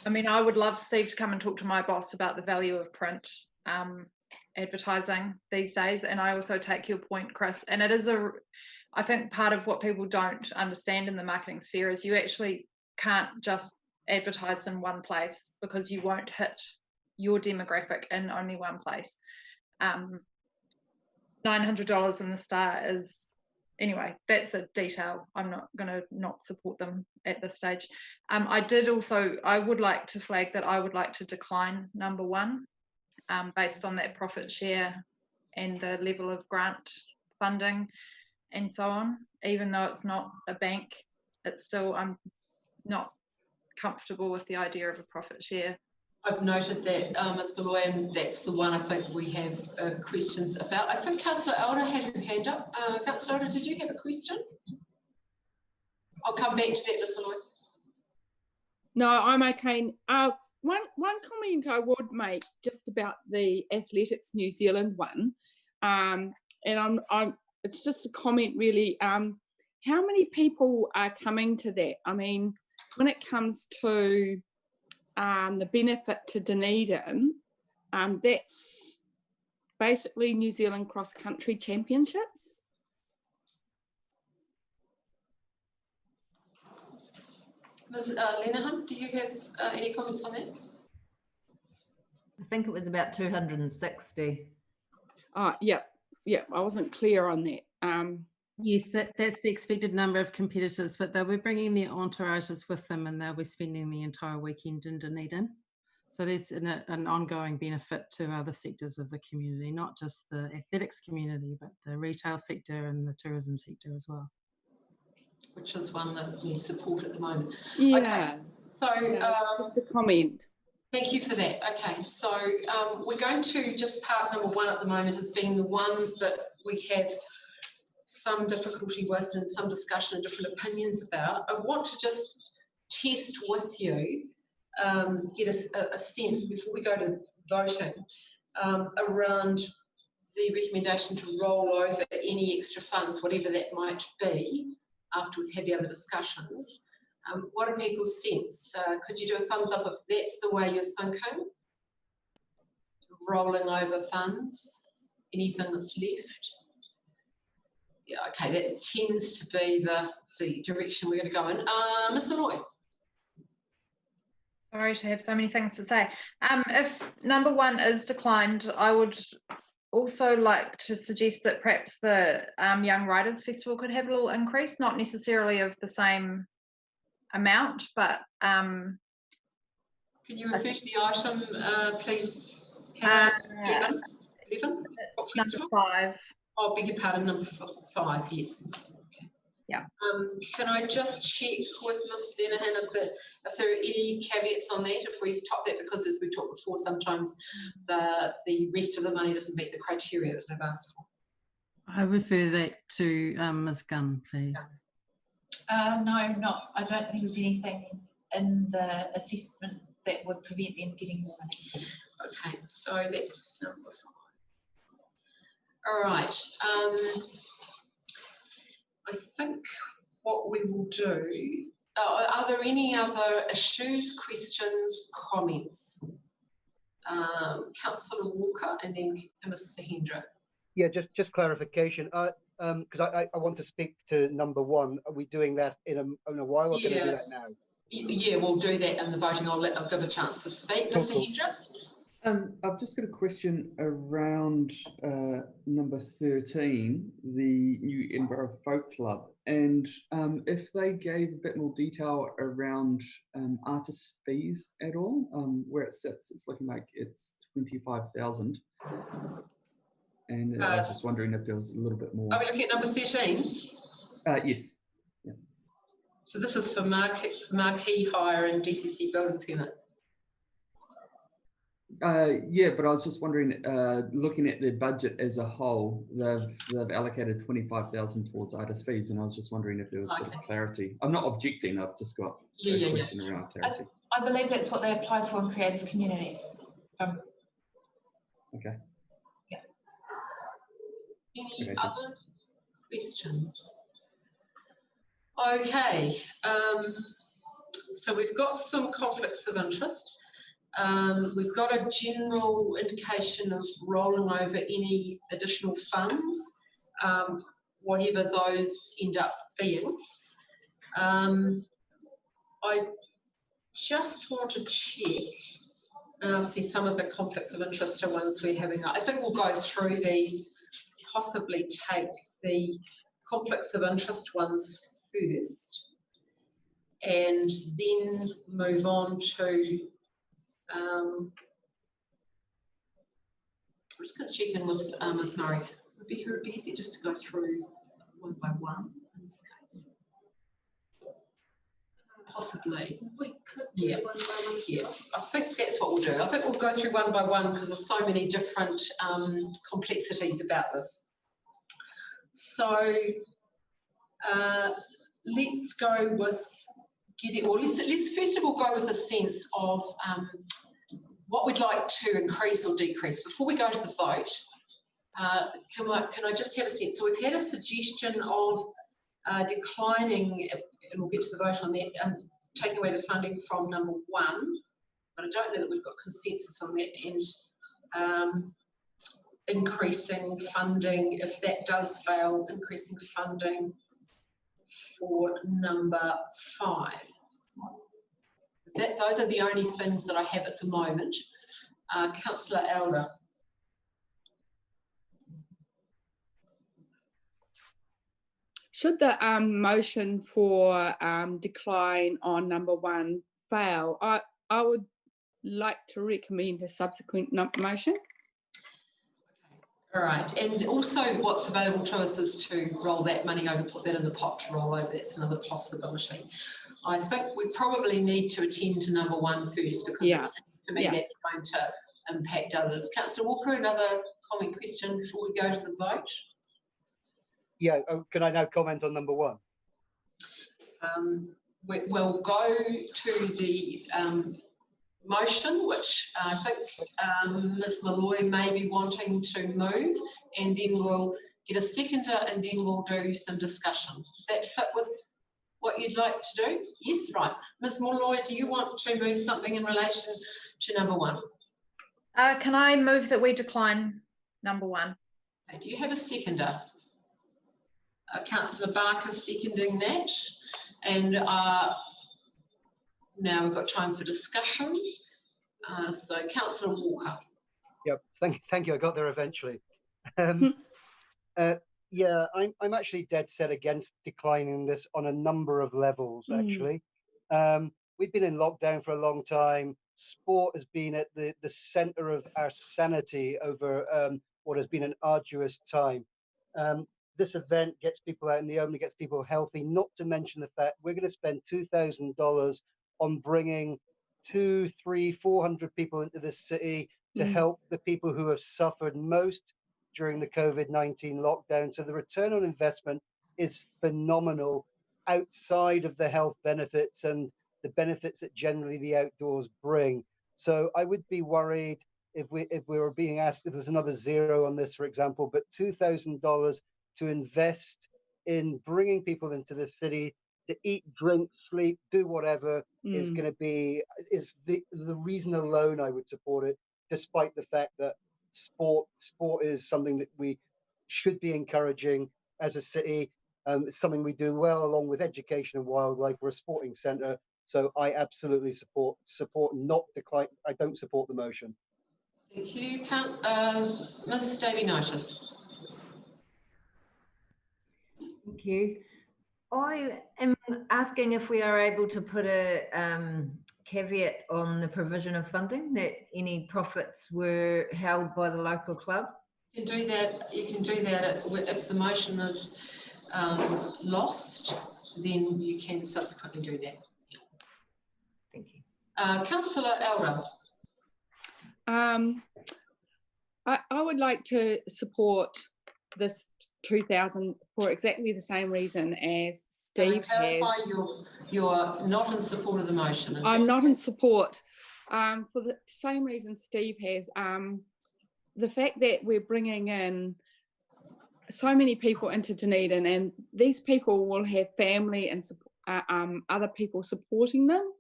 I mean, I would love Steve to come and talk to my boss about the value of print advertising these days. And I also take your point, Chris, and it is I think part of what people don't understand in the marketing sphere is you actually can't just advertise in one place, because you won't hit your demographic in only one place. $900 in the Star is, anyway, that's a detail. I'm not going to not support them at this stage. I would like to flag that I would like to decline number 1 based on that profit share and the level of grant funding and so on. Even though it's not a bank, it's still, I'm not comfortable with the idea of a profit share. I've noted that, Ms. Malloy, and that's the one I think we have questions about. I think Councillor Elder had her hand up. Councillor Elder, did you have a question? I'll come back to that, Ms. Malloy. No, I'm okay. One comment I would make just about the Athletics New Zealand one, and it's just a comment really. How many people are coming to that? I mean, when it comes to the benefit to Dunedin, that's basically New Zealand Cross Country Championships. Ms. Lenehan, do you have any comments on that? I think it was about 260. Yeah, I wasn't clear on that. Yes, that's the expected number of competitors, but they'll be bringing their entourages with them and they'll be spending the entire weekend in Dunedin. So there's an ongoing benefit to other sectors of the community, not just the athletics community, but the retail sector and the tourism sector as well. Which is one that needs support at the moment. Yeah. Okay, so just a comment. Thank you for that. Okay, so we're going to just part number 1 at the moment has been the one that we have some difficulty with and some discussion and different opinions about. I want to just test with you, get a sense before we go to voting around the recommendation to roll over any extra funds, whatever that might be, after we've had the other discussions. What are people's sense? Could you do a thumbs up if that's the way you're thinking? Rolling over funds, anything that's left? Yeah, okay, that tends to be the direction we're going to go in. Ms. Malloy. Sorry to have so many things to say. If number 1 is declined, I would also like to suggest that perhaps the Young Writers Festival could have a little increase, not necessarily of the same amount, but can you refer to the item, please? 11? Number 5. Oh, beg your pardon, number 5, yes. Okay. Yeah. Can I just check with Ms. Lenehan if there are any caveats on that? If we top that, because as we talked before, sometimes the rest of the money doesn't meet the criteria that they've asked for. I refer that to Ms. Gunn, please. No, I don't think there's anything in the assessment that would prevent them getting more money. Okay, so that's number 5. All right. I think what we will do, are there any other issues, questions, comments? Councillor Walker and then Mr. Hendra. Yeah, just clarification. Because I want to speak to number 1. Are we doing that in a while, or can I do that now? Yeah, we'll do that in the voting. I'll give a chance to speak. Mr. Hendra? I've just got a question around number 13, the New Edinburgh Folk Club, and if they gave a bit more detail around artist fees at all, where it sits. It's looking like it's 25,000, and I was just wondering if there was a little bit more. Are we looking at number 13? Yes. Yeah. So this is for marquee hire and DCC building permit. Yeah, but I was just wondering, looking at their budget as a whole, they've allocated 25,000 towards artist fees, and I was just wondering if there was a bit of clarity. I'm not objecting. I've just got a question around clarity. I believe that's what they applied for in Creative Communities. Okay. Yeah. Any other questions? Okay. So we've got some conflicts of interest. We've got a general indication of rolling over any additional funds, whatever those end up being. I just want to check And obviously some of the conflicts of interest are ones we're having. I think we'll go through these, possibly take the conflicts of interest ones first, and then move on to, I'm just going to check in with Ms. Murray. Rebecca, it would be easier just to go through one by one in this case. Possibly. We could do Yeah. one by one. Yeah, I think that's what we'll do. I think we'll go through one by one because there's so many different complexities about this. So let's go with let's first of all go with a sense of what we'd like to increase or decrease. Before we go to the vote, can I just have a sense? So we've had a suggestion of declining, and we'll get to the vote on that, taking away the funding from number 1, but I don't know that we've got consensus on that, and increasing funding, if that does fail, increasing funding for number 5. Those are the only things that I have at the moment. Councillor Elder. Should the motion for decline on number 1 fail, I would like to recommend a subsequent motion. All right, and also what's available to us is to roll that money over, put that in the pot to roll over. That's another possibility. I think we probably need to attend to number 1 first, because it seems to me that's going to impact others. Councillor Walker, another comment, question before we go to the vote? Yeah, can I now comment on number 1? We'll go to the motion, which I think Ms. Malloy may be wanting to move, and then we'll get a seconder, and then we'll do some discussion. Does that fit with what you'd like to do? Yes, right. Ms. Malloy, do you want to move something in relation to number 1? Can I move that we decline number 1? Okay, do you have a seconder? Councillor Barker seconding that, and now we've got time for discussion. So Councillor Walker. Yep, thank you. I got there eventually. Yeah, I'm actually dead set against declining this on a number of levels. Actually, we've been in lockdown for a long time. Sport has been at the centre of our sanity over what has been an arduous time. This event gets people out in the open, gets people healthy, not to mention the fact we're going to spend $2,000 on bringing 200, 300, 400 people into this city to help the people who have suffered most during the COVID-19 lockdown. So the return on investment is phenomenal outside of the health benefits and the benefits that generally the outdoors bring. So I would be worried if we were being asked if there's another 0 on this, for example, but $2,000 to invest in bringing people into the city to eat, drink, sleep, do whatever is going to be, is the reason alone I would support it, despite the fact that sport is something that we should be encouraging as a city. It's something we do well, along with education and wildlife. We're a sporting centre, so I absolutely support, not decline. I don't support the motion. Thank you. Ms. Davey-Notice. Thank you. I am asking if we are able to put a caveat on the provision of funding, that any profits were held by the local club. You can do that. You can do that if the motion is lost, then you can subsequently do that. Thank you. Councillor Elder. I would like to support this 2,000 for exactly the same reason as Steve has. You're not in support of the motion. I'm not in support for the same reason Steve has. The fact that we're bringing in so many people into Dunedin, and these people will have family and other people supporting them.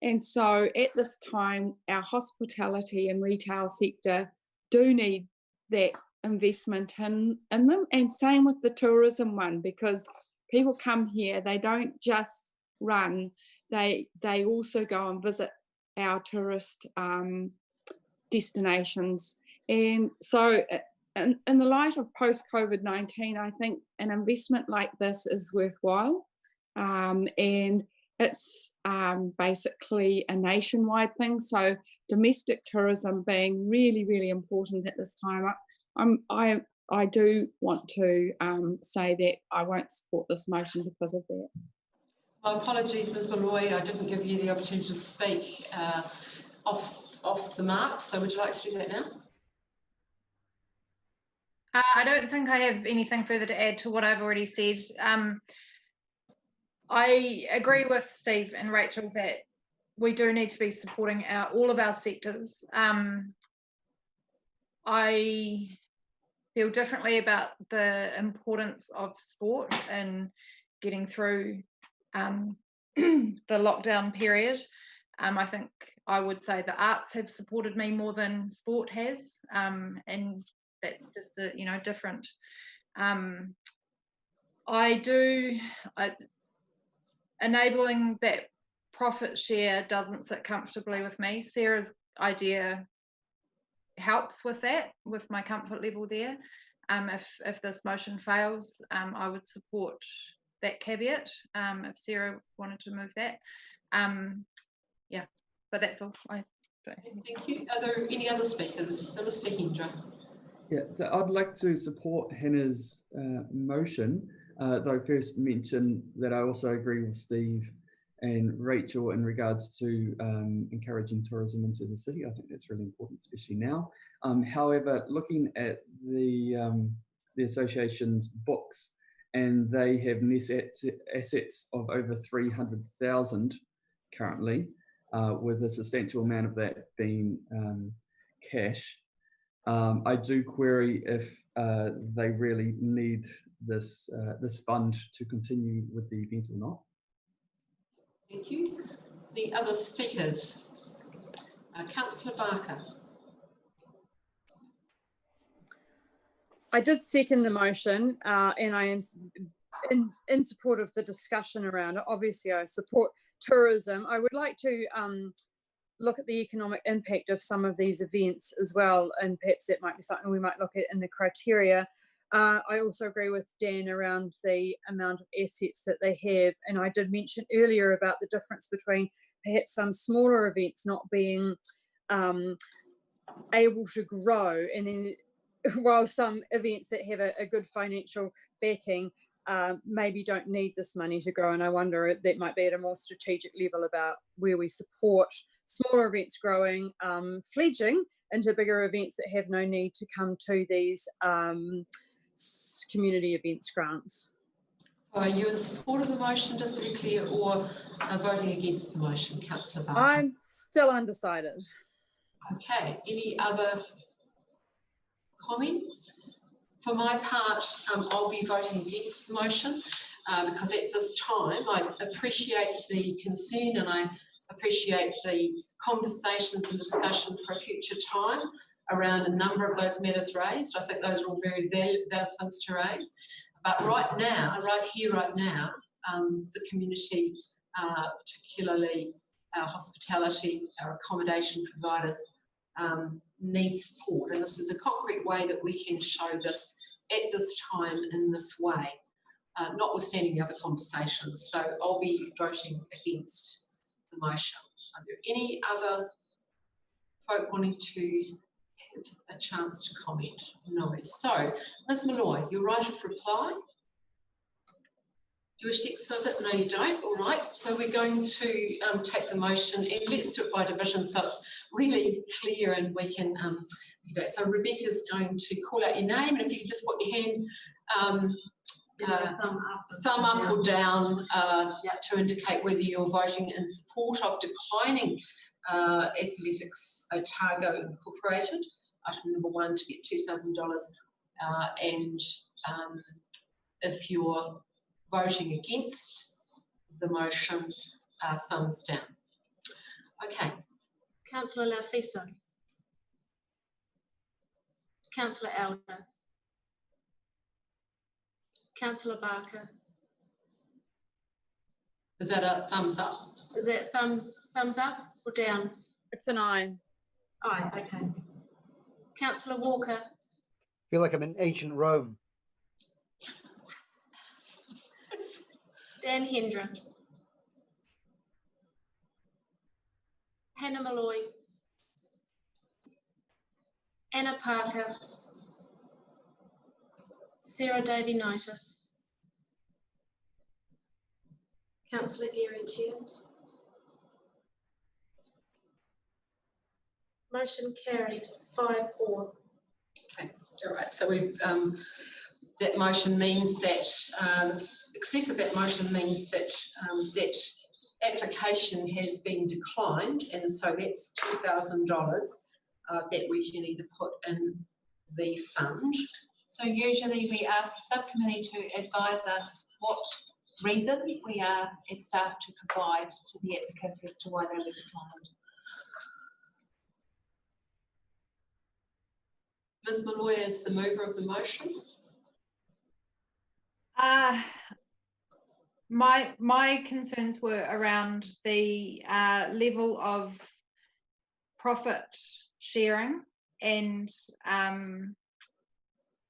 And so at this time, our hospitality and retail sector do need that investment in them, and same with the tourism one, because people come here, they don't just run, they also go and visit our tourist destinations. And so in the light of post-COVID-19, I think an investment like this is worthwhile. And it's basically a nationwide thing. So domestic tourism being really, really important at this time. I do want to say that I won't support this motion because of that. My apologies, Ms. Malloy, I didn't give you the opportunity to speak off the mark, so would you like to do that now? I don't think I have anything further to add to what I've already said. I agree with Steve and Rachel that we do need to be supporting all of our sectors. I feel differently about the importance of sport and getting through the lockdown period. I think I would say the arts have supported me more than sport has, and that's just different. Enabling that profit share doesn't sit comfortably with me. Sarah's idea helps with that, with my comfort level there. If this motion fails, I would support that caveat if Sarah wanted to move that. Yeah, but that's all. Thank you. Are there any other speakers? Mr. Hendra. Yeah, so I'd like to support Hannah's motion, though first mention that I also agree with Steve and Rachel in regards to encouraging tourism into the city. I think that's really important, especially now. However, looking at the association's books, and they have net assets of over 300,000 currently, with a substantial amount of that being cash. I do query if they really need this fund to continue with the event or not. Thank you. Any other speakers? Councillor Barker. I did second the motion, and I am in support of the discussion around it. Obviously, I support tourism. I would like to look at the economic impact of some of these events as well, and perhaps that might be something we might look at in the criteria. I also agree with Dan around the amount of assets that they have, and I did mention earlier about the difference between perhaps some smaller events not being able to grow, and then while some events that have a good financial backing maybe don't need this money to grow. And I wonder if that might be at a more strategic level about where we support smaller events growing, fledging into bigger events that have no need to come to these community events grants. Are you in support of the motion, just to be clear, or voting against the motion, Councillor Barker? I'm still undecided. Okay, any other comments? For my part, I'll be voting against the motion because at this time I appreciate the concern and I appreciate the conversations and discussion for a future time around a number of those matters raised. I think those are all very valid things to raise. But right now, right here, right now, the community, particularly our hospitality, our accommodation providers, need support, and this is a concrete way that we can show this at this time in this way, notwithstanding the other conversations. So I'll be voting against the motion. Are there any other folk wanting to have a chance to comment? No. So, Ms. Malloy, your right of reply. Do you wish to exercise it? No, you don't. All right. So we're going to take the motion and let's do it by division so it's really clear and we can do it. So Rebecca's going to call out your name, and if you could just put your hand thumb up or down to indicate whether you're voting in support of declining Athletics Otago Incorporated, item number 1, to get $2,000, and if you're voting against the motion, thumbs down. Okay. Councillor Lafiso. Councillor Elder. Councillor Barker. Is that a thumbs up? Is that thumbs up or down? It's an aye. Aye, okay. Councillor Walker. I feel like I'm in ancient Rome. Dan Hendra. Hannah Malloy. Anna Parker. Sarah Davy-Knightis. Councillor Gearing, Chair. Motion carried, 5-4. Okay, all right. So we've that motion means that the success of that motion means that that application has been declined, and so that's $2,000 that we can either put in the fund. So usually we ask the subcommittee to advise us what reason we are as staff to provide to the applicant as to why they were declined. Ms. Malloy is the mover of the motion. My concerns were around the level of profit sharing, and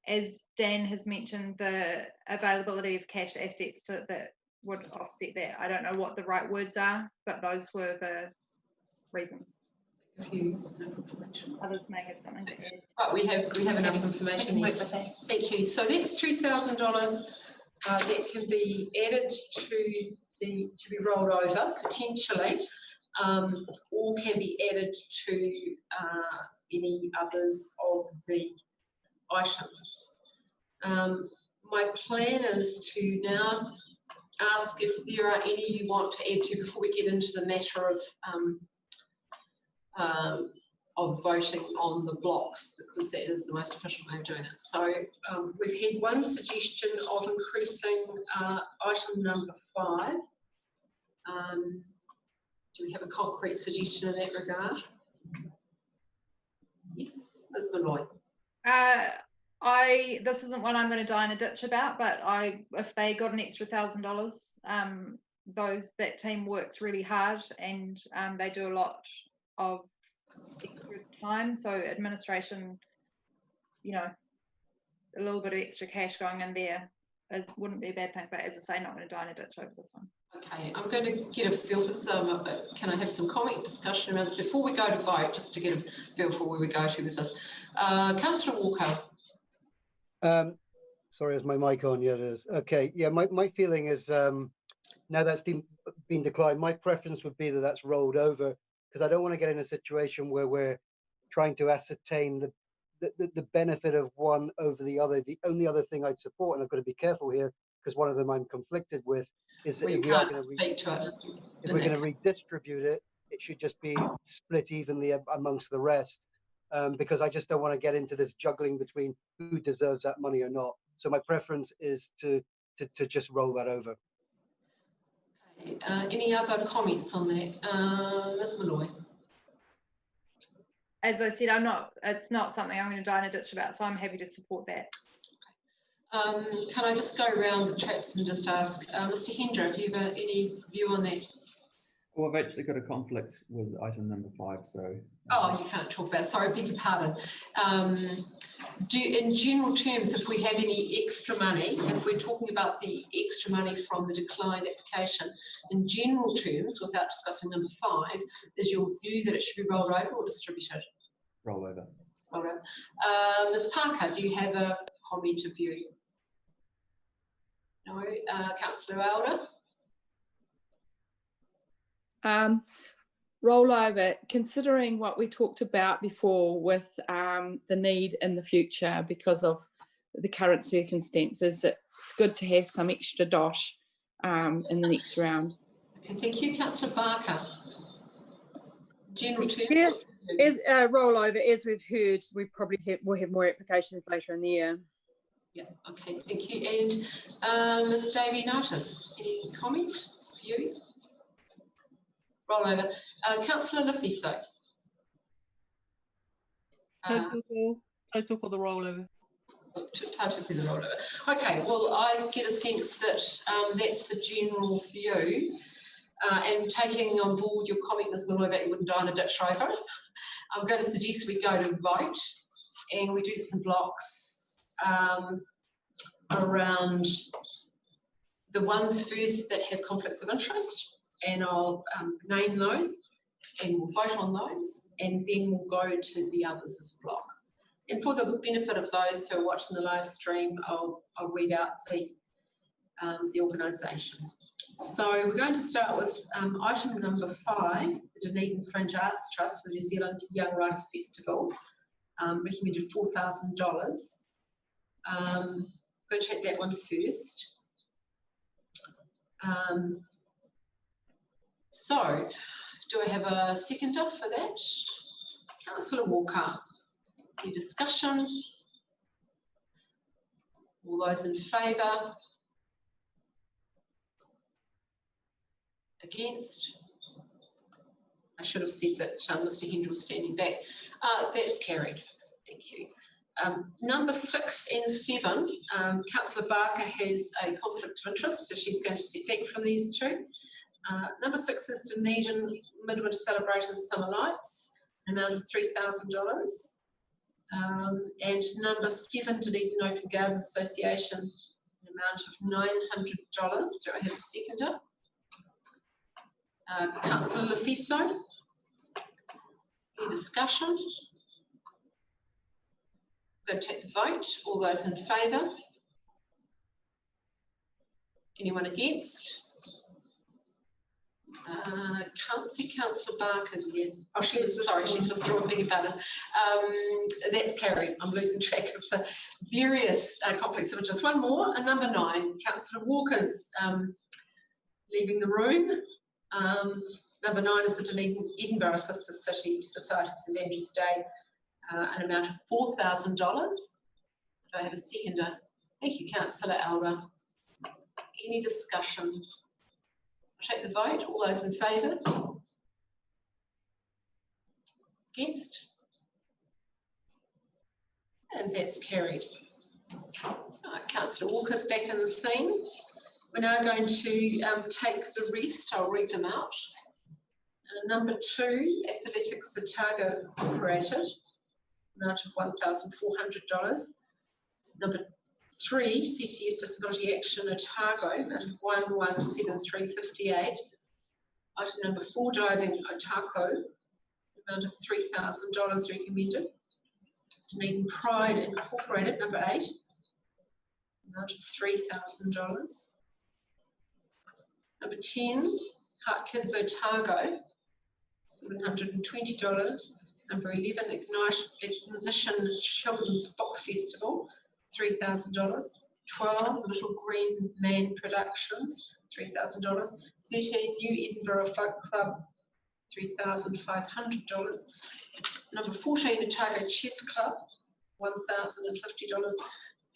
as Dan has mentioned, the availability of cash assets that would offset that. I don't know what the right words are, but those were the reasons. Others may have something to add. But we have enough information there. Thank you. So that's $2,000 that can be added to be rolled over potentially, or can be added to any others of the items. My plan is to now ask if there are any you want to add to before we get into the matter of voting on the blocks, because that is the most efficient way of doing it. So we've had one suggestion of increasing item number 5. Do we have a concrete suggestion in that regard? Yes, Ms. Malloy. This isn't one I'm going to die in a ditch about, but if they got an extra $1,000, that team works really hard, and they do a lot of extra time. So administration, a little bit of extra cash going in there, it wouldn't be a bad thing. But as I say, not going to die in a ditch over this one. Okay, I'm going to get a feel for some. Can I have some comment discussion around this before we go to vote, just to get a feel for where we go to with this? Councillor Walker. Sorry, is my mic on? Yeah, it is. Okay, yeah, my feeling is now that's been declined, my preference would be that that's rolled over, because I don't want to get in a situation where we're trying to ascertain the benefit of one over the other. The only other thing I'd support, and I've got to be careful here, because one of them I'm conflicted with, is that if we are going to redistribute it, it should just be split evenly amongst the rest. Because I just don't want to get into this juggling between who deserves that money or not. So my preference is to just roll that over. Okay. Any other comments on that? Ms. Malloy. As I said, it's not something I'm going to die in a ditch about, so I'm happy to support that. Can I just go around the traps and just ask, Mr. Hendra, do you have any view on that? Well, I've actually got a conflict with item number 5, so. Oh, you can't talk about it. Sorry, beg your pardon. In general terms, if we have any extra money, if we're talking about the extra money from the declined application, in general terms, without discussing number 5, is your view that it should be rolled over or distributed? Roll over. Roll over. Ms. Parker, do you have a comment of view? No. Councillor Elder? Rollover, considering what we talked about before with the need in the future because of the current circumstances, it's good to have some extra dosh in the next round. Okay, thank you. Councillor Barker. General terms. Yeah, as rollover, as we've heard, we probably will have more applications later in the year. Yeah, okay, thank you. And Ms. Davy-Knightis, any comment, view? Roll over. Councillor Lefiso. Total for the rollover. Total for the rollover. Okay, well, I get a sense that that's the general view. And taking on board your comment, Ms. Malloy, about you wouldn't die in a ditch over, I'm going to suggest we go to vote. and we do this in blocks around the ones first that have conflicts of interest, and I'll name those and we'll vote on those, and then we'll go to the others as a block. And for the benefit of those who are watching the live stream, I'll read out the organisation. So we're going to start with item number 5, the Dunedin Fringe Arts Trust for the New Zealand Young Writers Festival, recommended $4,000. I'm going to take that one first. So, do I have a seconder for that? Councillor Walker. Any discussion? All those in favour? Against? I should have said that Mr. Hendra was standing back. That's carried. Thank you. Number 6 and 7, Councillor Barker has a conflict of interest, so she's going to step back from these two. Number 6 is Dunedin Midwinter Celebrations Summer Lights, an amount of $3,000. And number 7, Dunedin Open Gardens Association, an amount of $900. Do I have a seconder? Councillor Lefiso. Any discussion? I'm going to take the vote. All those in favour? Anyone against? Can't see Councillor Barker there. Oh, she's withdrawn, beg your pardon. That's carried. I'm losing track of the various conflicts of interest. One more, number 9, Councillor Walker's leaving the room. Number 9 is the Dunedin Edinburgh Sister City Society St Andrew's Day, an amount of $4,000. Do I have a seconder? Thank you, Councillor Elder. Any discussion? I'll take the vote. All those in favour? Against? And that's carried. Councillor Walker's back in the scene. We're now going to take the rest. I'll read them out. Number 2, Athletics Otago Incorporated, amount of $1,400. Number 3, CCS Disability Action Otago, amount of $1,173.58. Item number 4, Diving Otago, amount of $3,000 recommended. Dunedin Pride Incorporated, number 8, amount of $3,000. Number 10, Heart Kids Otago, $720. Number 11, Ignition Children's Book Festival, $3,000. 12, Little Green Man Productions, $3,000. 13, New Edinburgh Folk Club, $3,500. Number 14, Otago Chess Club, $1,050.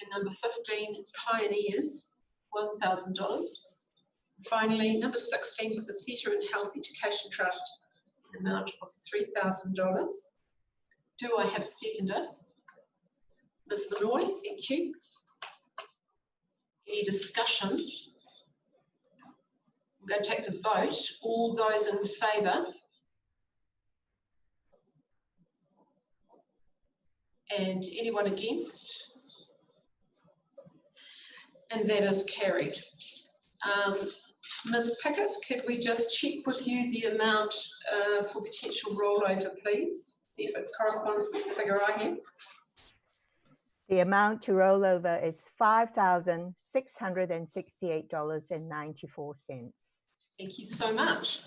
And number 15, Pioneers, $1,000. Finally, number 16, the Theatre and Health Education Trust, an amount of $3,000. Do I have a seconder? Ms. Malloy, thank you. Any discussion? I'm going to take the vote. All those in favour? And anyone against? And that is carried. Ms. Pickett, could we just check with you the amount for potential rollover, please? See if it corresponds with the figure I have. The amount to roll over is $5,668.94. Thank you so much.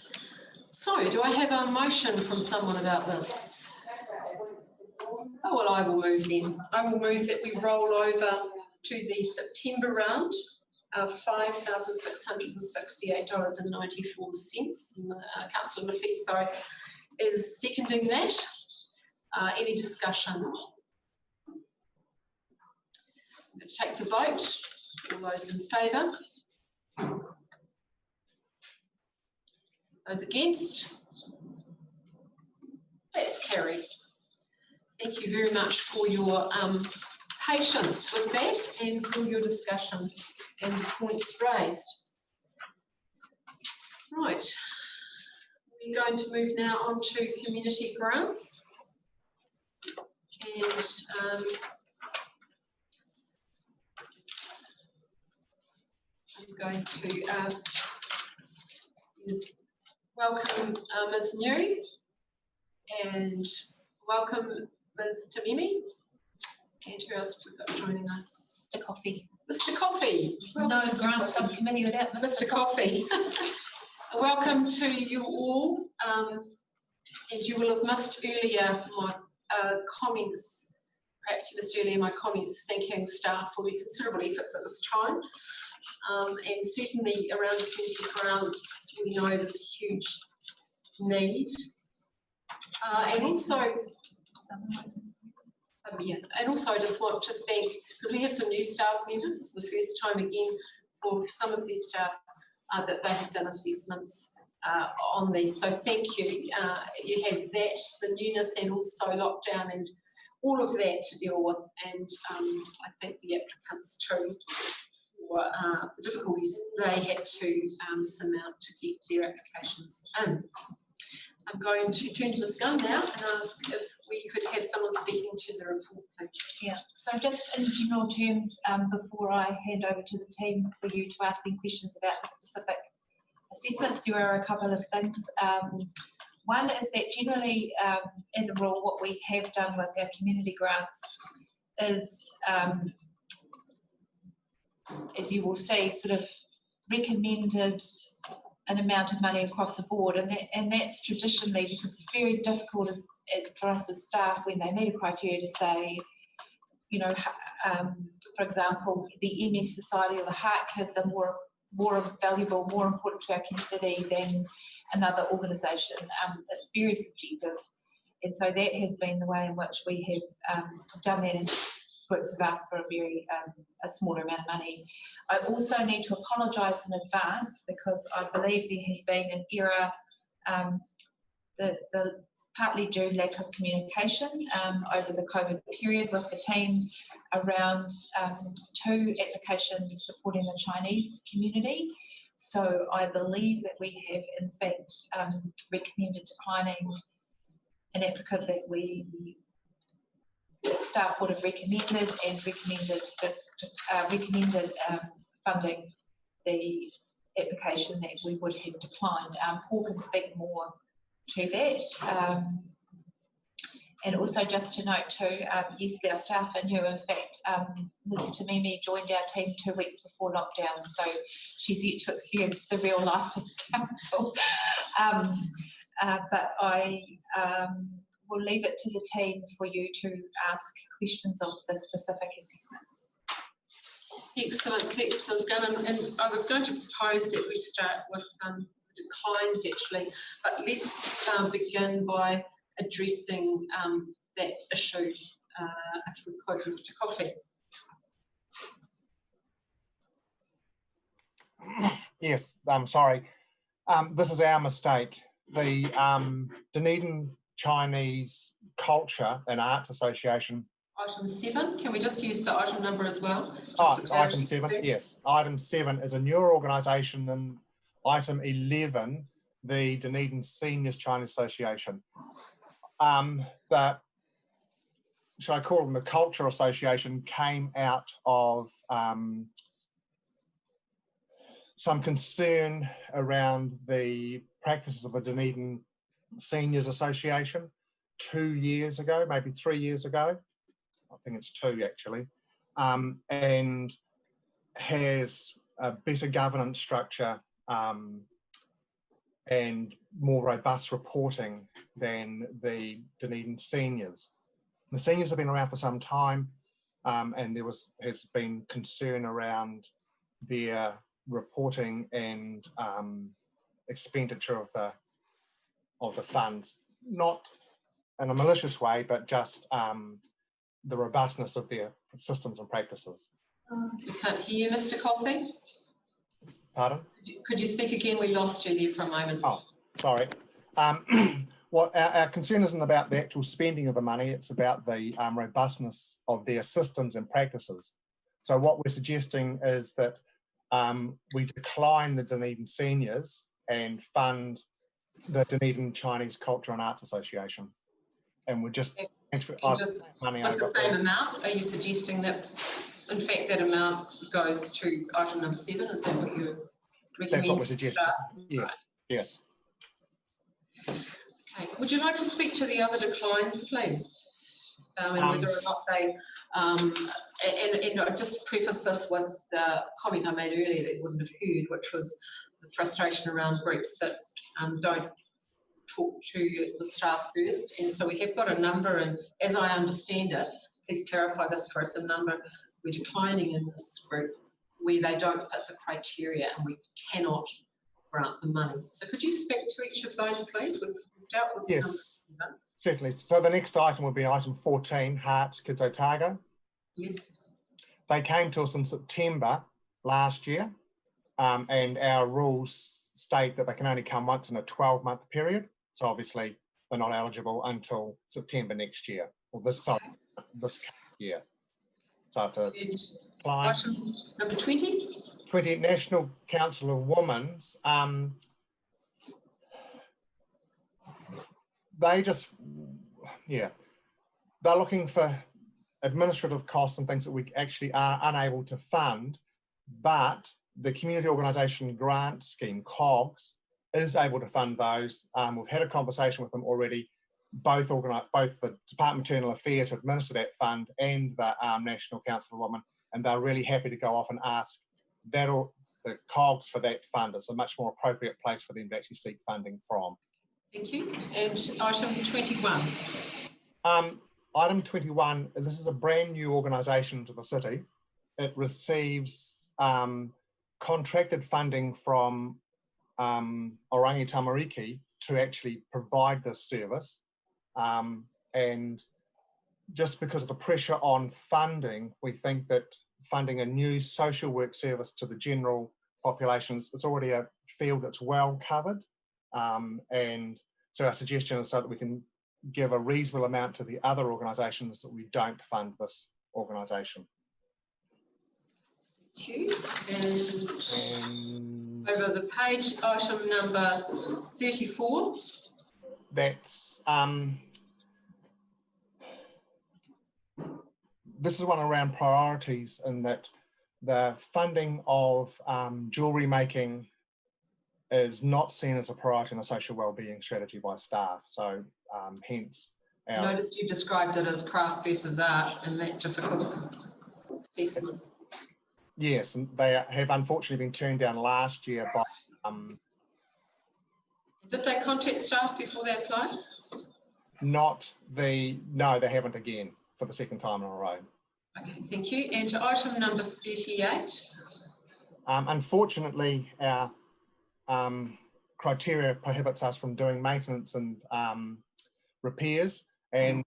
So, do I have a motion from someone about this? Oh, well, I will move then. I will move that we roll over to the September round of $5,668.94. Councillor Lefiso is seconding that. Any discussion? I'm going to take the vote. All those in favour? Those against? That's carried. Thank you very much for your patience with that and for your discussion and the points raised. Right, we're going to move now on to community grants. And I'm going to ask, welcome Ms. Nuri, and welcome Ms. Tamimi. And who else have we got joining us? Mr. Coffee. Mr. Coffee. No grant subcommittee without Mr. Coffee. Welcome to you all. And you will have missed earlier my comments. Perhaps you missed earlier my comments thanking staff for their considerable efforts at this time. And certainly around the community grants, we know there's a huge need. And also, and also I just want to thank, because we have some new staff members, this is the first time again for some of these staff that they have done assessments on these. So thank you. You had that, the newness, and also lockdown and all of that to deal with. And I thank the applicants too for the difficulties they had to surmount to get their applications in. I'm going to turn to Ms. Gunn now and ask if we could have someone speaking to the report, please. Yeah, so just in general terms, before I hand over to the team for you to ask them questions about the specific assessments, there are a couple of things. One is that generally, as a rule, what we have done with our community grants is, as you will see, sort of recommended an amount of money across the board, and that's traditionally because it's very difficult for us as staff when they meet a criteria to say, you know, for example, the MS Society or the Heart Kids are more valuable, more important to our community than another organisation. It's very subjective, and so that has been the way in which we have done that, and groups have asked for a smaller amount of money. I also need to apologise in advance because I believe there had been an error, the partly due lack of communication over the COVID period with the team around 2 applications supporting the Chinese community. So I believe that we have in fact recommended declining an applicant that staff would have recommended, and recommended funding the application that we would have declined. Paul can speak more to that. And also just to note too, yes, our staff are new. In fact, Ms. Tamimi joined our team 2 weeks before lockdown, so she's yet to experience the real life of the council. But I will leave it to the team for you to ask questions of the specific assessments. Excellent, thanks, Ms. Gunn. And I was going to propose that we start with the declines actually, but let's begin by addressing that issue, if we could, Mr. Coffey. Yes, I'm sorry. This is our mistake. The Dunedin Chinese Culture and Arts Association. Item 7, can we just use the item number as well? Item 7, yes. Item 7 is a newer organisation than item 11, the Dunedin Seniors Chinese Association. Should I call them the Culture Association, came out of some concern around the practices of the Dunedin Seniors Association 2 years ago, maybe 3 years ago. I think it's 2 actually, and has a better governance structure and more robust reporting than the Dunedin Seniors. The Seniors have been around for some time, and there has been concern around their reporting and expenditure of the funds, not in a malicious way, but just the robustness of their systems and practices. We can't hear you, Mr. Coffey. Pardon? Could you speak again? We lost you there for a moment. Oh, sorry. What our concern isn't about the actual spending of the money, it's about the robustness of their systems and practices. So what we're suggesting is that we decline the Dunedin Seniors and fund the Dunedin Chinese Culture and Arts Association. and we're just transfer Just money with over. the same amount, are you suggesting that, in fact, that amount goes to item number 7? Is that what you're recommending? That's what we're suggesting. Yes, yes. Okay. Would you like to speak to the other declines, please? And whether or not they, and I just preface this with the comment I made earlier that you wouldn't have heard, which was the frustration around groups that don't talk to the staff first. And so we have got a number, and as I understand it, please clarify this for us, a number we're declining in this group where they don't fit the criteria and we cannot grant the money. So could you speak to each of those, please? We've dealt with the Yes, certainly. So the next item would be item 14, Hearts Kids Otago. Yes. They came to us in September last year, and our rules state that they can only come once in a 12-month period. So obviously they're not eligible until September next year, or this year. So to item number 20. 20, National Council of Women's. They just, they're looking for administrative costs and things that we actually are unable to fund, but the Community Organisation Grant Scheme, COGS, is able to fund those. We've had a conversation with them already, both the Department of Internal Affairs to administer that fund and the National Council of Women, and they're really happy to go off and ask that, or the COGS for that fund is a much more appropriate place for them to actually seek funding from. Thank you. And item 21. Item 21, this is a brand new organisation to the city. It receives contracted funding from Orangi Tamariki to actually provide this service. And just because of the pressure on funding, we think that funding a new social work service to the general populations, it's already a field that's well covered. And so our suggestion is so that we can give a reasonable amount to the other organisations that we don't fund this organisation. Thank you. And over the page, item number 34. That's this is one around priorities, and that the funding of jewellery making is not seen as a priority in the social wellbeing strategy by staff. So hence I noticed you described it as craft versus art and that difficult assessment. Yes, and they have unfortunately been turned down last year by Did they contact staff before they applied? no, they haven't again for the second time in a row. Okay, thank you. And to item number 38. Unfortunately, our criteria prohibits us from doing maintenance and repairs, and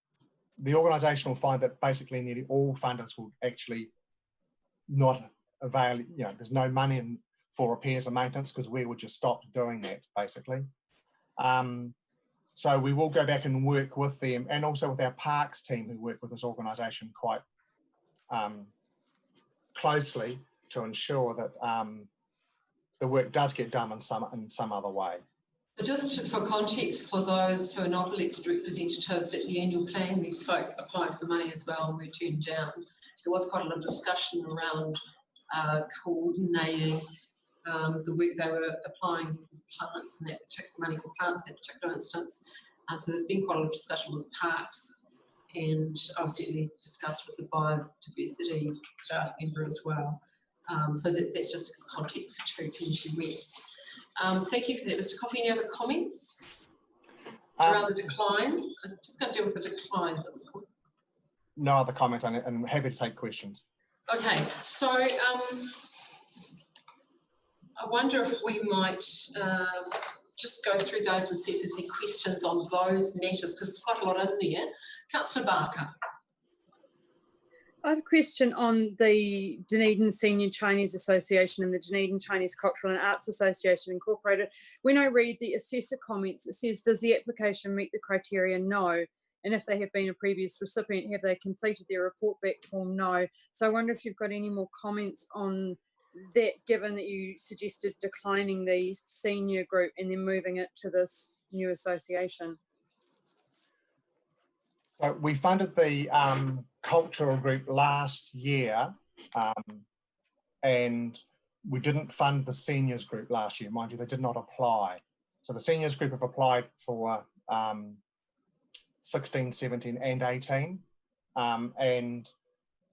the organisation will find that basically nearly all funders will actually not avail, there's no money for repairs and maintenance because we would just stop doing that basically. So we will go back and work with them, and also with our parks team who work with this organisation quite closely to ensure that the work does get done in some other way. So just for context, for those who are not elected representatives, at the annual plan, these folk applied for money as well and were turned down. There was quite a lot of discussion around coordinating the work they were applying for plants and that particular money for plants in that particular instance. So there's been quite a lot of discussion with parks, and I've certainly discussed with the biodiversity staff member as well. So that's just context to community reps. Thank you for that, Mr. Coffey. Any other comments around the declines? I'm just going to deal with the declines at this point. No other comment on it, and I'm happy to take questions. Okay, so I wonder if we might just go through those and see if there's any questions on those matters, because there's quite a lot in there. Councillor Barker. I have a question on the Dunedin Senior Chinese Association and the Dunedin Chinese Cultural and Arts Association Incorporated. When I read the assessor comments, it says, does the application meet the criteria? No. And if they have been a previous recipient, have they completed their report back form? No. So I wonder if you've got any more comments on that, given that you suggested declining the senior group and then moving it to this new association. So we funded the cultural group last year, and we didn't fund the seniors group last year. Mind you, they did not apply. So the seniors group have applied for 16, 17 and 18. And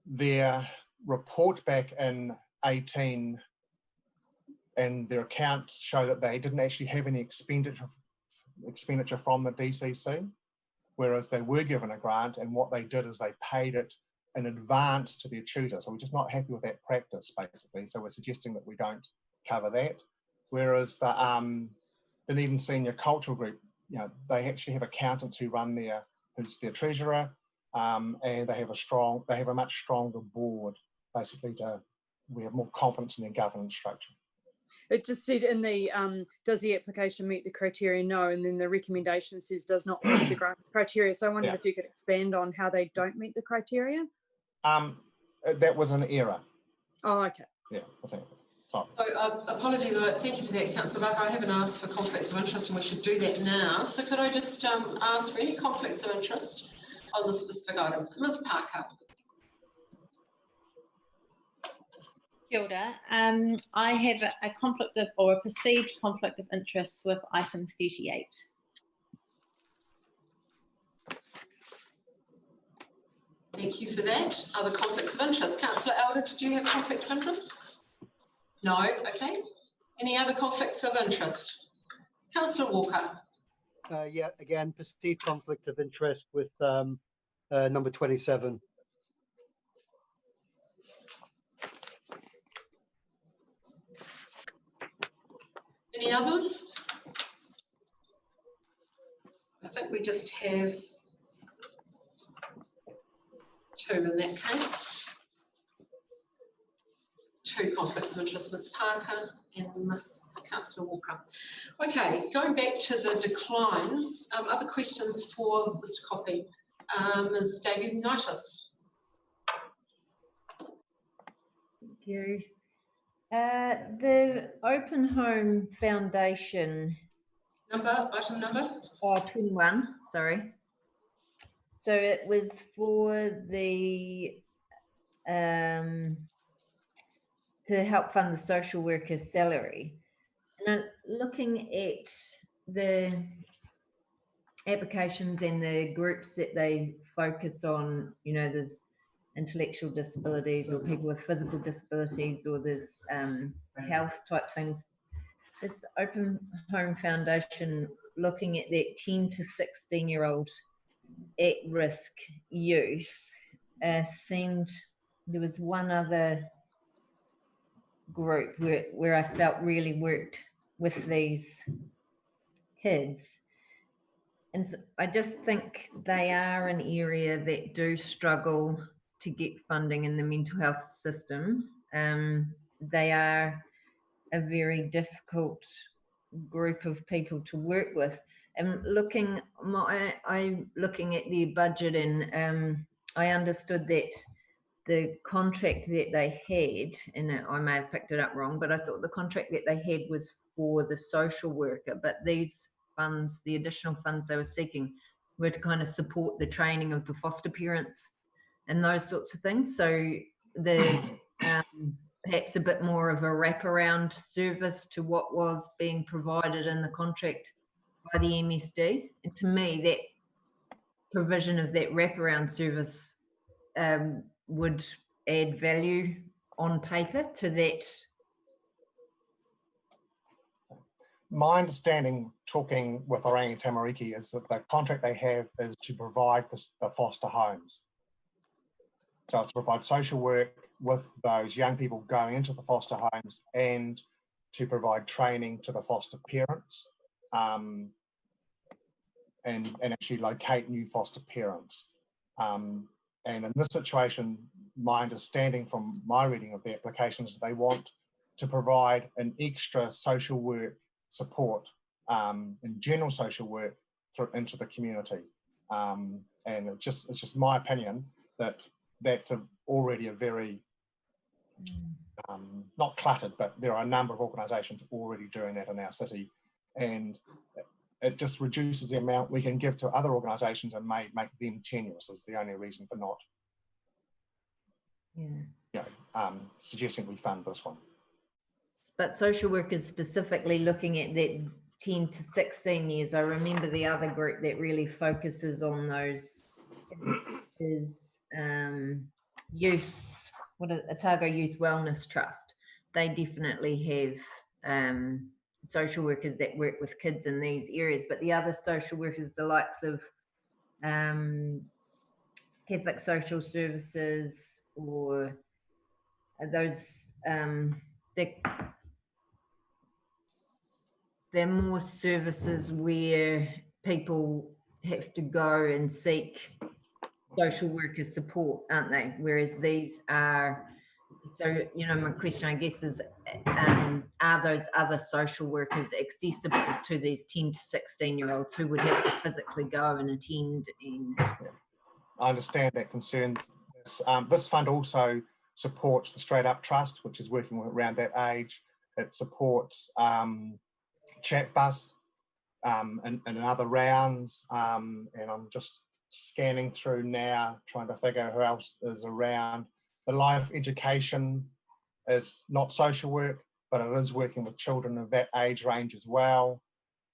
their report back in 18 and their accounts show that they didn't actually have any expenditure from the DCC, whereas they were given a grant, and what they did is they paid it in advance to their tutor. So we're just not happy with that practice, basically. So we're suggesting that we don't cover that. Whereas the Dunedin Senior Cultural Group, you know, they actually have accountants who run who's their treasurer, and they have a much stronger board, basically. We have more confidence in their governance structure. It just said in the does the application meet the criteria? No, and then the recommendation says does not meet the grant criteria. So I wondered if you could expand on how they don't meet the criteria. That was an error. Oh, okay. Yeah, I think. Sorry. So, apologies, thank you for that, Councillor Barker. I haven't asked for conflicts of interest, and we should do that now. So could I just ask for any conflicts of interest on the specific item? Ms. Parker. Kia ora. I have a conflict of, or a perceived conflict of interest with item 38. Thank you for that. Other conflicts of interest? Councillor Elder, did you have conflict of interest? No, okay. Any other conflicts of interest? Councillor Walker. Yeah, again, perceived conflict of interest with number 27. Any others? I think we just have two in that case. Two conflicts of interest, Ms. Parker and Ms. Councillor Walker. Okay, going back to the declines, other questions for Mr. Coffey? Ms. Davies-Unitas. Thank you. The Open Home Foundation. Item number? 21, sorry. So it was for the to help fund the social worker's salary. And looking at the applications and the groups that they focus on, you know, there's intellectual disabilities or people with physical disabilities, or there's health type things. This Open Home Foundation, looking at that 10 to 16-year-old at-risk youth, seemed there was one other group where I felt really worked with these kids. And so I just think they are an area that do struggle to get funding in the mental health system. They are a very difficult group of people to work with. And looking at their budget, and I understood that the contract that they had, and I may have picked it up wrong, but I thought the contract that they had was for the social worker, but these funds, the additional funds they were seeking, were to kind of support the training of the foster parents and those sorts of things. So the perhaps a bit more of a wraparound service to what was being provided in the contract by the MSD. And to me, that provision of that wraparound service would add value on paper to that. My understanding, talking with Orangi Tamariki, is that the contract they have is to provide the foster homes. So it's to provide social work with those young people going into the foster homes, and to provide training to the foster parents, and actually locate new foster parents. And in this situation, my understanding from my reading of the applications is they want to provide an extra social work support and general social work into the community. And it's just my opinion that that's already a very, not cluttered, but there are a number of organisations already doing that in our city. And it just reduces the amount we can give to other organisations and may make them tenuous is the only reason for not suggesting we fund this one. But social workers specifically looking at that 10 to 16 years, I remember the other group that really focuses on those is youth, Otago Youth Wellness Trust. They definitely have social workers that work with kids in these areas, but the other social workers, the likes of Catholic Social Services or those, they're more services where people have to go and seek social worker support, aren't they? Whereas these are, so, you know, my question, I guess, is are those other social workers accessible to these 10 to 16-year-olds who would have to physically go and attend? And I understand that concern. This fund also supports the Straight Up Trust, which is working with around that age. It supports Chat Bus and other rounds, and I'm just scanning through now, trying to figure out who else is around. The Life Education is not social work, but it is working with children of that age range as well.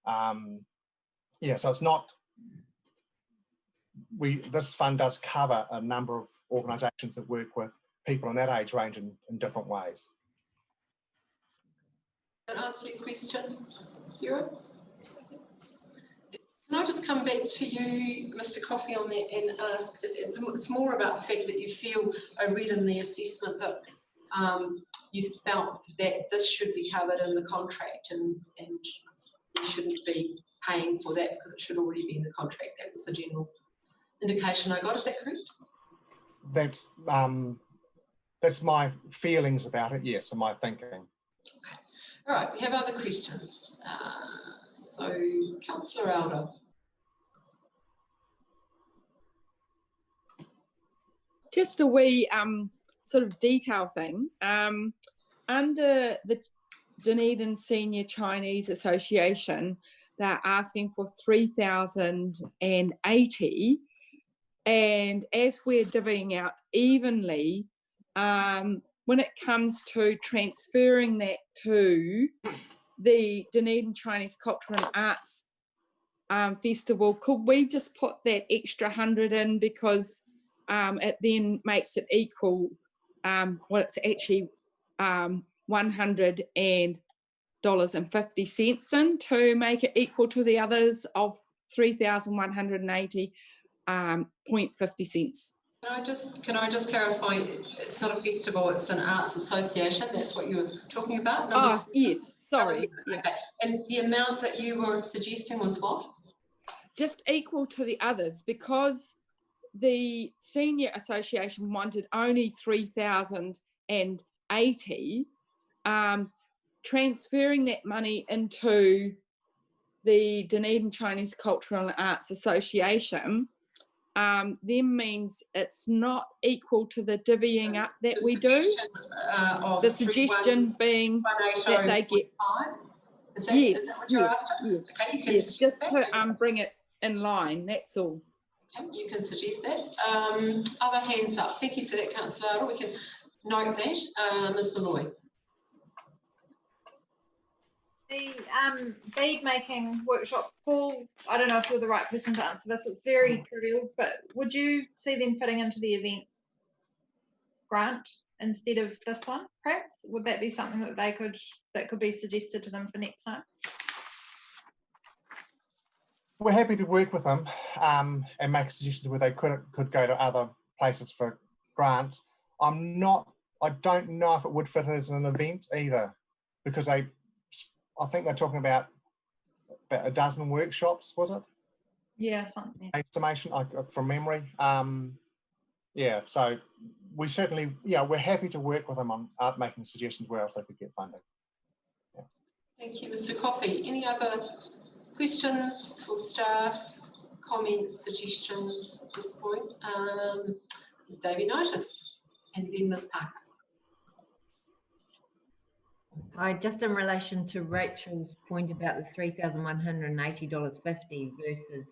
Yeah, so it's not, this fund does cover a number of organisations that work with people in that age range in different ways. Can I ask you a question, Sarah? Can I just come back to you, Mr. Coffey, on that and ask, it's more about the fact that you feel, I read in the assessment that you felt that this should be covered in the contract and you shouldn't be paying for that because it should already be in the contract. That was the general indication I got. Is that correct? That's my feelings about it, yes, and my thinking. Okay. All right, we have other questions. So, Councillor Elder. Just a wee sort of detail thing. Under the Dunedin Senior Chinese Association, they're asking for 3,080, and as we're divvying out evenly, when it comes to transferring that to the Dunedin Chinese Culture and Arts Festival, could we just put that extra 100 in, because it then makes it equal, well, it's actually $100.50 in to make it equal to the others of 3,180.50 cents. Can I just clarify? It's not a festival; it's an arts association. That's what you were talking about. Oh, yes. Sorry. Okay. And the amount that you were suggesting was what? Just equal to the others, because the senior association wanted only 3,080. Transferring that money into the Dunedin Chinese Cultural and Arts Association then means it's not equal to the divvying up that we do. The suggestion being that they get. Yes, yes, just to bring it in line, that's all. Okay, you can suggest that. Other hands up. Thank you for that, Councillor Lara. We can note that. Ms. Malloy. The bead making workshop, Paul, I don't know if you're the right person to answer this, it's very trivial, but would you see them fitting into the event grant instead of this one, perhaps? Would that be something that they could, that could be suggested to them for next time? We're happy to work with them and make suggestions where they could go to other places for grants. I don't know if it would fit as an event either, because I think they're talking about a dozen workshops, was it? Yeah, something. Estimation, from memory. Yeah, so we certainly, we're happy to work with them on making suggestions where else they could get funding. Yeah. Thank you, Mr. Coffey. Any other questions for staff, comments, suggestions at this point? Ms. Davey Notice, and then Ms. Parker. Just in relation to Rachel's point about the $3,180.50 versus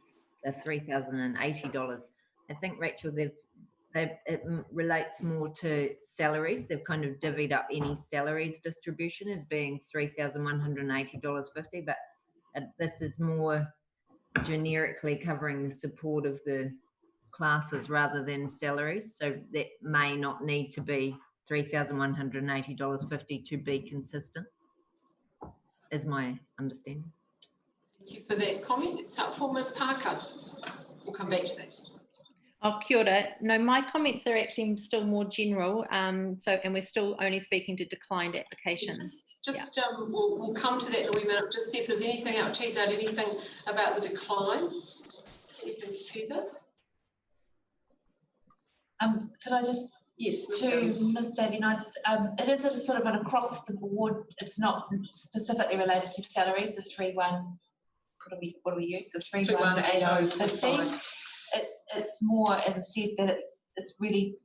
the $3,080, I think, Rachel, it relates more to salaries. They've kind of divvied up any salaries distribution as being $3,180.50, but this is more generically covering the support of the classes rather than salaries. So that may not need to be $3,180.50 to be consistent, is my understanding. Thank you for that comment. It's helpful. Ms. Parker, we'll come back to that. Oh, kia ora. No, my comments are actually still more general. And we're still only speaking to declined applications. We'll come to that in a wee minute. Just see if there's anything else, tease out anything about the declines. Anything further? Could I just, yes, Ms. Davies, it is a sort of an across the board. It's not specifically related to salaries. The 3-1. What do we use? The 3-1-80-50. It's more, as I said, that it's really.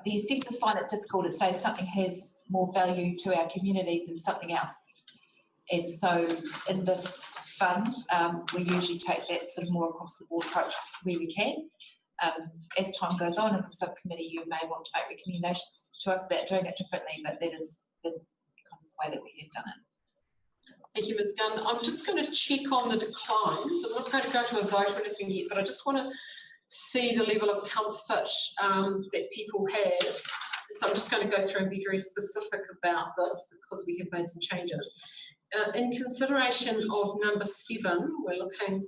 The assessors find it difficult to say something has more value to our community than something else, and so in this fund, we usually take that sort of more across the board approach where we can. As time goes on, as a subcommittee, you may want to make recommendations to us about doing it differently, but that is the kind of way that we have done it. Thank you, Ms. Gunn. I'm just going to check on the declines. I'm not going to go to a vote or anything yet, but I just want to see the level of comfort that people have. So I'm just going to go through and be very specific about this because we have made some changes. In consideration of number 7, we're looking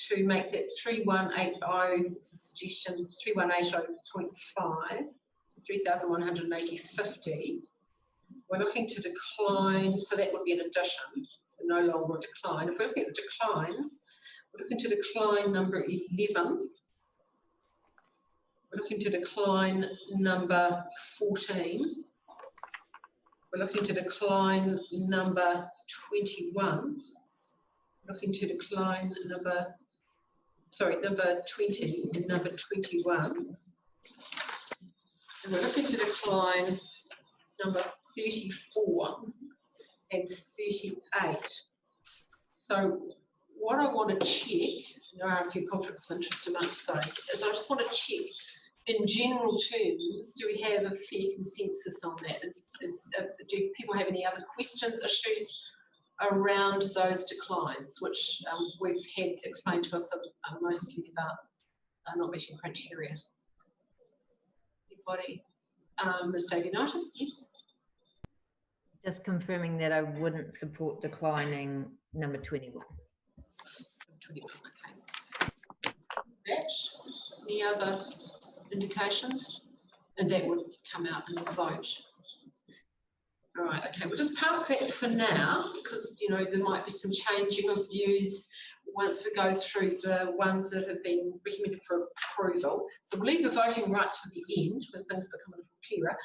to make that 3180, it's a suggestion, 3180.5 to 3,180.50. We're looking to decline, so that would be an addition, so no longer a decline. If we're looking at the declines, we're looking to decline number 11. We're looking to decline number 14. We're looking to decline number 21. We're looking to decline number 20 and number 21. And we're looking to decline number 34 and 38. So what I want to check, there are a few conflicts of interest amongst those, is I just want to check in general terms, do we have a fair consensus on that? Do people have any other questions, issues around those declines, which we've had explained to us mostly about not meeting criteria? Anybody? Ms. Davies, yes? Just confirming that I wouldn't support declining number 21. 21, okay. That, any other indications? And that would come out in the vote. All right, okay, we'll just park that for now because, you know, there might be some changing of views once we go through the ones that have been recommended for approval. So we'll leave the voting right to the end when things become a little clearer.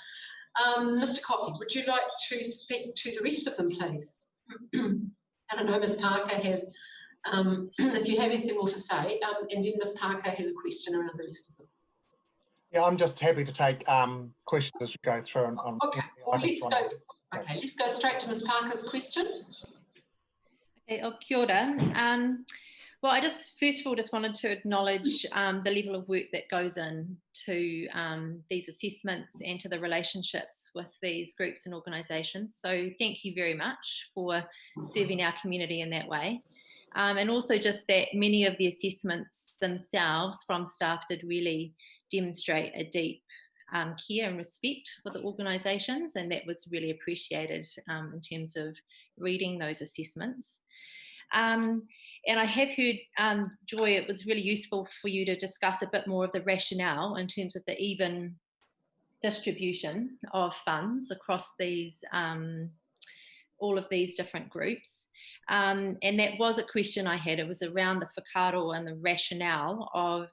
Mr. Coffey, would you like to speak to the rest of them, please? And I know Ms. Parker has, if you have anything more to say, and then Ms. Parker has a question around the rest of them. Yeah, I'm just happy to take questions as you go through. Okay, well, let's go straight to Ms. Parker's question. Okay, kia ora. Well, I just first of all just wanted to acknowledge the level of work that goes into these assessments and to the relationships with these groups and organisations. So thank you very much for serving our community in that way. And also just that many of the assessments themselves from staff did really demonstrate a deep care and respect for the organisations, and that was really appreciated in terms of reading those assessments. And I have heard, Joy, it was really useful for you to discuss a bit more of the rationale in terms of the even distribution of funds across these all of these different groups. And that was a question I had. It was around the whakaaro and the rationale of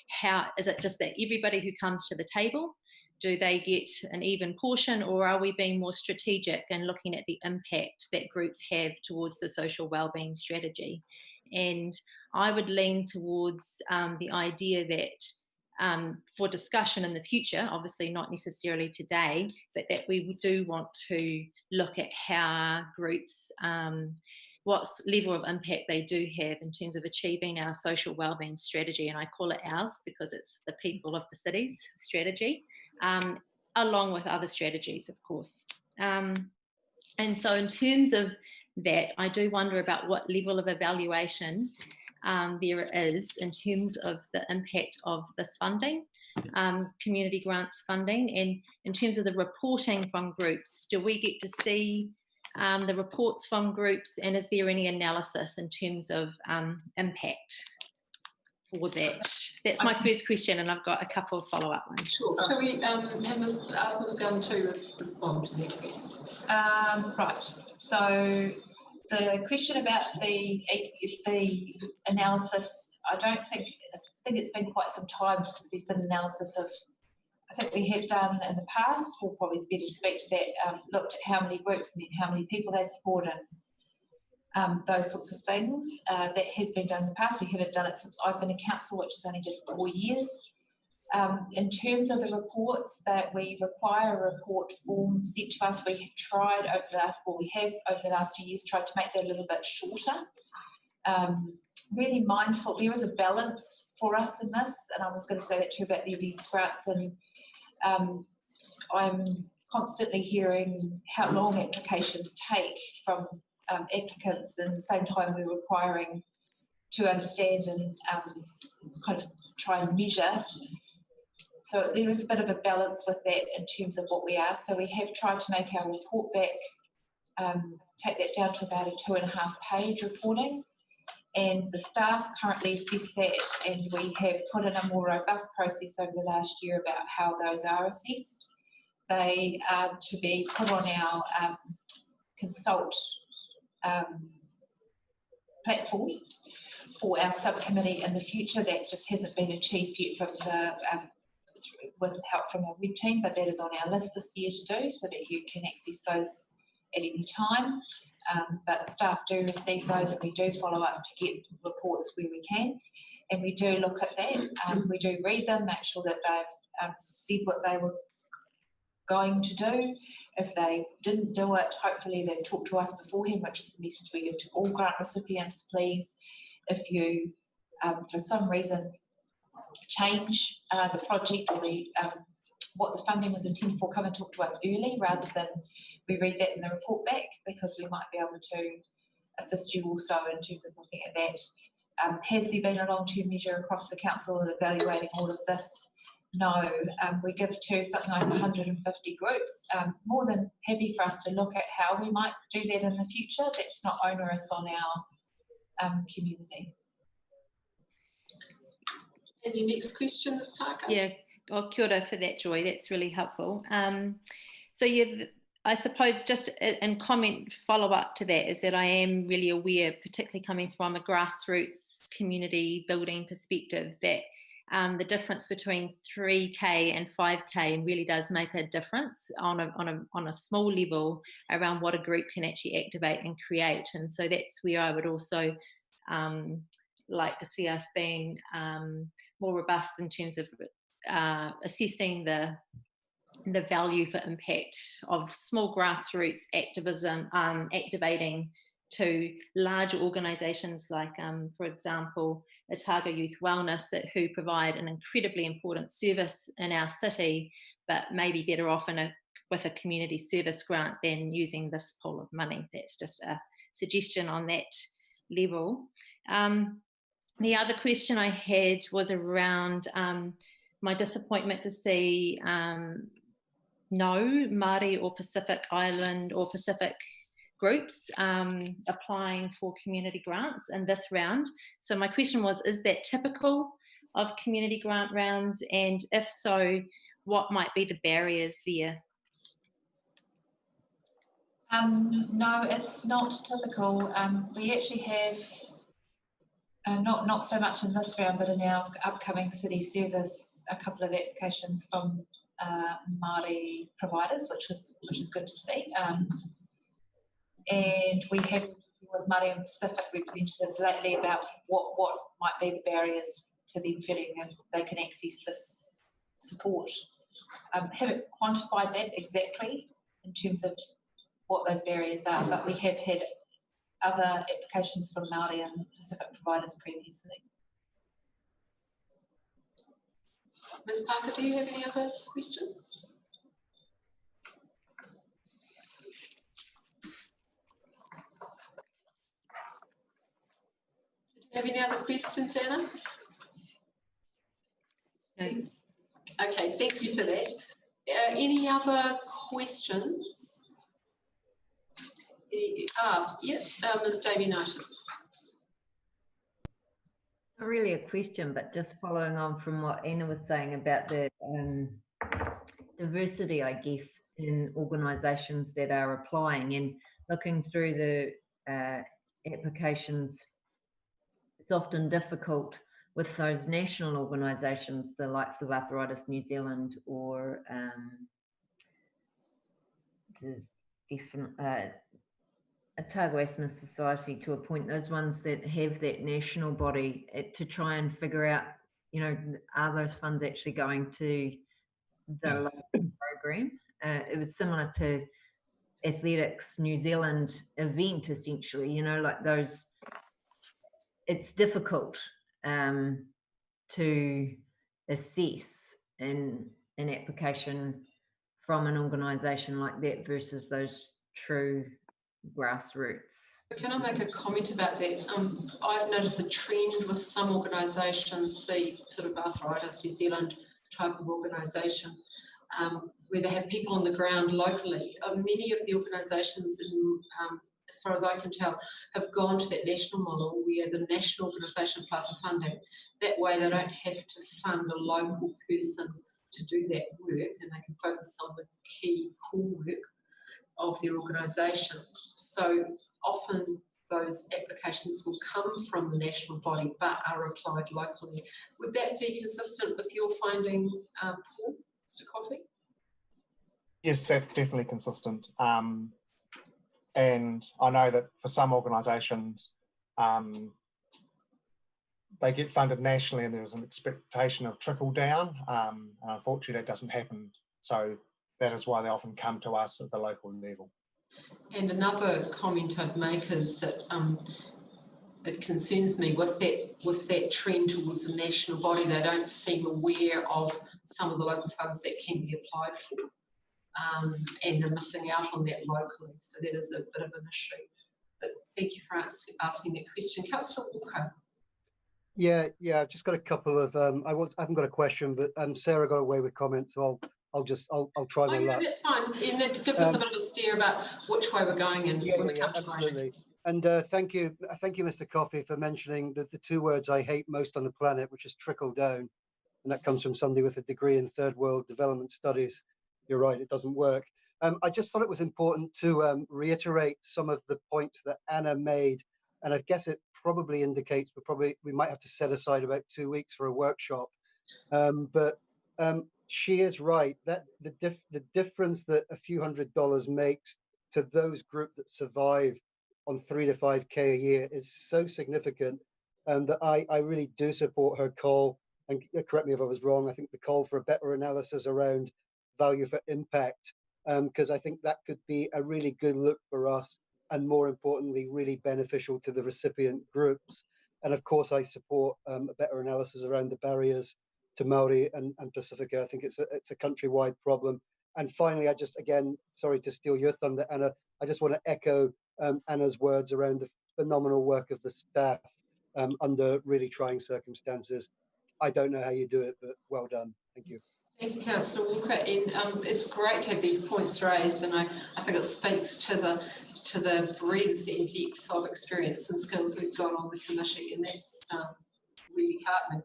how, is it just that everybody who comes to the table, do they get an even portion, or are we being more strategic and looking at the impact that groups have towards the social wellbeing strategy? And I would lean towards the idea that for discussion in the future, obviously not necessarily today, but that we do want to look at how groups, what level of impact they do have in terms of achieving our social wellbeing strategy. And I call it ours because it's the people of the city's strategy, along with other strategies, of course. And so in terms of that, I do wonder about what level of evaluation there is in terms of the impact of this funding, community grants funding, and in terms of the reporting from groups. Do we get to see the reports from groups, and is there any analysis in terms of impact for that? That's my first question, and I've got a couple of follow-up ones. Sure. Shall we ask Ms. Gunn to respond to that, please? Right. So the question about the analysis, I think it's been quite some time since there's been analysis of. I think we have done in the past. Paul probably is better to speak to that. Looked at how many groups and then how many people they support and those sorts of things. That has been done in the past. We haven't done it since I've been in council, which is only just 4 years. In terms of the reports that we require a report form sent to us, we have tried over the last few years tried to make that a little bit shorter. Really mindful, there is a balance for us in this, and I was going to say that too about the events grants, and I'm constantly hearing how long applications take from applicants, and at the same time we're requiring to understand and kind of try and measure. So there is a bit of a balance with that in terms of what we are. So we have tried to make our report back, take that down to about a 2.5-page reporting. And the staff currently assess that, and we have put in a more robust process over the last year about how those are assessed. They are to be put on our consult platform for our subcommittee in the future. That just hasn't been achieved yet from the with help from our web team, but that is on our list this year to do, so that you can access those at any time. But staff do receive those, and we do follow up to get reports where we can, and we do look at that. We do read them, make sure that they've said what they were going to do. If they didn't do it, hopefully they've talked to us beforehand, which is the message we give to all grant recipients. Please, if you for some reason change the project or the what the funding was intended for, come and talk to us early rather than we read that in the report back, because we might be able to assist you also in terms of looking at that. Has there been a long-term measure across the council in evaluating all of this? No. We give to something like 150 groups. More than happy for us to look at how we might do that in the future. That's not onerous on our community. And your next question, Ms. Parker? Yeah, oh, kia ora for that, Joy. That's really helpful. So yeah, I suppose just in comment follow-up to that is that I am really aware, particularly coming from a grassroots community building perspective, that the difference between 3K and 5K really does make a difference on a small level around what a group can actually activate and create. And so that's where I would also like to see us being more robust in terms of assessing the value for impact of small grassroots activism, activating to larger organisations like, for example, Otago Youth Wellness, who provide an incredibly important service in our city, but maybe better off with a community service grant than using this pool of money. That's just a suggestion on that level. The other question I had was around my disappointment to see no Māori or Pacific Island or Pacific groups applying for community grants in this round. So my question was, is that typical of community grant rounds? And if so, what might be the barriers there? No, it's not typical. We actually have not so much in this round, but in our upcoming city service, a couple of applications from Māori providers, which is good to see. And we have with Māori and Pacific representatives lately about what might be the barriers to them feeling that they can access this support. Haven't quantified that exactly in terms of what those barriers are, but we have had other applications from Māori and Pacific providers previously. Ms. Parker, do you have any other questions? Do you have any other questions, Anna? No. Okay, thank you for that. Any other questions? Yes, Ms. Davianitis. Not really a question, but just following on from what Anna was saying about the diversity, I guess, in organisations that are applying and looking through the applications. It's often difficult with those national organisations, the likes of Arthritis New Zealand or there's different Otago Asthma Society, to appoint those ones that have that national body to try and figure out, you know, are those funds actually going to the local program? It was similar to Athletics New Zealand event, essentially, you know, like those, it's difficult to assess an application from an organisation like that versus those true grassroots. Can I make a comment about that? I've noticed a trend with some organisations, the sort of Arthritis New Zealand type of organisation, where they have people on the ground locally. Many of the organisations, as far as I can tell, have gone to that national model where the national organisation apply for funding. That way they don't have to fund a local person to do that work, and they can focus on the key core work of their organisation. So often those applications will come from the national body but are applied locally. Would that be consistent with your finding, Paul, Mr. Coffey? Yes, that's definitely consistent. And I know that for some organisations, they get funded nationally and there's an expectation of trickle down. And unfortunately, that doesn't happen. So that is why they often come to us at the local level. And another comment I'd make is that it concerns me with that trend towards the national body. They don't seem aware of some of the local funds that can be applied for, and are missing out on that locally. So that is a bit of an issue. But thank you for asking that question. Councillor Walker. Yeah, I've just got a couple of. I haven't got a question, but Sarah got away with comments, so I'll try my luck. That's fine. And that gives us a bit of a steer about which way we're going and when we come to voting. And thank you, Mr. Coffey, for mentioning the two words I hate most on the planet, which is trickle down, and that comes from somebody with a degree in third world development studies. You're right, it doesn't work. I just thought it was important to reiterate some of the points that Anna made, and I guess it probably indicates we might have to set aside about 2 weeks for a workshop. But she is right that the difference that a few $100s makes to those groups that survive on 3 to 5K a year is so significant, that I really do support her call. And correct me if I was wrong. I think the call for a better analysis around value for impact, because I think that could be a really good look for us, and more importantly, really beneficial to the recipient groups. And of course, I support a better analysis around the barriers to Maori and Pacifica. I think it's a countrywide problem. And finally, again, sorry to steal your thunder, Anna, I just want to echo Anna's words around the phenomenal work of the staff under really trying circumstances. I don't know how you do it, but well done. Thank you. Thank you, Councillor Walker. And it's great to have these points raised, and I think it speaks to the breadth and depth of experience and skills we've got on the committee, and that's really heartening.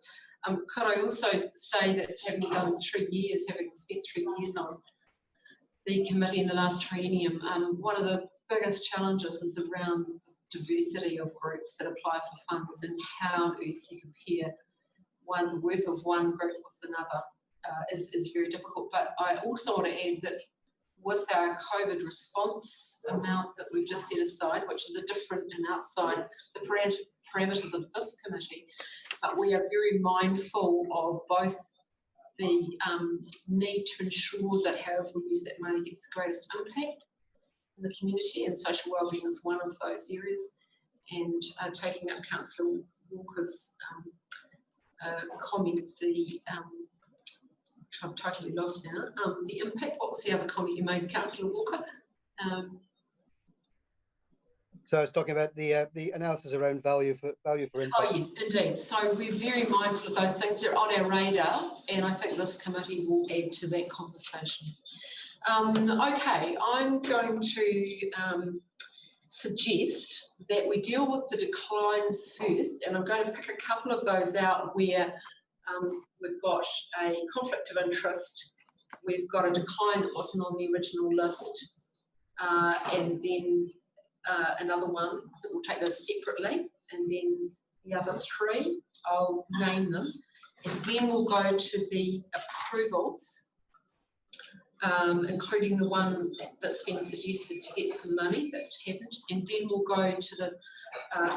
Could I also say that having spent 3 years on the committee in the last triennium, one of the biggest challenges is around diversity of groups that apply for funds and how do you compare the worth of one group with another is very difficult. But I also want to add that with our COVID response amount that we've just set aside, which is a different and outside the parameters of this committee, but we are very mindful of both the need to ensure that however we use that money gets the greatest impact in the community, and social wellbeing is one of those areas. And taking up Councillor Walker's comment, which I'm totally lost now, the impact, what was the other comment you made, Councillor Walker? So I was talking about the analysis around value for impact. Oh yes, indeed. So we're very mindful of those things. They're on our radar, and I think this committee will add to that conversation. Okay, I'm going to suggest that we deal with the declines first, and I'm going to pick a couple of those out where we've got a conflict of interest, we've got a decline that wasn't on the original list, and then another one that we'll take those separately, and then the other three, I'll name them, and then we'll go to the approvals, including the one that's been suggested to get some money that happened, and then we'll go to the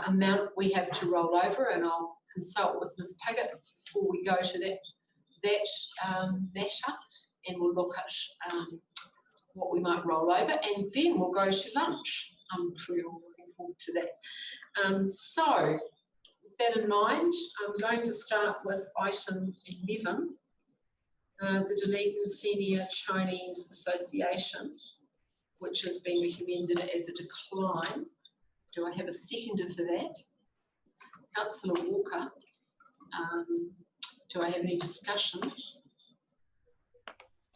amount we have to roll over, and I'll consult with Ms Piggott before we go to that matter, and we'll look at what we might roll over, and then we'll go to lunch. I'm sure you're looking forward to that. So, with that in mind, I'm going to start with item 11, the Dunedin Senior Chinese Association, which has been recommended as a decline. Do I have a seconder for that? Councillor Walker. Do I have any discussion?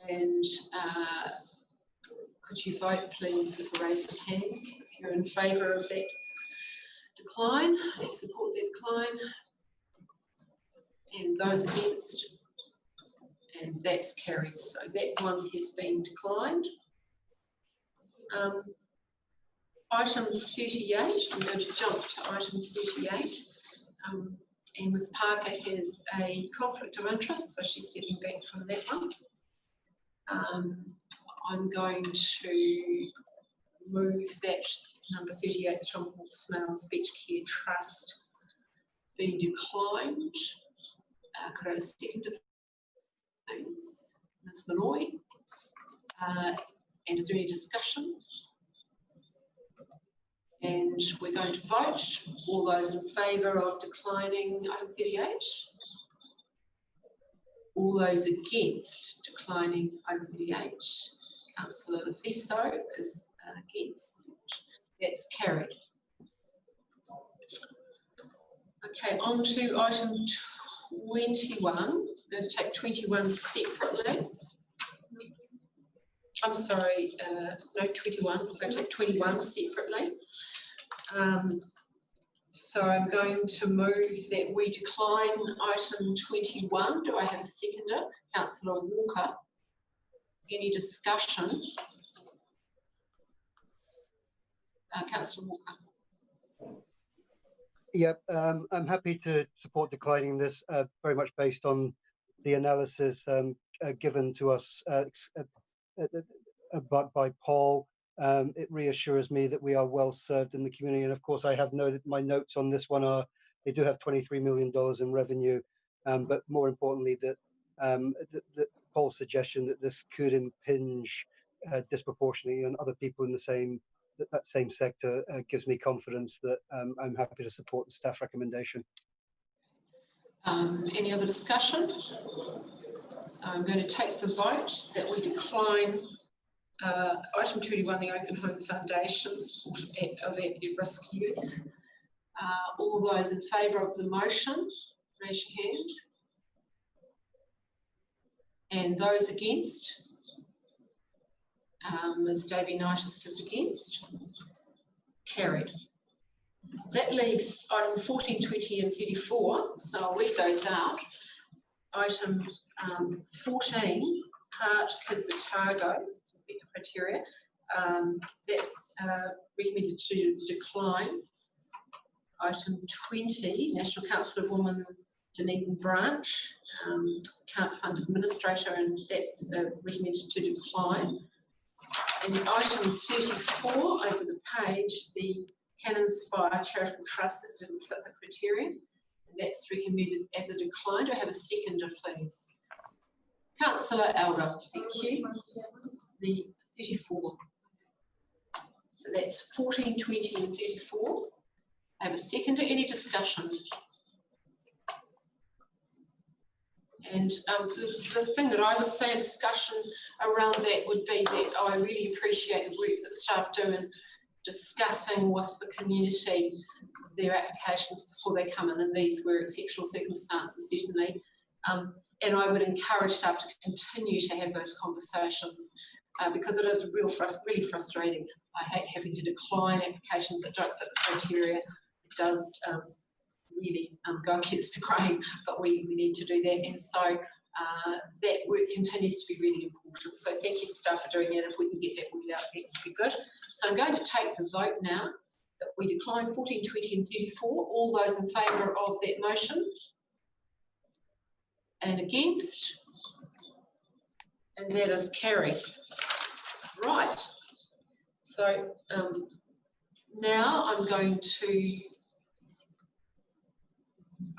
And could you vote, please, with a raise of hands if you're in favour of that decline, if you support that decline, and those against, and that's carried. So that one has been declined. Item 38, I'm going to jump to item 38. And Ms Parker has a conflict of interest, so she's stepping back from that one. I'm going to move that number 38, the Tom Hawke Smale Speech Care Trust, be declined. Could I have a seconder? Thanks, Ms Malloy. And is there any discussion? And we're going to vote. All those in favour of declining item 38? All those against declining item 38? Councillor Lefiso is against. That's carried. Okay, on to item 21. I'm going to take 21 separately. I'm sorry, no, 21. I'm going to take 21 separately. So I'm going to move that we decline item 21. Do I have a seconder? Councillor Walker. Any discussion? Councillor Walker. Yep, I'm happy to support declining this, very much based on the analysis given to us by Paul. It reassures me that we are well served in the community, and of course I have noted my notes on this one are they do have $23 million in revenue, but more importantly that Paul's suggestion that this could impinge disproportionately on other people in the same same sector gives me confidence that I'm happy to support the staff recommendation. Any other discussion? So I'm going to take the vote that we decline item 21, the Open Home Foundation support of at-risk youth. All those in favour of the motion, raise your hand. And those against? Ms Davey-Knightis is against. Carried. That leaves item 14, 20 and 34, so I'll read those out. Item 14, Part Kids Otago, criteria, that's recommended to decline. Item 20, National Council of Women Dunedin Branch, can't fund administrator, and that's recommended to decline. And item 34 over the page, the Cannon Spire Charitable Trust, it didn't fit the criteria, and that's recommended as a decline. Do I have a seconder, please? Councillor Elder, thank you. The 34. So that's 14, 20 and 34. I have a seconder. Any discussion? And the thing that I would say in discussion around that would be that I really appreciate the work that staff do in discussing with the community their applications before they come in, and these were exceptional circumstances, certainly. And I would encourage staff to continue to have those conversations because it is really frustrating. I hate having to decline applications that don't fit the criteria. It does really go against the grain, but we need to do that. And so that work continues to be really important. So thank you to staff for doing that. If we can get that word out, that would be good. So I'm going to take the vote now that we decline 14, 20 and 34. All those in favour of that motion? And against? And that is carried. Right. So now I'm going to...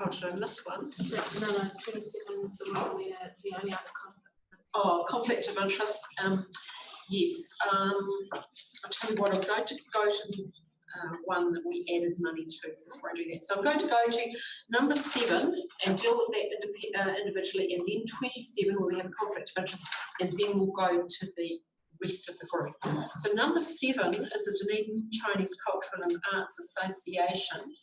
Oh, did I miss one? No, 22nd is the one where the only other conflict. Oh, conflict of interest. Yes. I'll tell you what, I'm going to go to one that we added money to before I do that. So I'm going to go to number 7 and deal with that individually, and then 27 where we have a conflict of interest, and then we'll go to the rest of the group. So number 7 is the Dunedin Chinese Cultural and Arts Association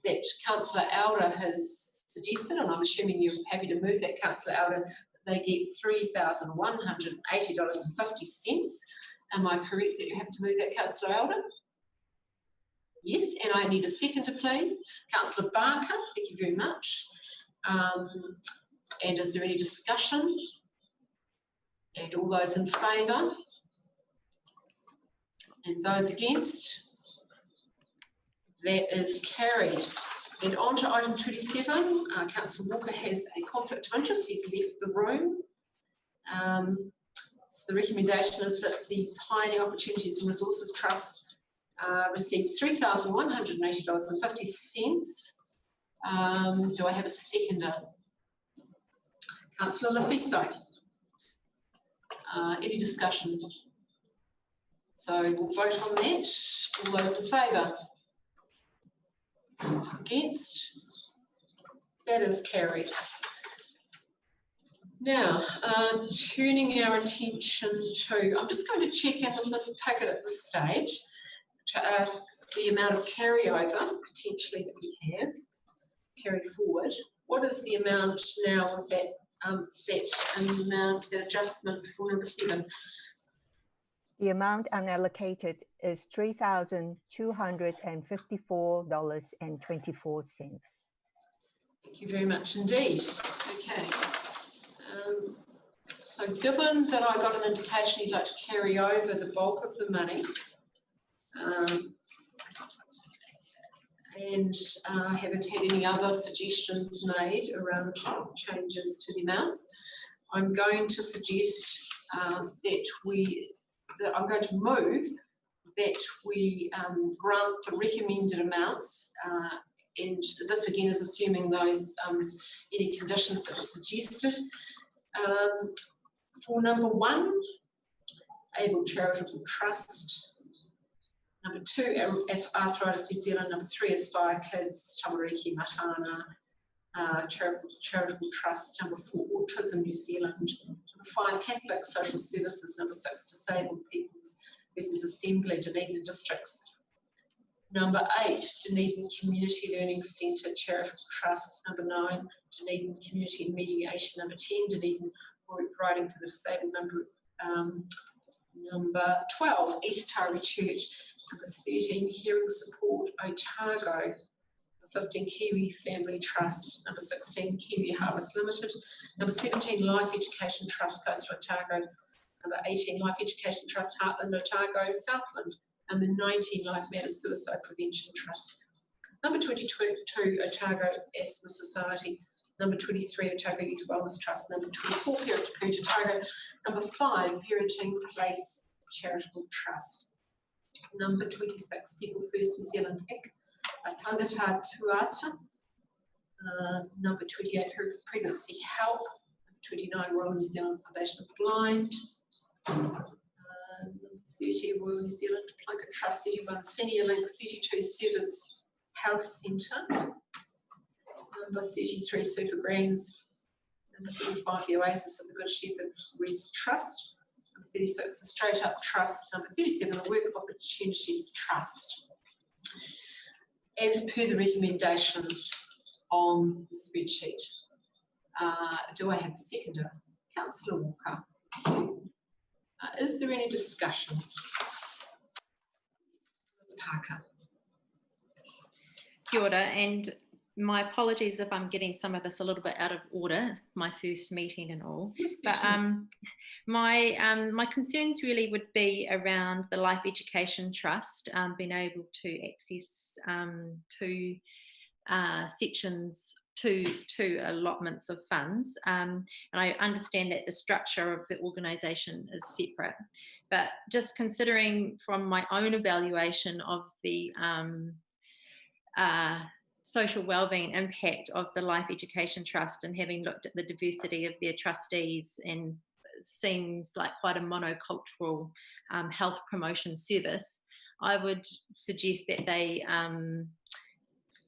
that Councillor Elder has suggested, and I'm assuming you're happy to move that, Councillor Elder. They get $3,180.50. Am I correct that you have to move that, Councillor Elder? Yes, and I need a seconder, please. Councillor Barker, thank you very much. And is there any discussion? And all those in favour? And those against? That is carried. And on to item 27, Councillor Walker has a conflict of interest. He's left the room. So the recommendation is that the Pioneer Opportunities and Resources Trust receives $3,180.50. Do I have a seconder? Councillor Lafiso. Any discussion? So we'll vote on that. All those in favour? Against? That is carried. Now, turning our attention to, I'm just going to check in with Ms. Pickett at this stage to ask the amount of carryover potentially that we have carried forward. What is the amount now with that that adjustment for number 7? The amount unallocated is $3,254.24. Thank you very much indeed. Okay. So given that I got an indication you'd like to carry over the bulk of the money, and I haven't had any other suggestions made around changes to the amounts, I'm going to suggest that I'm going to move that we grant the recommended amounts, and this again is assuming those any conditions that are suggested. For number 1, Able Charitable Trust. Number 2, Arthritis New Zealand. Number 3, Aspire Kids, Tamariki Matana Charitable Trust. Number 4, Autism New Zealand. Number 5, Catholic Social Services. Number 6, Disabled Peoples versus Assembly, Dunedin Districts. Number 8, Dunedin Community Learning Centre Charitable Trust. Number 9, Dunedin Community Mediation. Number 10, Dunedin Group Writing for the Disabled. Number 12, East Tauri Church. Number 13, Hearing Support Otago. Number 15, Kiwi Family Trust. Number 16, Kiwi Harvest Limited. Number 17, Life Education Trust Coast Otago. Number 18, Life Education Trust Heartland Otago Southland. Number 19, Life Matters Suicide Prevention Trust. Number 22, Otago Asthma Society. Number 23, Otago Youth Wellness Trust. Number 24, Parent to Parent Otago. Number 5, Parenting Place Charitable Trust. Number 26, People First New Zealand Inc. Tangata Tuata. Number 28, Pregnancy Help. 29, Royal New Zealand Foundation of the Blind. Number 30, Royal New Zealand Plunkett Trust. 31, Senior Link. 32, Severs Health Centre. Number 33, Super Greens. Number 35, the Oasis of the Good Shepherd Rest Trust. Number 36, the Straight Up Trust. Number 37, the Work Opportunities Trust. As per the recommendations on the spreadsheet, do I have a seconder? Councillor Walker. Thank you. Is there any discussion? Ms. Parker. Kia ora, and my apologies if I'm getting some of this a little bit out of order, my first meeting and all. Yes, but my concerns really would be around the Life Education Trust being able to access two sections, two allotments of funds, and I understand that the structure of the organisation is separate, but just considering from my own evaluation of the social wellbeing impact of the Life Education Trust, and having looked at the diversity of their trustees, and it seems like quite a monocultural health promotion service, I would suggest that they,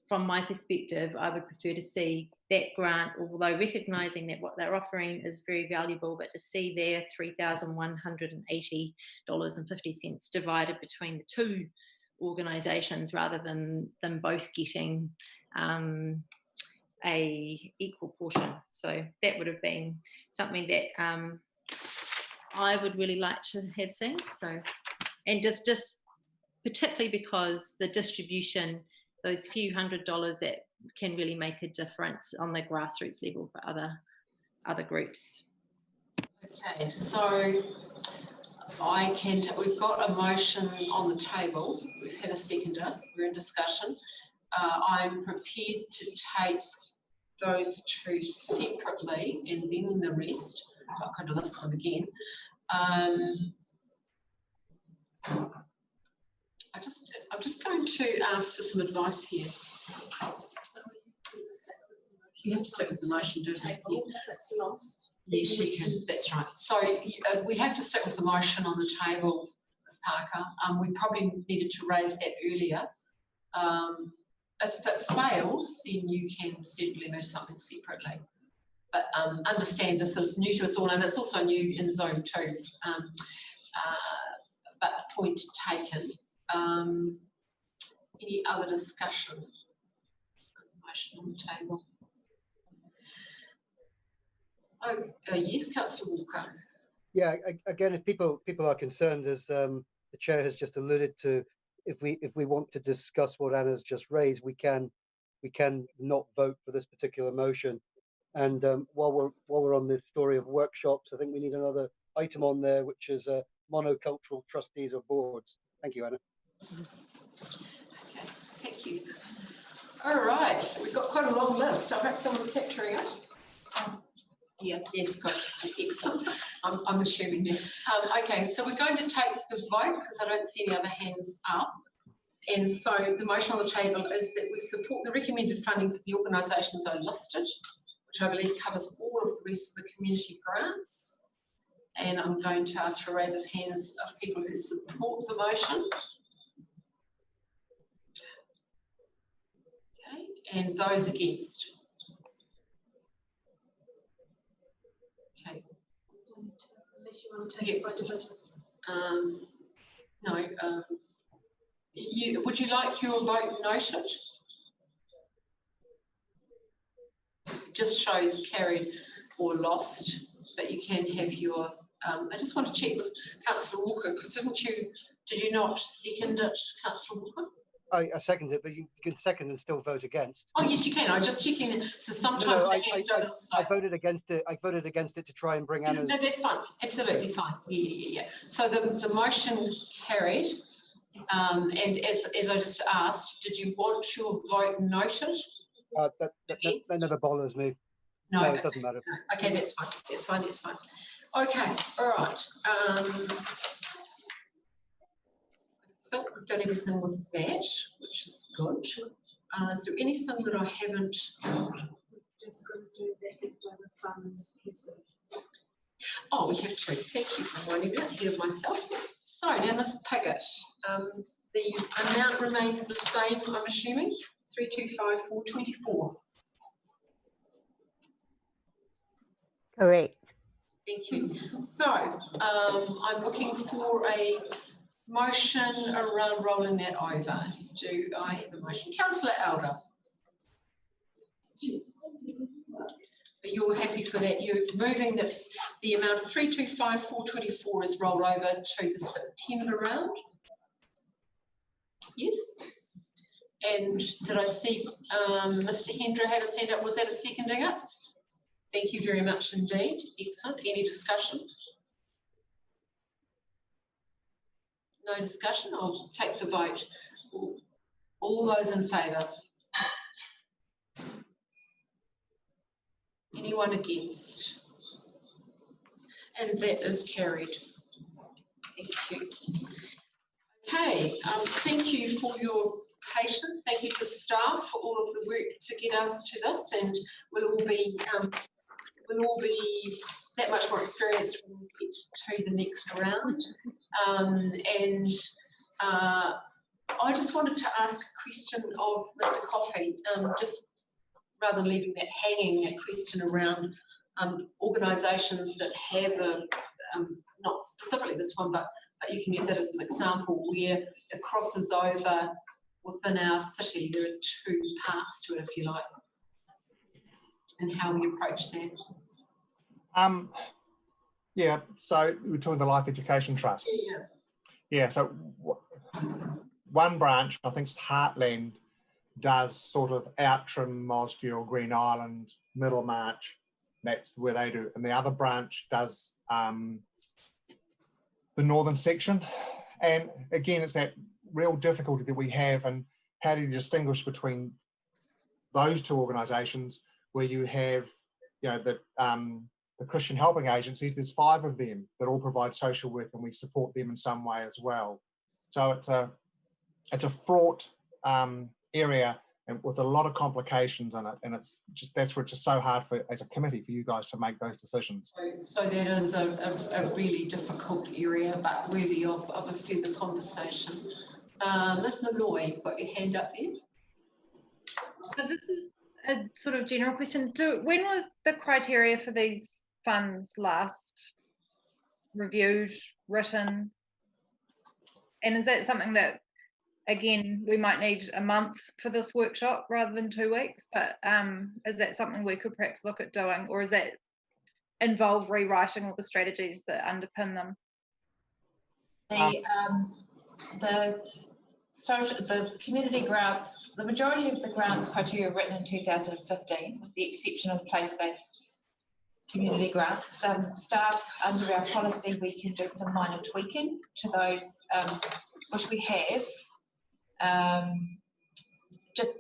from my perspective, I would prefer to see that grant, although recognising that what they're offering is very valuable, but to see their $3,180.50 divided between the two organisations rather than them both getting a equal portion. So that would have been something that I would really like to have seen. So, and just particularly because the distribution, those few $100s that can really make a difference on the grassroots level for other groups. Okay, so we've got a motion on the table. We've had a seconder. We're in discussion. I'm prepared to take those two separately and then the rest. I could list them again. I'm just going to ask for some advice here. You have to stick with the motion, don't you? That's lost. Yes, she can. That's right. So we have to stick with the motion on the table, Ms. Parker. We probably needed to raise that earlier. If it fails, then you can certainly move something separately. But understand this is new to us all, and it's also new in Zoom too. But point taken. Any other discussion? Motion on the table. Oh, yes, Councillor Walker. Yeah, again, if people are concerned, as the chair has just alluded to, if we want to discuss what Anna's just raised, we can not vote for this particular motion. And while we're on the story of workshops, I think we need another item on there, which is monocultural trustees or boards. Thank you, Anna. Okay, thank you. All right, we've got quite a long list. I hope someone's capturing it. Yeah, yes, good, excellent. I'm assuming that. Okay, so we're going to take the vote because I don't see any other hands up. And so the motion on the table is that we support the recommended funding for the organisations I listed, which I believe covers all of the rest of the community grants. And I'm going to ask for a raise of hands of people who support the motion. Okay, and those against. Okay. Unless you want to take it by division. No. Would you like your vote noted? It just shows carried or lost, but you can have your. I just want to check with Councillor Walker because did you not second it, Councillor Walker? I second it, but you can second and still vote against. Oh yes, you can. I'm just checking. So sometimes the hands don't look I voted against it. I voted against it to try and bring Anna's. No, that's fine. Absolutely fine. Yeah. So the motion carried. And as I just asked, did you want your vote noted? That never bothers me. No, it doesn't matter. Okay, that's fine. That's fine. Okay, all right. think we've done everything with that, which is good. Is there anything that I haven't? Just going to do that leftover funds. Oh, we have to. Thank you for reminding me ahead of myself. So now Ms. Piggott, the amount remains the same, I'm assuming, 325,424. Correct. Thank you. So I'm looking for a motion around rolling that over. Do I have a motion? Councillor Elder. So you're happy for that? You're moving that the amount of 325,424 is rolled over to the September round? Yes. And did I see Mr. Hendra had his hand up? Was that a seconding it? Thank you very much indeed. Excellent. Any discussion? No discussion. I'll take the vote. All those in favour? Anyone against? And that is carried. Thank you. Okay, thank you for your patience. Thank you to staff for all of the work to get us to this, and we'll all be that much more experienced when we get to the next round. I just wanted to ask a question of Mr. Coffey, just rather than leaving that hanging, that question around organisations that have not specifically this one, but you can use that as an example where it crosses over within our city. There are two parts to it, if you like, and how we approach that. Yeah, so we're talking the Life Education Trust. Yeah. Yeah, so one branch, I think it's Heartland, does sort of Outram, Mosgiel, Green Island, Middlemarch. That's where they do. And the other branch does the northern section. And again, it's that real difficulty that we have, and how do you distinguish between those two organisations where you have, you know, the Christian helping agencies. There's 5 of them that all provide social work, and we support them in some way as well. So it's a fraught area, and with a lot of complications in it, and it's just, that's where it's just so hard for, as a committee, for you guys to make those decisions. So that is a really difficult area, but worthy of a further conversation. Ms. Malloy, got your hand up there. So this is a sort of general question. When was the criteria for these funds last reviewed, written? And is that something that, again, we might need a month for this workshop rather than 2 weeks, but is that something we could perhaps look at doing, or does that involve rewriting all the strategies that underpin them? The community grants, the majority of the grants criteria were written in 2015, with the exception of place-based community grants. Staff, under our policy, we can do some minor tweaking to those, which we have,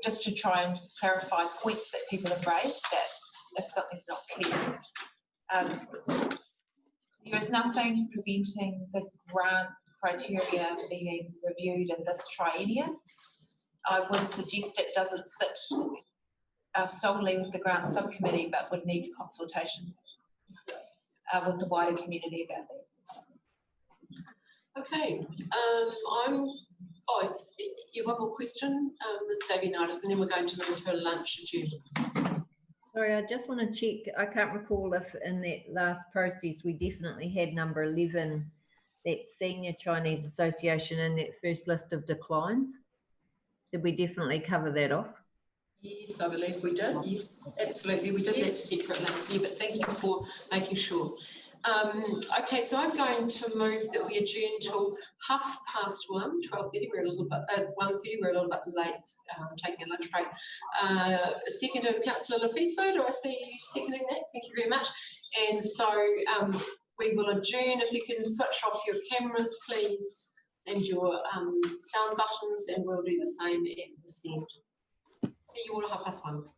just to try and clarify points that people have raised, that if something's not clear. There is nothing preventing the grant criteria being reviewed in this triennium. I would suggest it doesn't sit solely with the grant subcommittee, but would need consultation with the wider community about that. Okay, one more question, Ms. Davies-Knightis, and then we're going to move to a lunch adjournment. Sorry, I just want to check. I can't recall if in that last process we definitely had number 11, that Senior Chinese Association, in that first list of declines. Did we definitely cover that off? Yes, I believe we did. Yes, absolutely. We did that separately. Yeah, but thank you for making sure. Okay, so I'm going to move that we adjourn till 1:30, 12:30. We're a little bit at 1:30. We're a little bit late, taking a lunch break. Second of Councillor Lafiso. Do I see you seconding that? Thank you very much. And so we will adjourn. If you can switch off your cameras, please, and your sound buttons, and we'll do the same at this end. See you all at 1:30.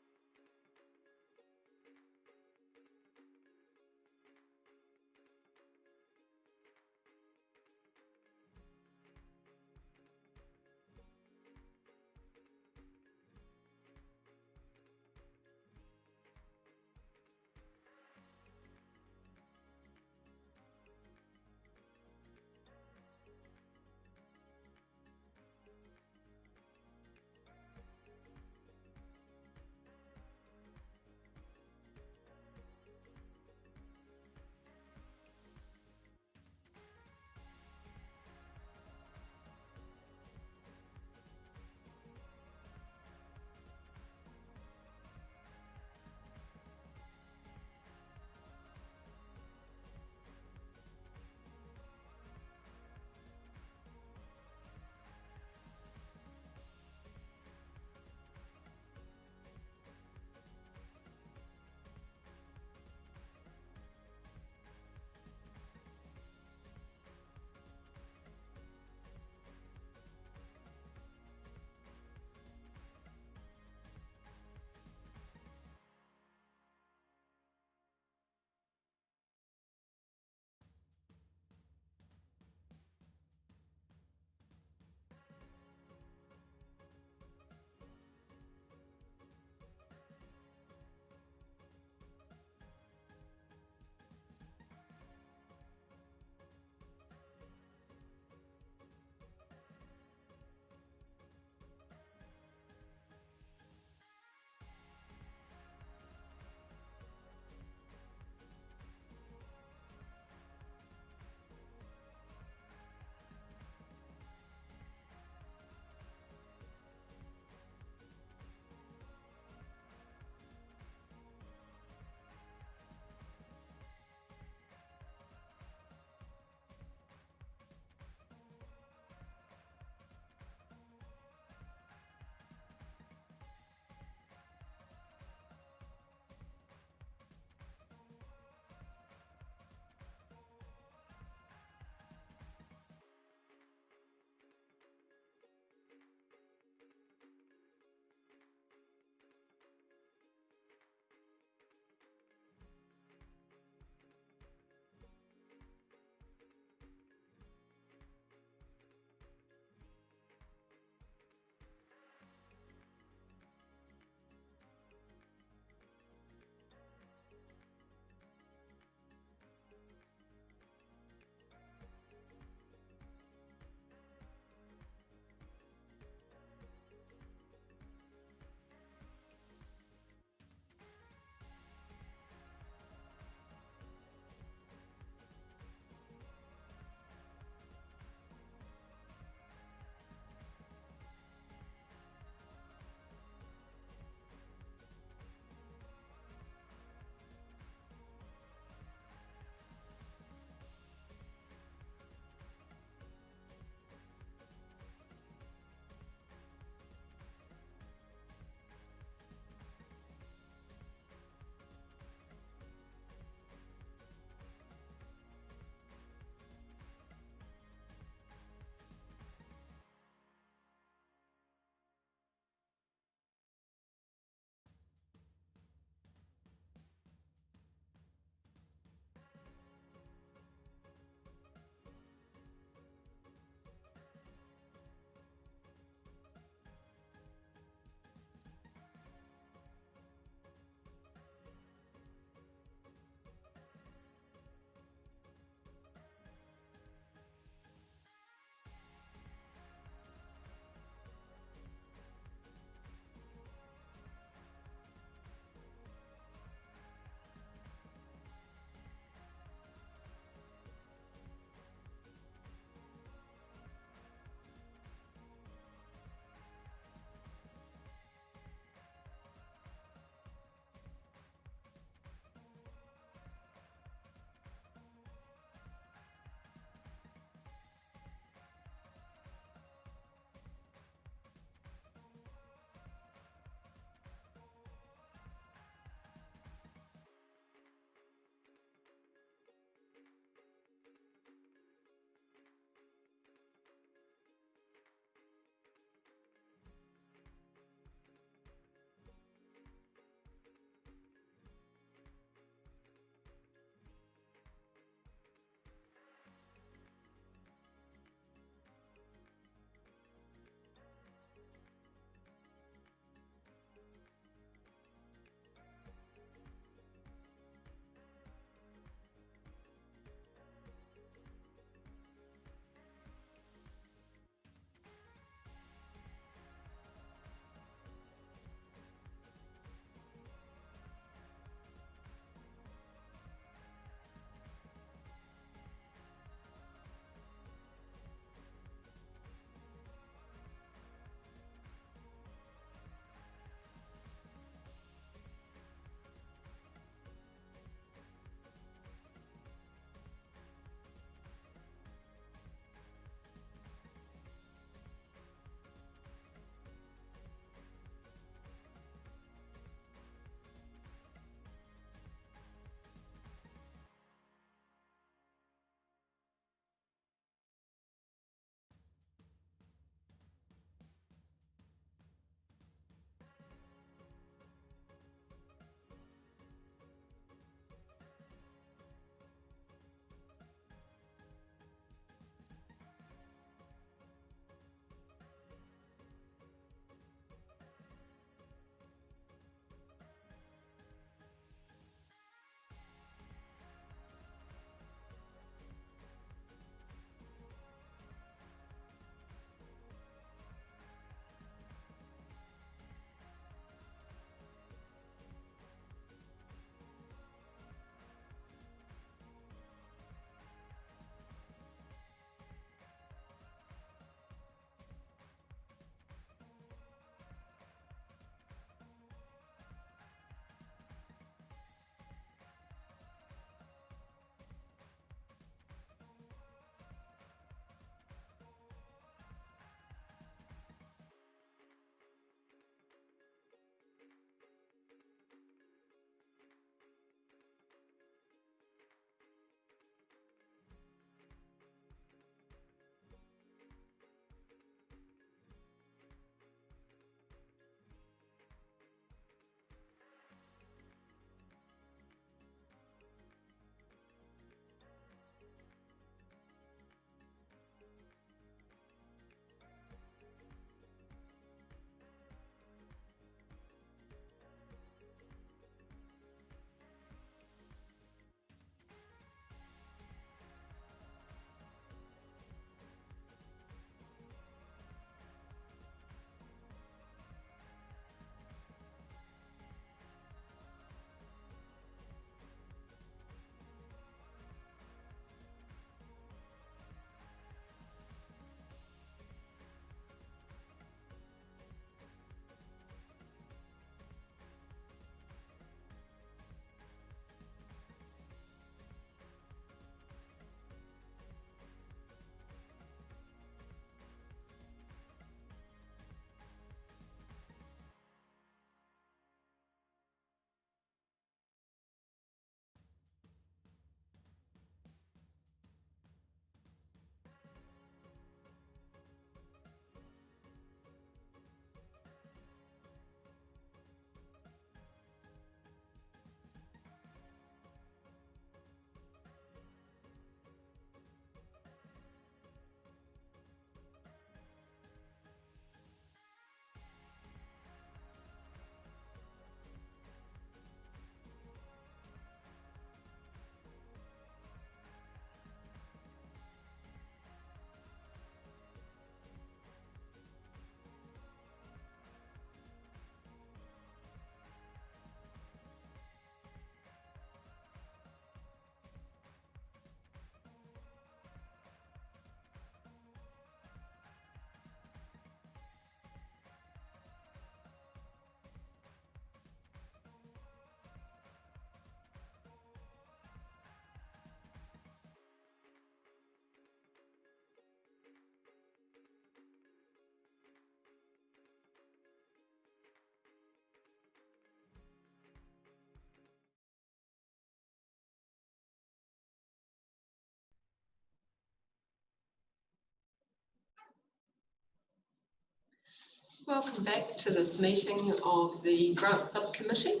Welcome back to this meeting of the Grant Subcommittee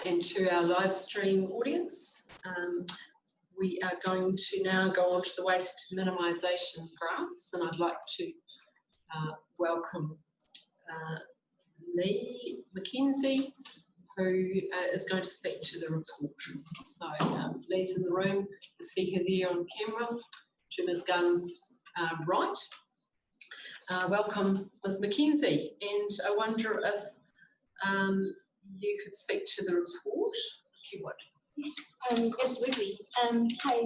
and to our live stream audience. We are going to now go on to the waste minimisation grants, and I'd like to welcome Lee McKenzie, who is going to speak to the report. So Lee's in the room, you see her there on camera, to Ms Gunn's right. Welcome, Ms McKenzie, and I wonder if you could speak to the report, if you would. Yes, absolutely. Hi,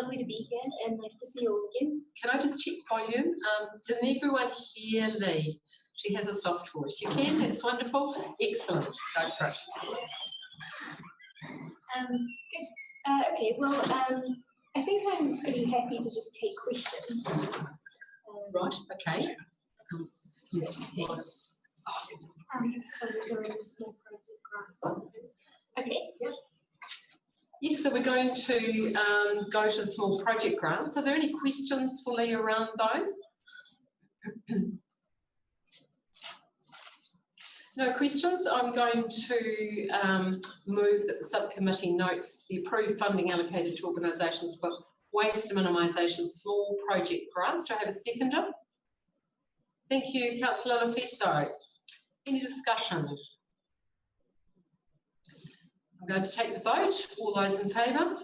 lovely to be here and nice to see you all again. Can I just check volume? Didn't everyone hear Lee? She has a soft voice. You can, that's wonderful. Excellent, go for it. Good. Okay, well, I think I'm pretty happy to just take questions. Right, okay. So we're doing small project grants. Okay, yep. Yes, so we're going to go to the small project grants. Are there any questions for Lee around those? No questions. I'm going to move that the subcommittee notes the approved funding allocated to organisations for waste minimisation small project grants. Do I have a seconder? Thank you, Councillor Lefiso. Any discussion? I'm going to take the vote. All those in favour?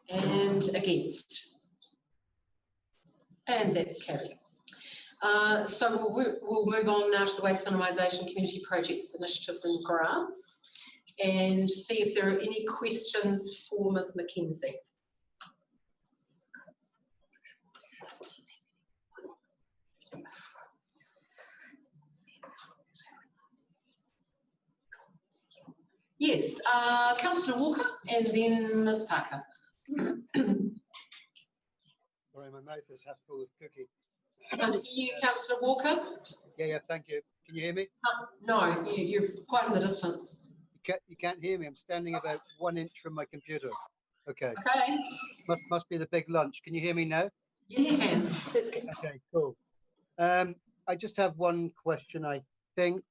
And against? And that's carried. So we'll move on now to the waste minimisation community projects, initiatives and grants, and see if there are any questions for Ms McKenzie. Yes, Councillor Walker and then Ms Parker. Sorry, my mouth is half full of cookie. And you, Councillor Walker? Yeah, thank you. Can you hear me? No, you're quite in the distance. You can't hear me. I'm standing about 1 inch from my computer. Okay. Okay. Must be the big lunch. Can you hear me now? Yes, you can. That's good. Okay, cool. I just have one question, I think.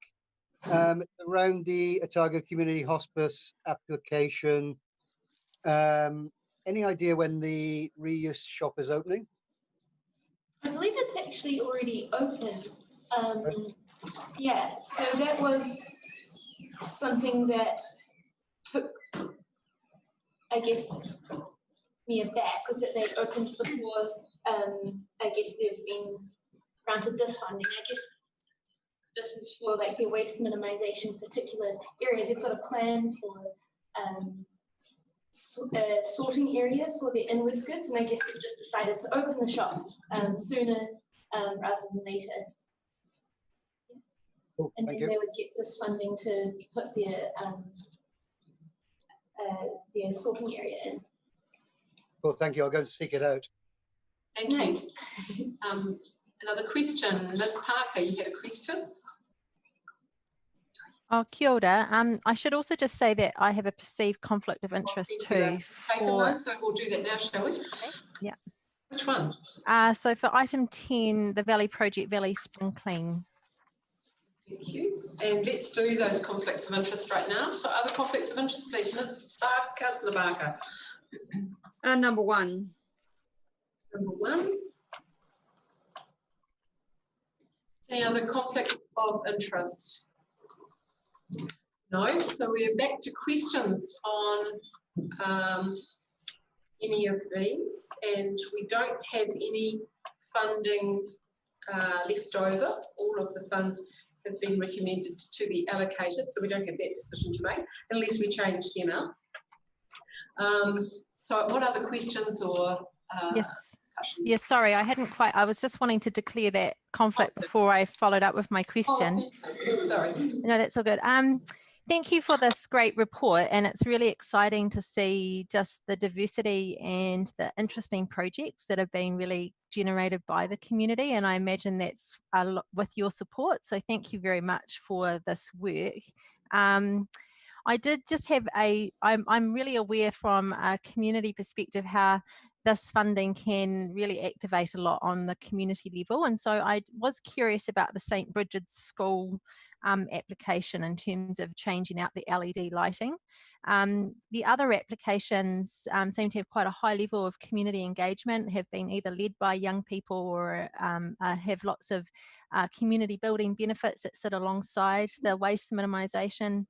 Around the Otago Community Hospice application, any idea when the reuse shop is opening? I believe it's actually already open. Yeah, so that was something that took, I guess, me aback, was that they opened before, I guess they've been granted this funding. I guess this is for like their waste minimisation particular area. They've got a plan for a sorting area for their inwards goods, and I guess they've just decided to open the shop sooner rather than later. Cool, and then they would get this funding to put their sorting area in. Well, thank you. I'll go and seek it out. Thank you. Another question. Ms Parker, you had a question? Oh, kia ora. I should also just say that I have a perceived conflict of interest too. So we'll do that now, shall we? Okay. Yeah. Which one? So for item 10, the Valley Project Valley Sprinkling. Thank you. And let's do those conflicts of interest right now. So other conflicts of interest, please. Ms Councillor Barker. Number 1. Number 1. Any other conflicts of interest? No. So we're back to questions on any of these, and we don't have any funding left over. All of the funds have been recommended to be allocated, so we don't have that decision to make unless we change the amounts. So what other questions or Yes, sorry, I hadn't quite, I was just wanting to declare that conflict before I followed up with my question. Sorry. No, that's all good. Thank you for this great report, and it's really exciting to see just the diversity and the interesting projects that have been really generated by the community, and I imagine that's a lot with your support, so thank you very much for this work. I did just have I'm really aware from a community perspective how this funding can really activate a lot on the community level. And so I was curious about the St. Bridget's School application in terms of changing out the LED lighting. The other applications seem to have quite a high level of community engagement, have been either led by young people or have lots of community building benefits that sit alongside the waste minimisation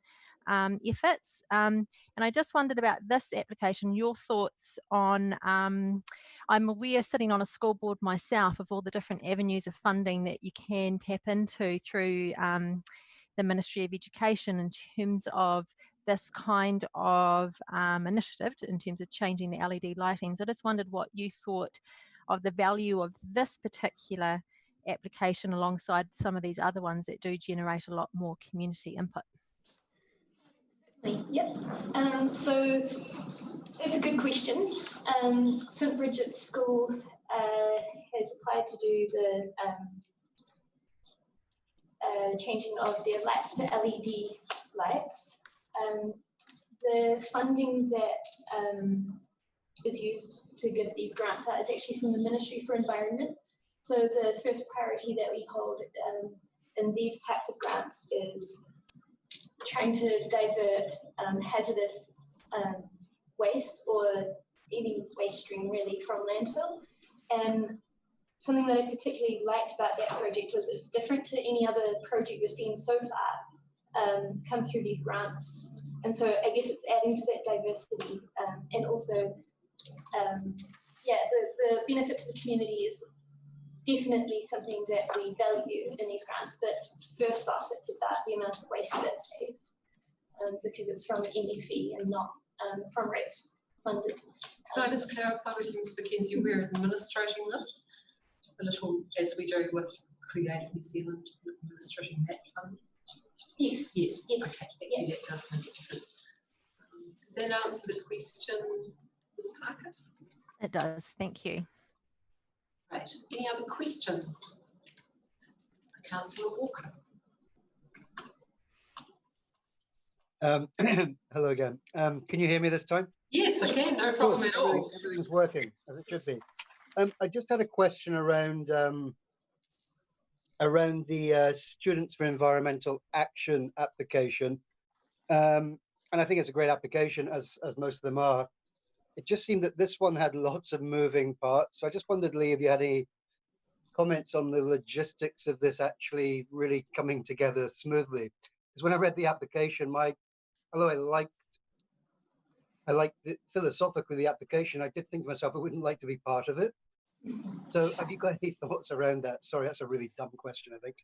efforts. And I just wondered about this application, your thoughts on, I'm aware, sitting on a school board myself, of all the different avenues of funding that you can tap into through the Ministry of Education in terms of this kind of initiative, in terms of changing the LED lightings. I just wondered what you thought of the value of this particular application alongside some of these other ones that do generate a lot more community input. Yep. So it's a good question. St. Bridget's School has applied to do the changing of their lights to LED lights. The funding that is used to give these grants out is actually from the Ministry for Environment. So the first priority that we hold in these types of grants is trying to divert hazardous waste or any waste stream really from landfill. And something that I particularly liked about that project was it's different to any other project we've seen so far come through these grants. And so I guess it's adding to that diversity and also, yeah, the benefit to the community is definitely something that we value in these grants, but first off, it's about the amount of waste that's saved because it's from NFE and not from rates funded. Can I just clarify with you, Ms. McKenzie, we're administrating this a little as we do with Creative New Zealand, administrating that fund? Yes. Yes. Yes. Okay. Yeah. That does make a difference. Does that answer the question, Ms. Parker? It does, thank you. Right. Any other questions? Councillor Walker. Hello again. Can you hear me this time? Yes, I can. No problem at all. Everything's working as it should be. I just had a question around the Students for Environmental Action application, and I think it's a great application, as most of them are. It just seemed that this one had lots of moving parts. So I just wondered, Lee, if you had any comments on the logistics of this actually really coming together smoothly. Because when I read the application, although I liked philosophically the application, I did think to myself I wouldn't like to be part of it. So have you got any thoughts around that? Sorry, that's a really dumb question, I think.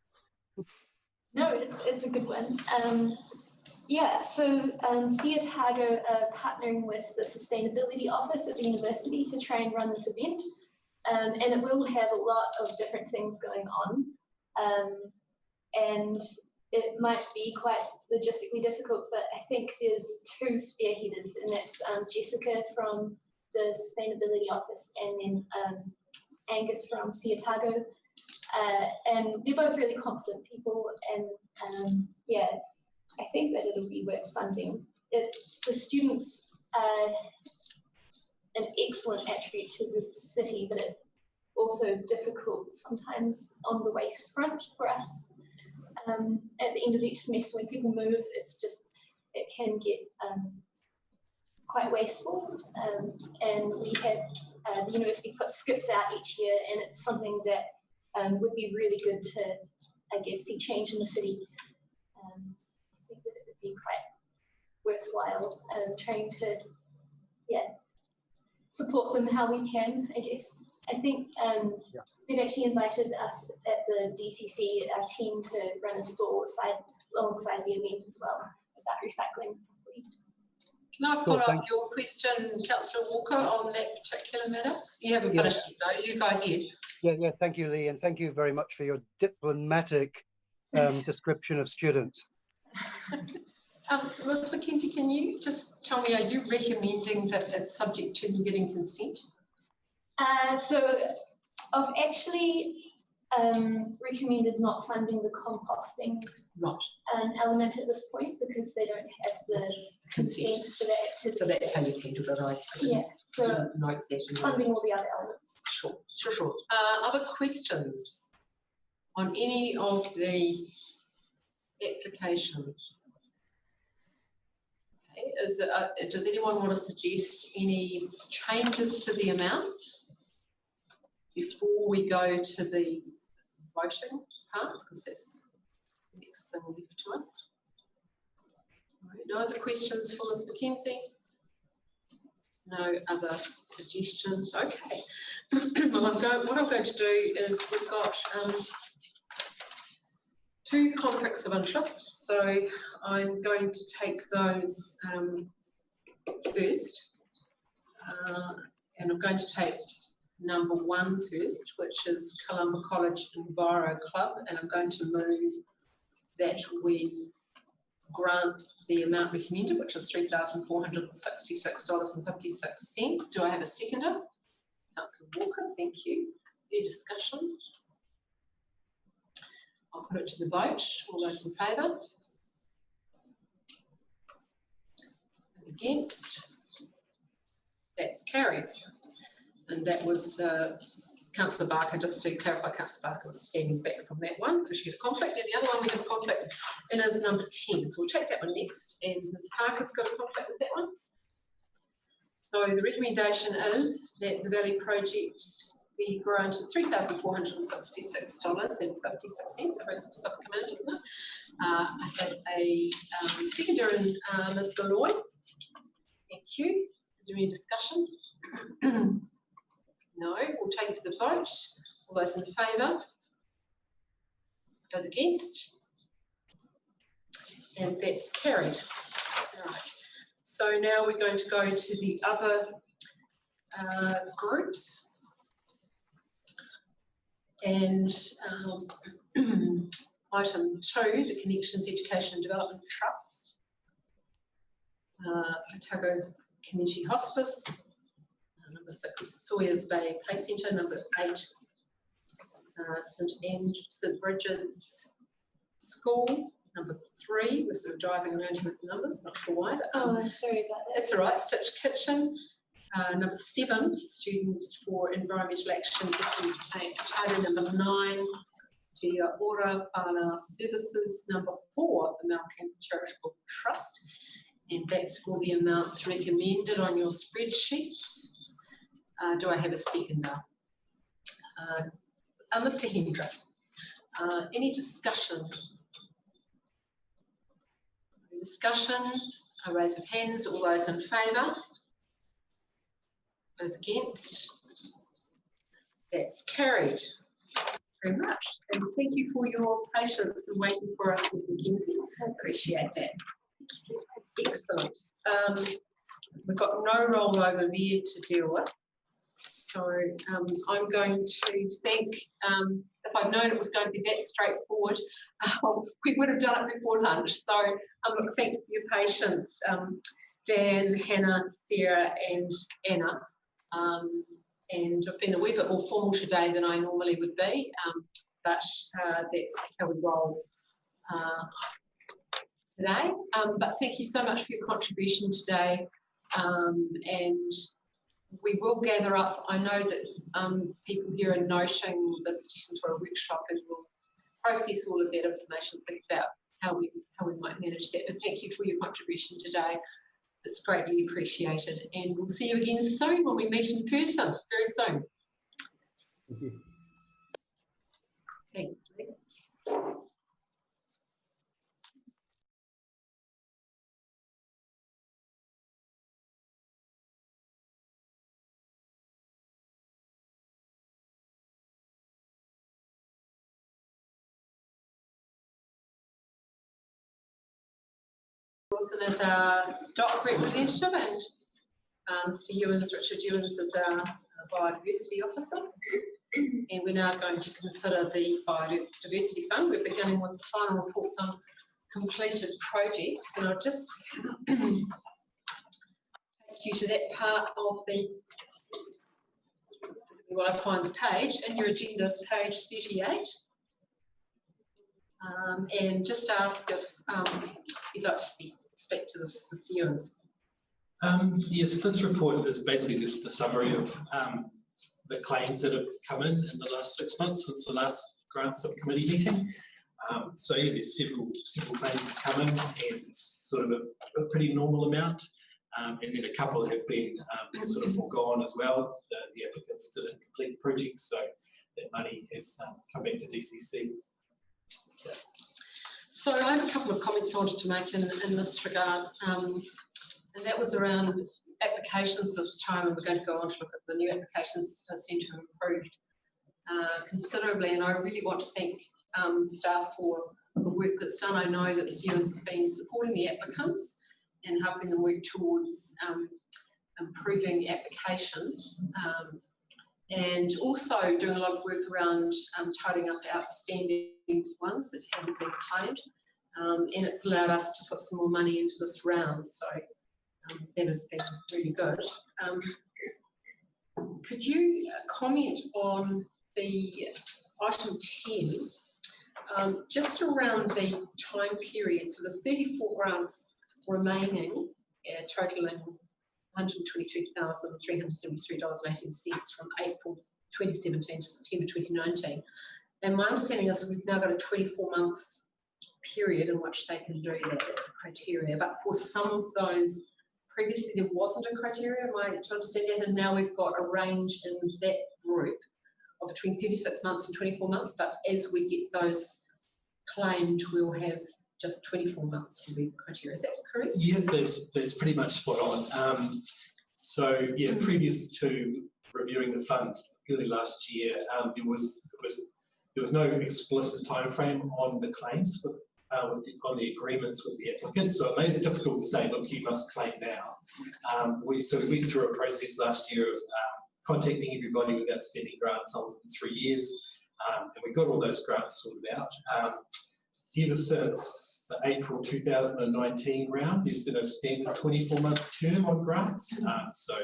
No, it's a good one. Yeah, so Seatago are partnering with the Sustainability Office at the university to try and run this event. And it will have a lot of different things going on. And it might be quite logistically difficult, but I think there's two spearheaders, and that's Jessica from the Sustainability Office and then Angus from Seatago. And they're both really competent people, and yeah, I think that it'll be worth funding. The students are an excellent attribute to the city, but it's also difficult sometimes on the waste front for us. At the end of each semester when people move, it can get quite wasteful. And we have, the university puts skips out each year, and it's something that would be really good to, I guess, see change in the city. I think that it would be quite worthwhile trying to, yeah, support them how we can, I guess. I think they've actually invited us at the DCC, our team, to run a stall alongside the event as well about recycling. Can I follow up your question, Councillor Walker, on that particular matter? You haven't finished it though, you go ahead. Yeah, thank you, Lee, and thank you very much for your diplomatic description of students. Ms. McKenzie, can you just tell me, are you recommending that it's subject to you getting consent? So I've actually recommended not funding the composting element at this point because they don't have the consent for that activity. So that's how you handled it. I Yeah, so didn't note that. funding all the other elements. Sure. Other questions on any of the applications? Okay. Does anyone want to suggest any changes to the amounts before we go to the voting part? Because that's the next thing left to us. Right. No other questions for Ms. McKenzie? No other suggestions? Okay. Well, what I'm going to do is we've got 2 conflicts of interest, so I'm going to take those first, and I'm going to take number 1 first, which is Columba College Enviro Club, and I'm going to move that we grant the amount recommended, which is $3,466.56. Do I have a seconder? Councillor Walker, thank you. Any discussion? I'll put it to the vote. All those in favour? Against? That's carried. And that was Councillor Barker, just to clarify, Councillor Barker was standing back from that one because she had a conflict. And the other one we have a conflict, and is number 10. So we'll take that one next. And Ms. Parker's got a conflict with that one. So the recommendation is that the Valley project be granted $3,466.56. A very specific amount, isn't it? I have a seconder in Ms. Galoy. Thank you. Is there any discussion? No. We'll take it to the vote. All those in favour? Those against? And that's carried. All right. So now we're going to go to the other groups. And item 2, the Connections Education and Development Trust, Otago Community Hospice, number 6, Sawyers Bay Play Centre, number 8, St Bridget's School, number 3, was sort of driving around here with the numbers, not sure why. But, I'm sorry about that. That's all right, Stitch Kitchen. Number 7, Students for Environmental Action, Otago. Number 9, Te Ora Whānau Services. Number 4, the Malcolm Charitable Trust, and that's for the amounts recommended on your spreadsheets. Do I have a seconder? Mr. Hendrick, any discussion? Discussion, a raise of hands, all those in favour? Those against? That's carried. Very much. And thank you for your patience and waiting for us, Ms. McKenzie. I appreciate that. Excellent. We've got no rollover there to deal with. So I'm going to thank, if I'd known it was going to be that straightforward, we would have done it before lunch. So look, thanks for your patience, Dan, Hannah, Sarah and Anna. And I've been a wee bit more formal today than I normally would be, but that's how we roll today. But thank you so much for your contribution today, and we will gather up. I know that people here are noting the suggestions for a workshop, and we'll process all of that information, think about how we might manage that. But thank you for your contribution today. It's greatly appreciated, and we'll see you again soon when we meet in person, very soon. Thank you. Thanks. Wilson is our DOC representative, and Mr. Ewins, Richard Ewins, is our biodiversity officer. And we're now going to consider the biodiversity fund. We're beginning with the final reports on completed projects, and I'll just take you to that part of the while I find the page, in your agenda is page 38. And just ask if you'd like to speak to this, Mr. Ewens. Yes, this report is basically just a summary of the claims that have come in the last 6 months since the last grant subcommittee meeting. So yeah, there's several claims have come in, and it's sort of a pretty normal amount. And then a couple have been sort of foregone as well. The applicants didn't complete the project, so that money has come back to DCC. Yeah. So I have a couple of comments I wanted to make in this regard, and that was around applications this time, and we're going to go on to look at the new applications that seem to have improved considerably, and I really want to thank staff for the work that's done. I know that Mr. Ewens has been supporting the applicants and helping them work towards improving applications, and also doing a lot of work around tidying up the outstanding ones that haven't been claimed, and it's allowed us to put some more money into this round, so that has been really good. Could you comment on the item 10, just around the time period? So there's 34 grants remaining, totaling $123,373.18 from April 2017 to September 2019. And my understanding is that we've now got a 24-month period in which they can do that. That's the criteria. But for some of those, previously there wasn't a criteria, am I to understand that? And now we've got a range in that group of between 36 months and 24 months. But as we get those claimed, we'll have just 24 months will be the criteria. Is that correct? Yeah, that's pretty much spot on. So yeah, previous to reviewing the fund early last year, there was no explicit time frame on the claims on the agreements with the applicant, so it made it difficult to say, look, you must claim now. We went through a process last year of contacting everybody with outstanding grants older than 3 years, and we got all those grants sorted out. Ever since the April 2019 round, there's been a standard 24-month term on grants, so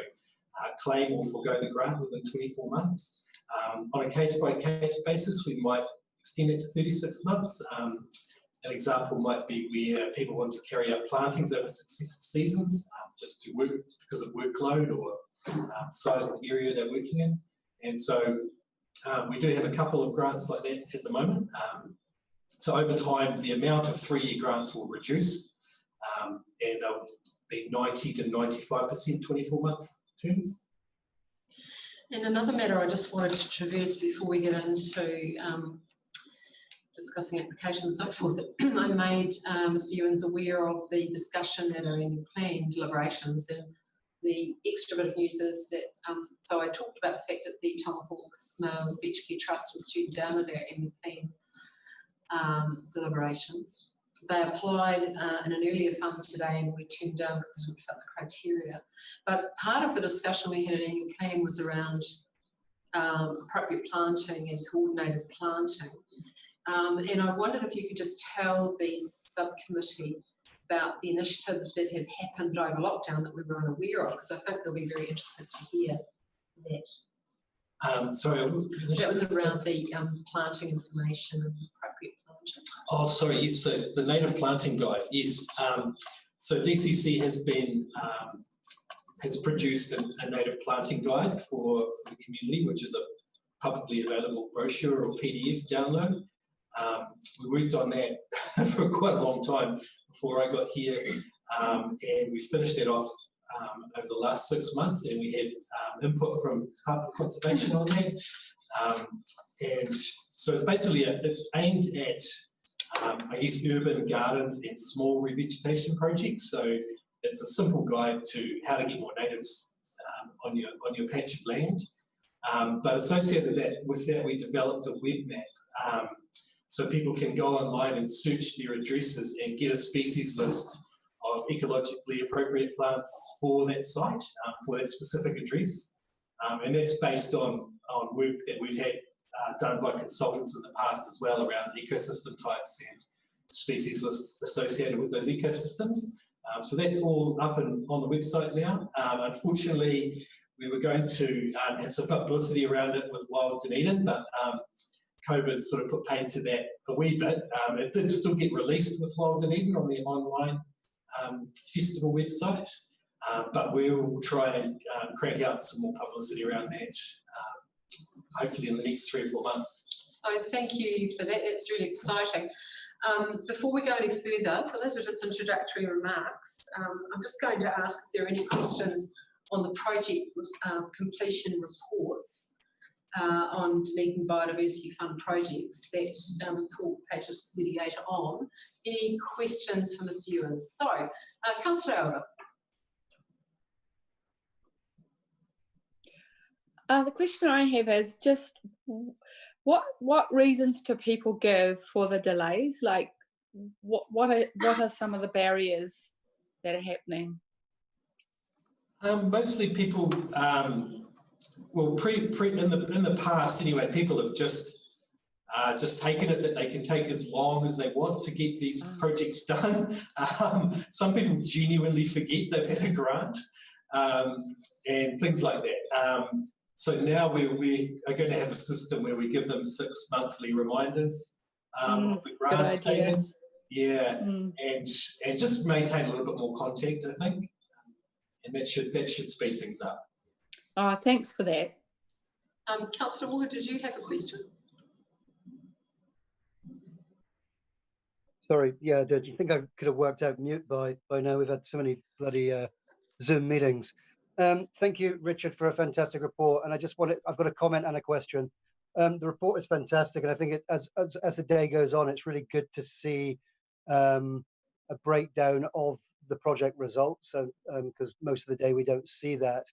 claim or forgo the grant within 24 months. On a case-by-case basis, we might extend it to 36 months. An example might be where people want to carry out plantings over successive seasons, just to work because of workload or size of the area they're working in. And so we do have a couple of grants like that at the moment. So over time, the amount of 3-year grants will reduce, and they'll be 90 to 95% 24-month terms. And another matter I just wanted to traverse before we get into discussing applications and so forth, I made Mr. Ewens aware of the discussion at our annual plan deliberations, and the extra bit of news is that, so I talked about the fact that the Tomahawk Snails Beach Care Trust was tuned down at our annual plan deliberations. They applied in an earlier fund today and we turned down because they didn't fit the criteria. But part of the discussion we had at annual plan was around appropriate planting and coordinated planting. And I wondered if you could just tell the subcommittee about the initiatives that have happened over lockdown that we were unaware of, because I think they'll be very interested to hear that. Sorry, that was around the planting information and appropriate planting. Oh, sorry, yes, so the native planting guide, yes. So DCC has produced a native planting guide for the community, which is a publicly available brochure or PDF download. We worked on that for quite a long time before I got here, and we finished it off over the last 6 months, and we had input from Department of Conservation on that. And so it's basically, it's aimed at, I guess, urban gardens and small revegetation projects. So it's a simple guide to how to get more natives on your patch of land. But associated with that, we developed a web map. So people can go online and search their addresses and get a species list of ecologically appropriate plants for that site, for that specific address. And that's based on work that we've had done by consultants in the past as well around ecosystem types and species lists associated with those ecosystems. So that's all up and on the website now. Unfortunately, we were going to have some publicity around it with Wild Dunedin, but COVID sort of put paid to that a wee bit. It did still get released with Wild Dunedin on the online festival website, but we'll try and crank out some more publicity around that, hopefully in the next 3 or 4 months. So thank you for that. That's really exciting. Before we go any further, so those were just introductory remarks. I'm just going to ask if there are any questions on the project completion reports on Dunedin Biodiversity Fund projects that Paul pages 38 on. Any questions for Mr. Ewens? So, Councillor Elder. The question I have is just what reasons do people give for the delays? Like, what are some of the barriers that are happening? Mostly people, well, in the past anyway, people have just taken it that they can take as long as they want to get these projects done. Some people genuinely forget they've had a grant and things like that. So now we are going to have a system where we give them 6 monthly reminders of the grant status. Yeah, and just maintain a little bit more contact, I think, and that should speed things up. Oh, thanks for that. Councillor Walker, did you have a question? Sorry, yeah, do you think I could have worked out mute by now? We've had so many bloody Zoom meetings. Thank you, Richard, for a fantastic report. And I just I've got a comment and a question. The report is fantastic, and I think as the day goes on, it's really good to see a breakdown of the project results, because most of the day we don't see that.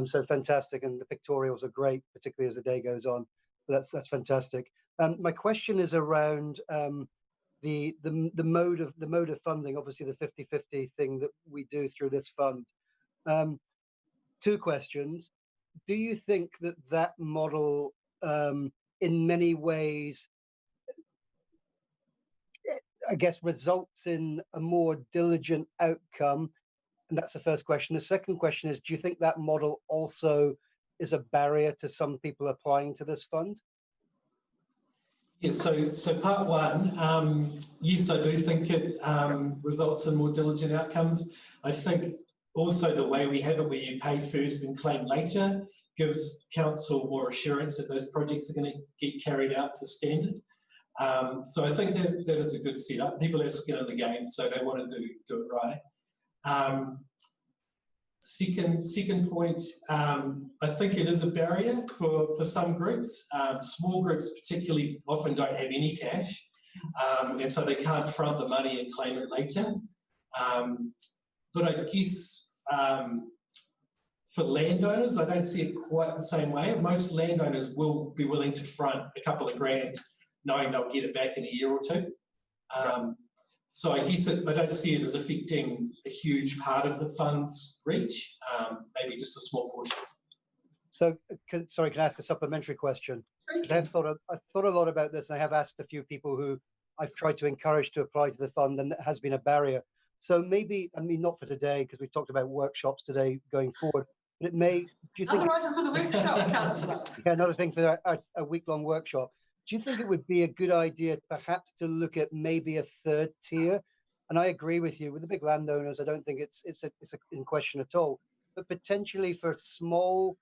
So fantastic, and the pictorials are great, particularly as the day goes on. That's fantastic. My question is around the mode of funding. Obviously, the 50-50 thing that we do through this fund. 2 questions. Do you think that model in many ways, I guess, results in a more diligent outcome? And that's the first question. The second question is, do you think that model also is a barrier to some people applying to this fund? Yeah, so part one, yes, I do think it results in more diligent outcomes. I think also the way we have it, where you pay first and claim later, gives council more assurance that those projects are going to get carried out to standard. So I think that is a good setup. People have skin in the game, so they want to do it right. Second point, I think it is a barrier for some groups. Small groups particularly often don't have any cash, and so they can't front the money and claim it later. But I guess for landowners, I don't see it quite the same way. Most landowners will be willing to front a couple of grand, knowing they'll get it back in a year or 2. So I guess I don't see it as affecting a huge part of the fund's reach, maybe just a small portion. So, sorry, can I ask a supplementary question? Because I've thought a lot about this, and I have asked a few people who I've tried to encourage to apply to the fund, and it has been a barrier. So maybe, I mean, not for today, because we've talked about workshops today going forward, but it may, do you think— Another item for the workshop, Councillor. Yeah, another thing for a week-long workshop. Do you think it would be a good idea perhaps to look at maybe a 3rd tier? And I agree with you, with the big landowners, I don't think it's in question at all. But potentially for small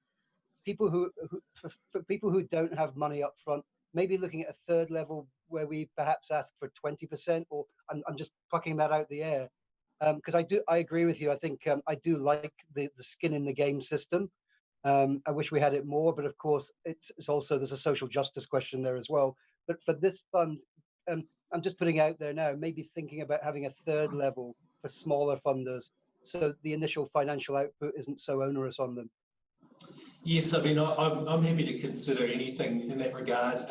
people for people who don't have money up front, maybe looking at a 3rd level where we perhaps ask for 20%, or I'm just plucking that out the air. Because I agree with you. I think I do like the skin in the game system. I wish we had it more, but of course it's also, there's a social justice question there as well. But for this fund, I'm just putting out there now, maybe thinking about having a 3rd level for smaller funders, so the initial financial output isn't so onerous on them. Yes, I mean, I'm happy to consider anything in that regard,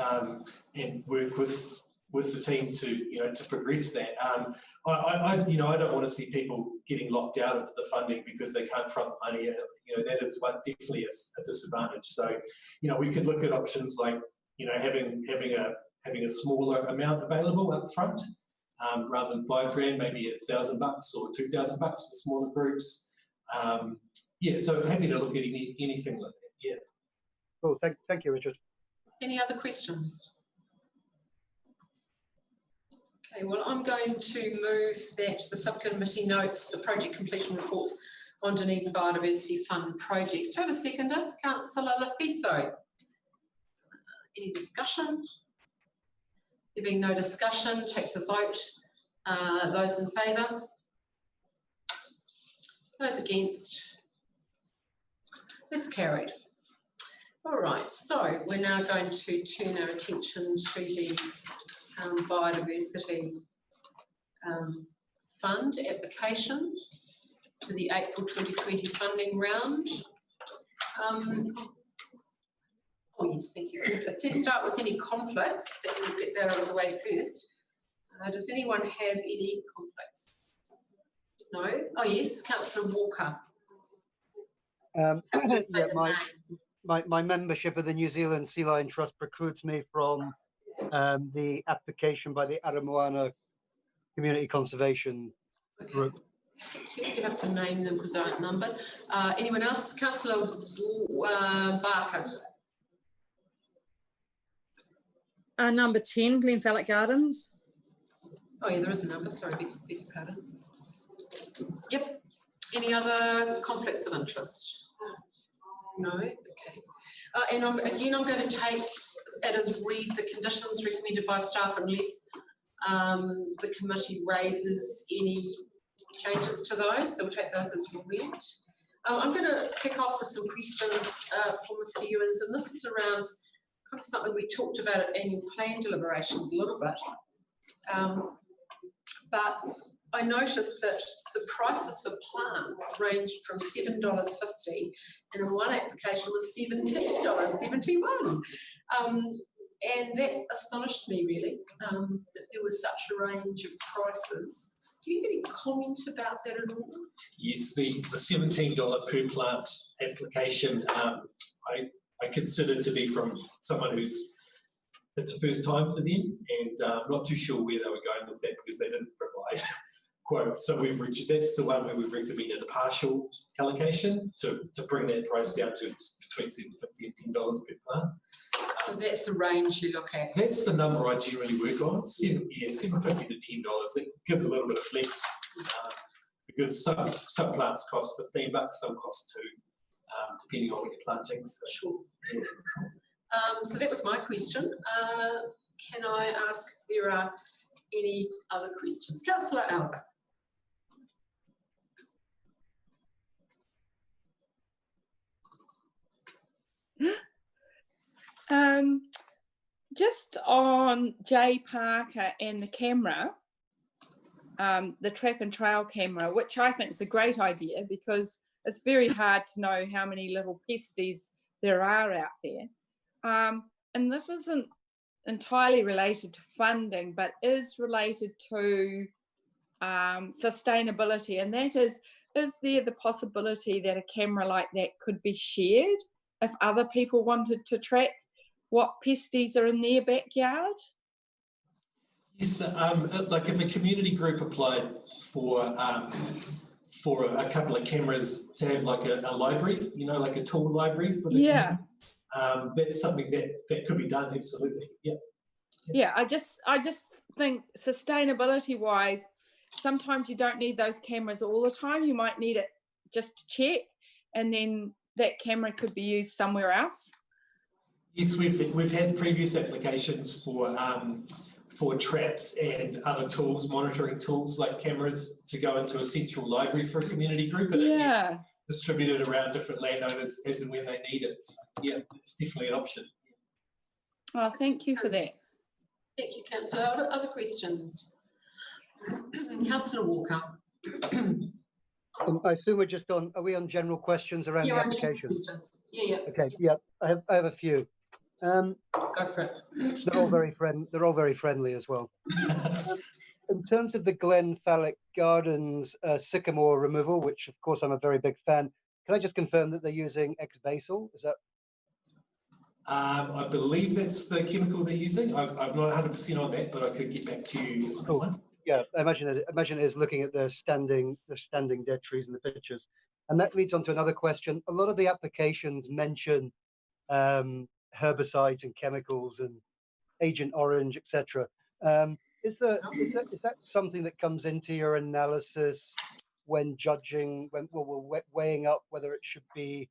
and work with the team to progress that. I don't want to see people getting locked out of the funding because they can't front the money. That is definitely a disadvantage. So, we could look at options like, having a smaller amount available up front, rather than $5 grand, maybe $1,000 or $2,000 for smaller groups. Yeah, so happy to look at anything like that. Yeah. Cool. Thank you, Richard. Any other questions? Okay, well, I'm going to move that the subcommittee notes the project completion reports on Dunedin Biodiversity Fund projects. Do I have a seconder? Councillor Lafiso. Any discussion? There being no discussion, take the vote. Those in favour? Those against? That's carried. All right, so we're now going to turn our attention to the Biodiversity Fund applications to the April 2020 funding round. Oh yes, thank you. Let's start with any conflicts. That we'll get that out of the way first. Does anyone have any conflicts? No? Oh yes, Councillor Walker. Yeah, my membership of the New Zealand Sea Lion Trust precludes me from the application by the Aramoana Community Conservation Group. You have to name them because they're outnumbered. Anyone else? Councillor Barker. Number 10, Glenfellow Gardens. Oh yeah, there is a number, sorry, beg your pardon. Yep. Any other conflicts of interest? No? Okay. And I'm going to take it as read the conditions recommended by staff unless the committee raises any changes to those, so we'll take those as read. I'm going to kick off with some questions for Mr. Ewens, and this is around kind of something we talked about at annual plan deliberations a little bit. But I noticed that the prices for plants ranged from $7.50 and in one application was $17.71. And that astonished me really, that there was such a range of prices. Do you have any comment about that at all? Yes, the $17 per plant application, I consider to be from someone who's, it's a first time for them, and I'm not too sure where they were going with that because they didn't provide quotes. So that's the one where we've recommended a partial allocation to bring that price down to between $7.50 and $10 per plant. So that's the range you look at? That's the number I generally work on, $7.50 to $10. It gives a little bit of flex because some plants cost $15, some cost $2, depending on what you're planting. So. Sure. So that was my question. Can I ask if there are any other questions? Councillor Albert. Just on Jay Parker and the camera, the trap and trail camera, which I think is a great idea because it's very hard to know how many little pesties there are out there. And this isn't entirely related to funding, but is related to sustainability. And that is there the possibility that a camera like that could be shared if other people wanted to track what pesties are in their backyard? Yes, like if a community group applied for a couple of cameras to have like a library, you know, like a tool library for the community, that's something that could be done, absolutely. Yeah, I just think sustainability wise, sometimes you don't need those cameras all the time. You might need it just to check, and then that camera could be used somewhere else. Yes, we've had previous applications for traps and other tools, monitoring tools like cameras, to go into a central library for a community group, and it gets distributed around different landowners as and when they need it. So, yeah, it's definitely an option. Oh, thank you for that. Thank you, Councillor. Other questions? Councillor Walker. I assume we're just on, are we on general questions around the application? Yeah. Okay, yeah, I have a few. Go for it. They're all very friendly as well. In terms of the Glenfellow Gardens sycamore removal, which of course I'm a very big fan, can I just confirm that they're using ex-basil? Is that? I believe that's the chemical they're using. I'm not 100% on that, but I could get back to you on that one. Yeah, I imagine it is looking at the standing dead trees in the pictures. And that leads on to another question. A lot of the applications mention herbicides and chemicals and Agent Orange, etc. Is that something that comes into your analysis when judging, when we're weighing up whether it should be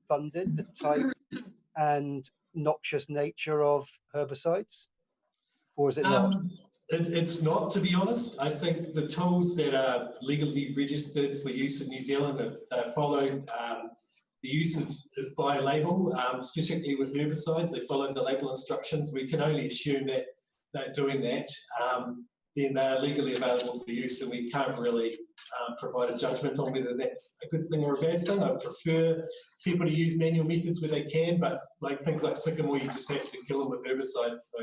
funded, the type and noxious nature of herbicides, or is it not? It's not, to be honest. I think the tools that are legally registered for use in New Zealand follow the use is by label, specifically with herbicides. They follow the label instructions. We can only assume that they're doing that. Then they're legally available for use, and we can't really provide a judgment on whether that's a good thing or a bad thing. I prefer people to use manual methods where they can, but like things like sycamore, you just have to kill them with herbicides. So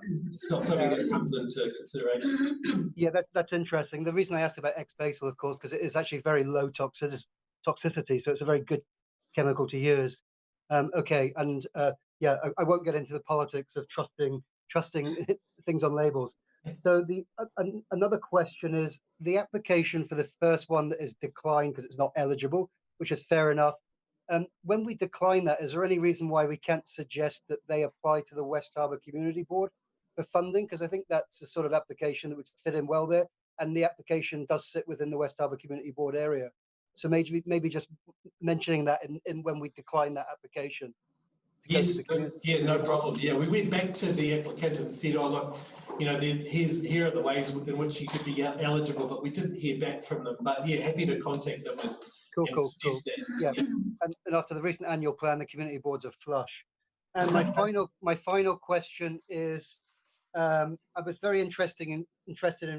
it's not something that comes into consideration. Yeah, that's interesting. The reason I asked about X-Basal, of course, because it is actually very low toxicity, so it's a very good chemical to use. Okay, and yeah, I won't get into the politics of trusting things on labels. So another question is the application for the first one that is declined because it's not eligible, which is fair enough. When we decline that, is there any reason why we can't suggest that they apply to the West Harbour Community Board for funding? Because I think that's the sort of application that would fit in well there, and the application does sit within the West Harbour Community Board area. So maybe just mentioning that in when we decline that application. Yes, yeah, no problem. Yeah, we went back to the applicant and said, oh, look, you know, here are the ways in which you could be eligible, but we didn't hear back from them. But yeah, happy to contact them and suggest that. Yeah, and after the recent annual plan, the community boards are flush. And my final question is, I was very interested in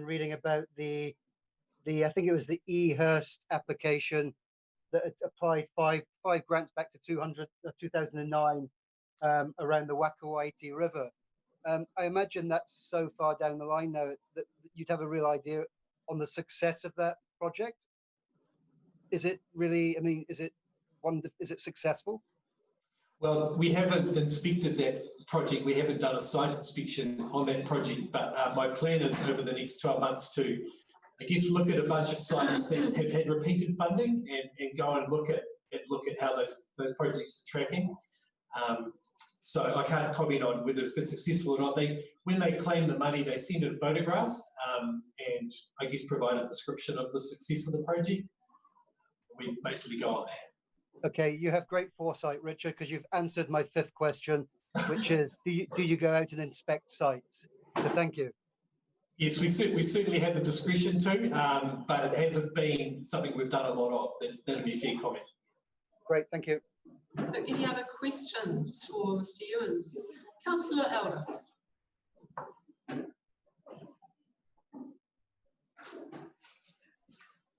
reading about the I think it was the E. Hurst application that had applied five grants back to 2009 around the Wakawaiti River. I imagine that's so far down the line now that you'd have a real idea on the success of that project. Is it really? I mean, is it successful? Well, we haven't inspected that project. We haven't done a site inspection on that project, but my plan is over the next 12 months to, I guess, look at a bunch of sites that have had repeated funding and go and look at how those projects are tracking. So I can't comment on whether it's been successful or not. When they claim the money, they send in photographs and I guess provide a description of the success of the project. We basically go on that. Okay, you have great foresight, Richard, because you've answered my fifth question, which is, do you go out and inspect sites? So thank you. Yes, we certainly have the discretion to, but it hasn't been something we've done a lot of. That'd be a fair comment. Great, thank you. So any other questions for Mr. Ewens? Councillor Elder.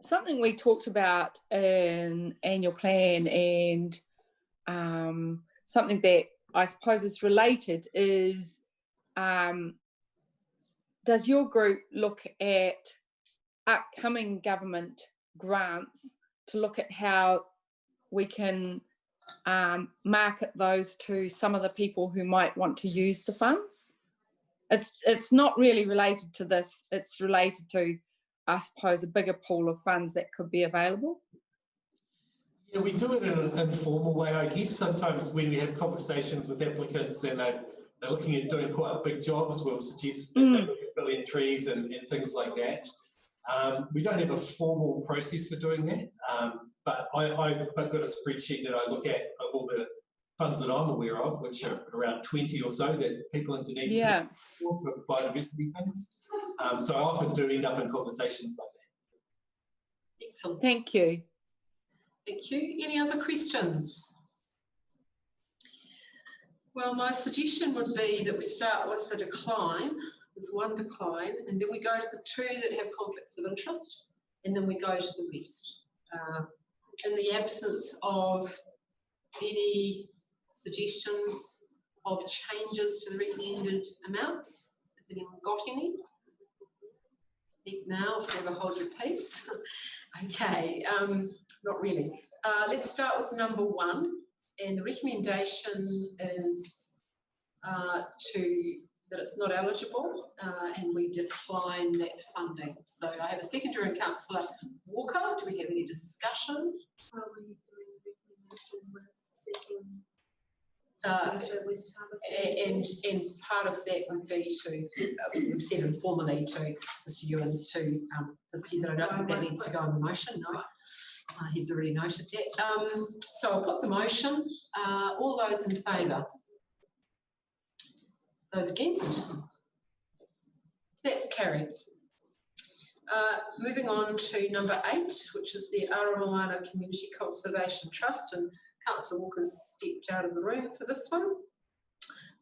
Something we talked about in annual plan and something that I suppose is related is, does your group look at upcoming government grants to look at how we can market those to some of the people who might want to use the funds? It's not really related to this, it's related to, I suppose, a bigger pool of funds that could be available. Yeah, we do it in an informal way, I guess. Sometimes when we have conversations with applicants and they're looking at doing quite big jobs, we'll suggest that they look at billion trees and things like that. We don't have a formal process for doing that, but I've got a spreadsheet that I look at of all the funds that I'm aware of, which are around 20 or so that people in Dunedin for biodiversity things. So I often do end up in conversations like that. Excellent. Thank you. Thank you. Any other questions? Well, my suggestion would be that we start with the decline. There's one decline, and then we go to the two that have conflicts of interest, and then we go to the rest. In the absence of any suggestions of changes to the recommended amounts, has anyone got any? Speak now, if you ever hold your peace. Okay, not really. Let's start with number one, and the recommendation is to that it's not eligible and we decline that funding. So I have a seconder in Councillor Walker. Do we have any discussion? And part of that would be to, we've said informally to Mr Ewins to pursue that. I don't think that needs to go in the motion, no. He's already noted that. So I'll put the motion. All those in favour? Those against? That's carried. Moving on to number 8, which is the Aramoana Community Conservation Trust, and Councillor Walker's stepped out of the room for this one.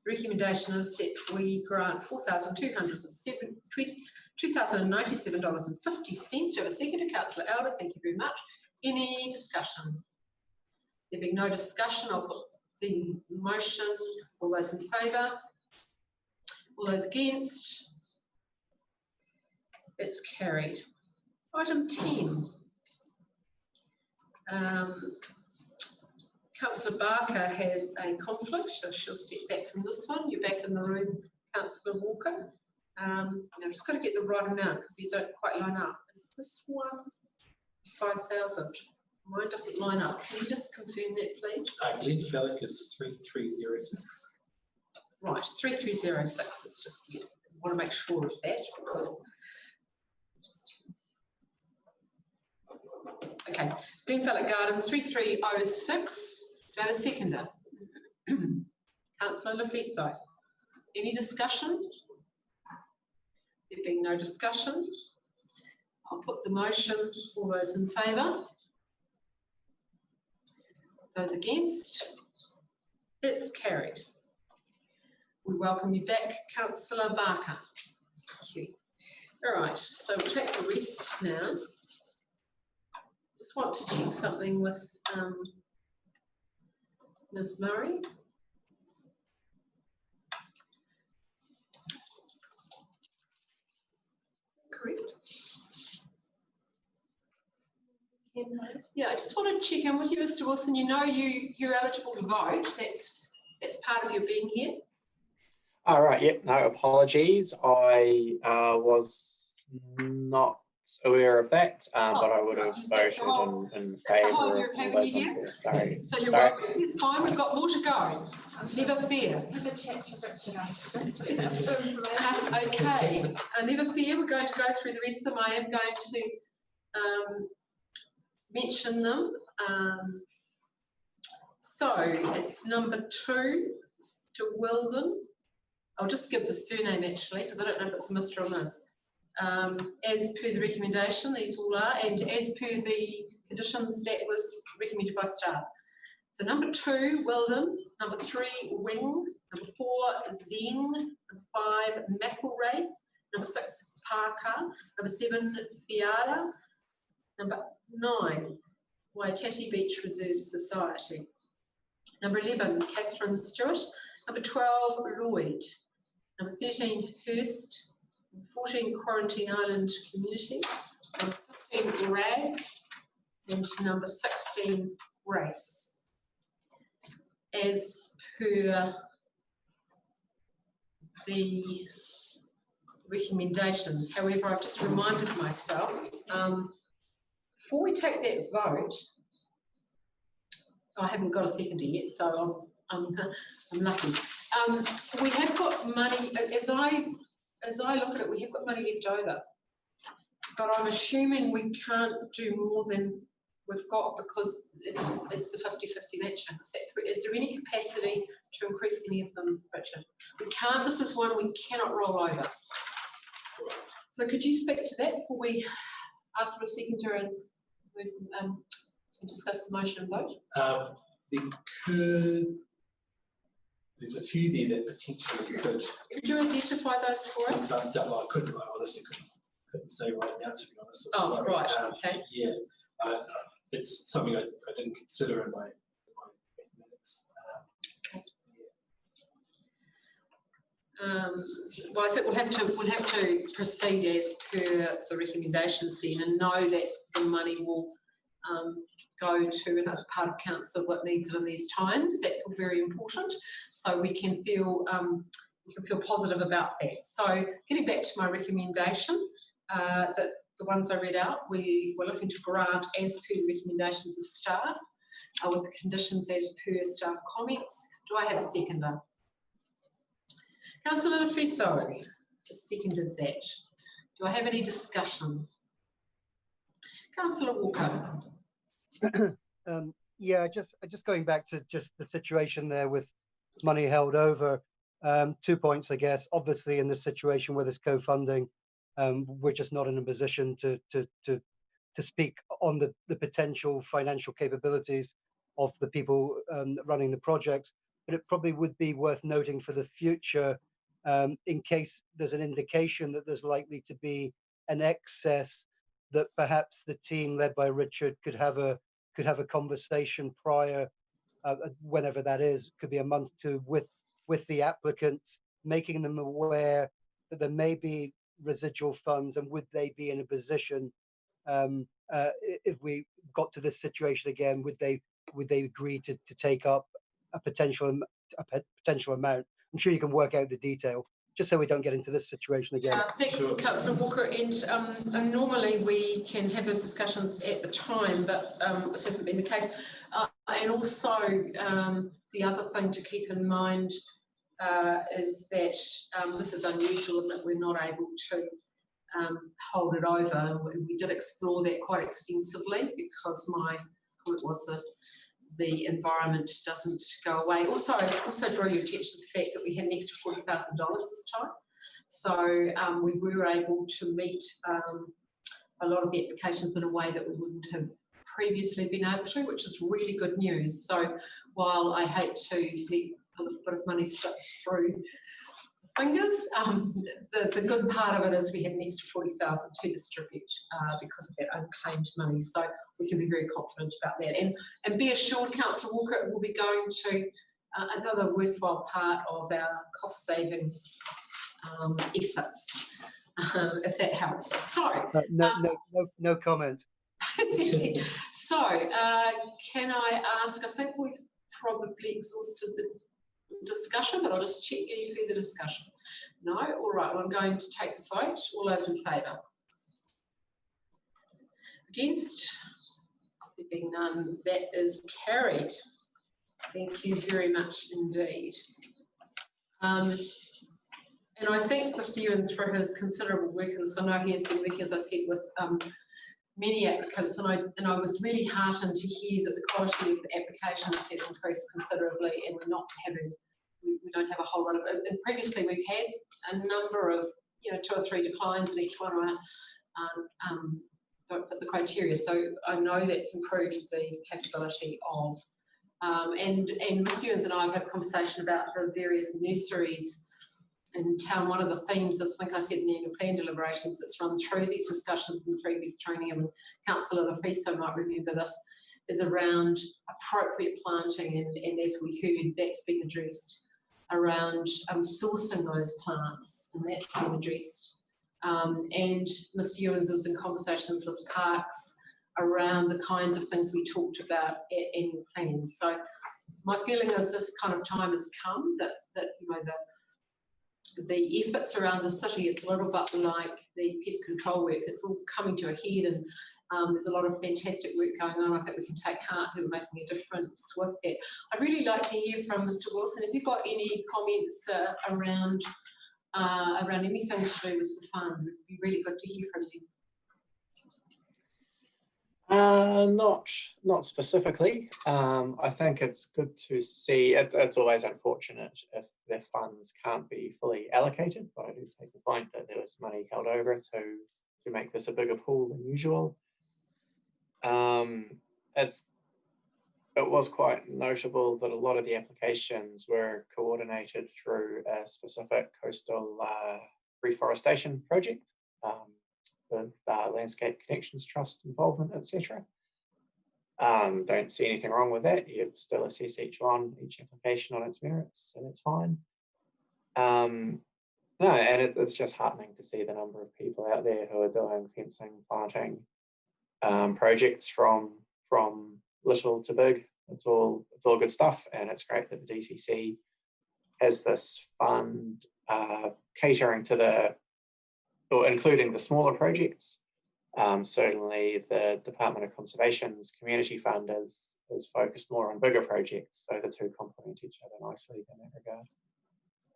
The recommendation is that we grant $4,297.50 to have a seconder. Councillor Elder, thank you very much. Any discussion? There being no discussion, I'll put the motion. All those in favour? All those against? It's carried. Item 10. Councillor Barker has a conflict, so she'll step back from this one. You're back in the room, Councillor Walker. I've just got to get the right amount because these don't quite line up. Is this one 5,000? Mine doesn't line up. Can you just confirm that, please? Glenfelloc is 3306. Right, 3306 is just, yeah, I want to make sure of that because. Okay, Glenfelloc Garden 3306. Do I have a seconder? Councillor Leviso. Any discussion? There being no discussion, I'll put the motion. All those in favour? Those against? It's carried. We welcome you back, Councillor Barker. Thank you. All right, so we'll take the rest now. Just want to check something with Ms Murray. Correct? Yeah, I just want to check in with you, Mr Wilson. You know you're eligible to vote. That's part of your being here. All right, yep, no apologies. I was not aware of that, but I would have voted in favour of all those ones there. Sorry. So you're welcome. It's fine. We've got more to go. Never fear. Have a chat to Richard after this. Okay. Never fear. We're going to go through the rest of them. I am going to mention them. So it's number 2, Mr Weldon. I'll just give the surname actually because I don't know if it's a Mr or Ms. As per the recommendation, these all are, and as per the conditions that was recommended by staff. So number 2, Weldon, number 3, Wing, number 4, Zen, number 5, McElwraith, number 6, Parker, number 7, Fiala, number 9, Waitati Beach Reserve Society, number 11, Catherine Stewart, number 12, Lloyd, number 13, Hurst, 14, Quarantine Island Community, number 15, Rag, and number 16, Grace. As per the recommendations, however, I've just reminded myself, before we take that vote, I haven't got a seconder yet, so I'm lucky. We have got money, as I look at it, we have got money left over, but I'm assuming we can't do more than we've got because it's the 50-50 matching. Is there any capacity to increase any of them, Richard? We can't, this is one we cannot roll over. So could you speak to that before we ask for a seconder and discuss the motion and vote? There's a few there that potentially could. Could you identify those for us? I honestly couldn't say right now, to be honest. Oh, sorry. Right, okay. Yeah, it's something I didn't consider in my mathematics. Well, I think we'll have to proceed as per the recommendations then, and know that the money will go to another part of council that needs it in these times. That's all very important, so we can feel we can feel positive about that. So getting back to my recommendation, that the ones I read out, we were looking to grant as per the recommendations of staff, with the conditions as per staff comments. Do I have a seconder? Councillor Fiso just seconded that. Do I have any discussion? Councillor Walker. Yeah, just going back to just the situation there with money held over. 2 points, I guess. Obviously, in this situation where there's co-funding, we're just not in a position to speak on the potential financial capabilities of the people running the projects. But it probably would be worth noting for the future, in case there's an indication that there's likely to be an excess, that perhaps the team led by Richard could have a conversation prior, whenever that is, could be a month to, with the applicants, making them aware that there may be residual funds, and would they be in a position, if we got to this situation again, would they agree to take up a potential amount? I'm sure you can work out the detail, just so we don't get into this situation again. Yeah, thanks, sure. Councillor Walker. And normally we can have those discussions at the time, but this hasn't been the case. And also, the other thing to keep in mind is that this is unusual in that we're not able to hold it over. We did explore that quite extensively because my comment was the environment doesn't go away. Also draw your attention to the fact that we had an extra $40,000 this time. So we were able to meet a lot of the applications in a way that we wouldn't have previously been able to, which is really good news. So while I hate to let a bit of money slip through the fingers, the good part of it is we had an extra $40,000 to distribute because of that unclaimed money. So we can be very confident about that. And be assured, Councillor Walker, it will be going to another worthwhile part of our cost-saving efforts, if that helps. So no comment. So can I ask? I think we've probably exhausted the discussion, but I'll just check any further discussion. No? All right, well, I'm going to take the vote. All those in favour? Against? There being none, that is carried. Thank you very much indeed. And I thank Mr Ewens for his considerable work, and so I know he has been working, as I said, with many applicants, and I was really heartened to hear that the quality of the applications has increased considerably, and we don't have a whole lot of, and previously we've had a number of, 2 or 3 declines, and each one don't fit the criteria. So I know that's improved the capability of, and Mr Ewens and I have had a conversation about the various nurseries in town. One of the themes, I think I said in the annual plan deliberations, that's run through these discussions in the previous training, and Councillor Lafiso might remember this, is around appropriate planting, and as we heard, that's been addressed around sourcing those plants, and that's been addressed. And Mr Ewens is in conversations with parks around the kinds of things we talked about at annual planning. So my feeling is this kind of time has come that the efforts around the city, it's a little bit like the pest control work, it's all coming to a head, and there's a lot of fantastic work going on. I think we can take heart that we're making a difference with that. I'd really like to hear from Mr Wilson. If you've got any comments around anything to do with the fund, it would be really good to hear from you. Not specifically. I think it's good to see. It's always unfortunate if the funds can't be fully allocated, but I do take the point that there was money held over to make this a bigger pool than usual. It was quite notable that a lot of the applications were coordinated through a specific coastal reforestation project. With Landscape Connections Trust involvement, etc. Don't see anything wrong with that. You still assess each application on its merits, so that's fine. No, and it's just heartening to see the number of people out there who are doing fencing, planting projects from little to big. It's all good stuff, and it's great that the DCC has this fund catering to or including the smaller projects. Certainly the Department of Conservation's Community Fund is focused more on bigger projects, so the two complement each other nicely in that regard.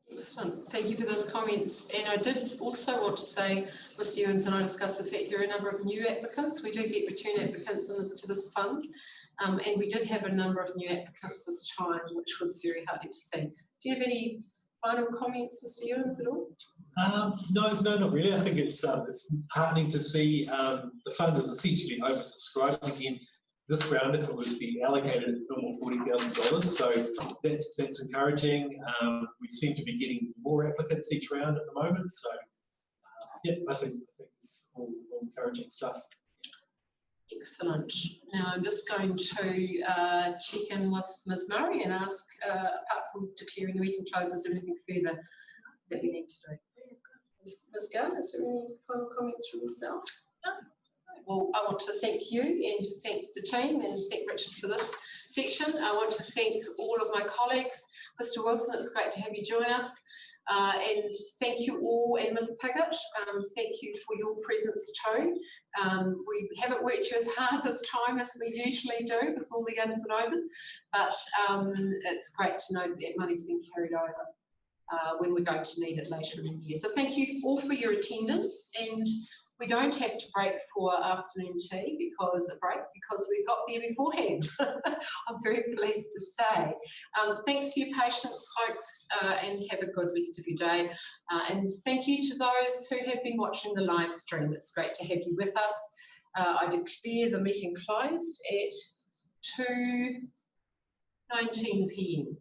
Excellent. Thank you for those comments. And I did also want to say, Mr. Ewens and I discussed the fact there are a number of new applicants. We do get return applicants to this fund, and we did have a number of new applicants this time, which was very heartening to see. Do you have any final comments, Mr. Ewens, at all? No, not really. I think it's heartening to see the fund is essentially oversubscribed again this round. If it was being allocated normal $40,000, so that's encouraging. We seem to be getting more applicants each round at the moment, so yeah, I think it's all encouraging stuff. Excellent. Now I'm just going to check in with Ms. Murray and ask, apart from declaring the meeting closed, is there anything further that we need to do? Ms. Gunn, is there any final comments from yourself? No. Well, I want to thank you and to thank the team and thank Richard for this section. I want to thank all of my colleagues. Mr. Wilson, it's great to have you join us. And thank you all, and Ms. Piggott, thank you for your presence too. We haven't worked you as hard this time as we usually do with all the ups and overs, but it's great to know that that money's been carried over when we're going to need it later in the year. So thank you all for your attendance, and we don't have to break for afternoon tea because we got there beforehand. I'm very pleased to say. Thanks for your patience, folks, and have a good rest of your day. And thank you to those who have been watching the live stream. It's great to have you with us. I declare the meeting closed at 2:19 p.m.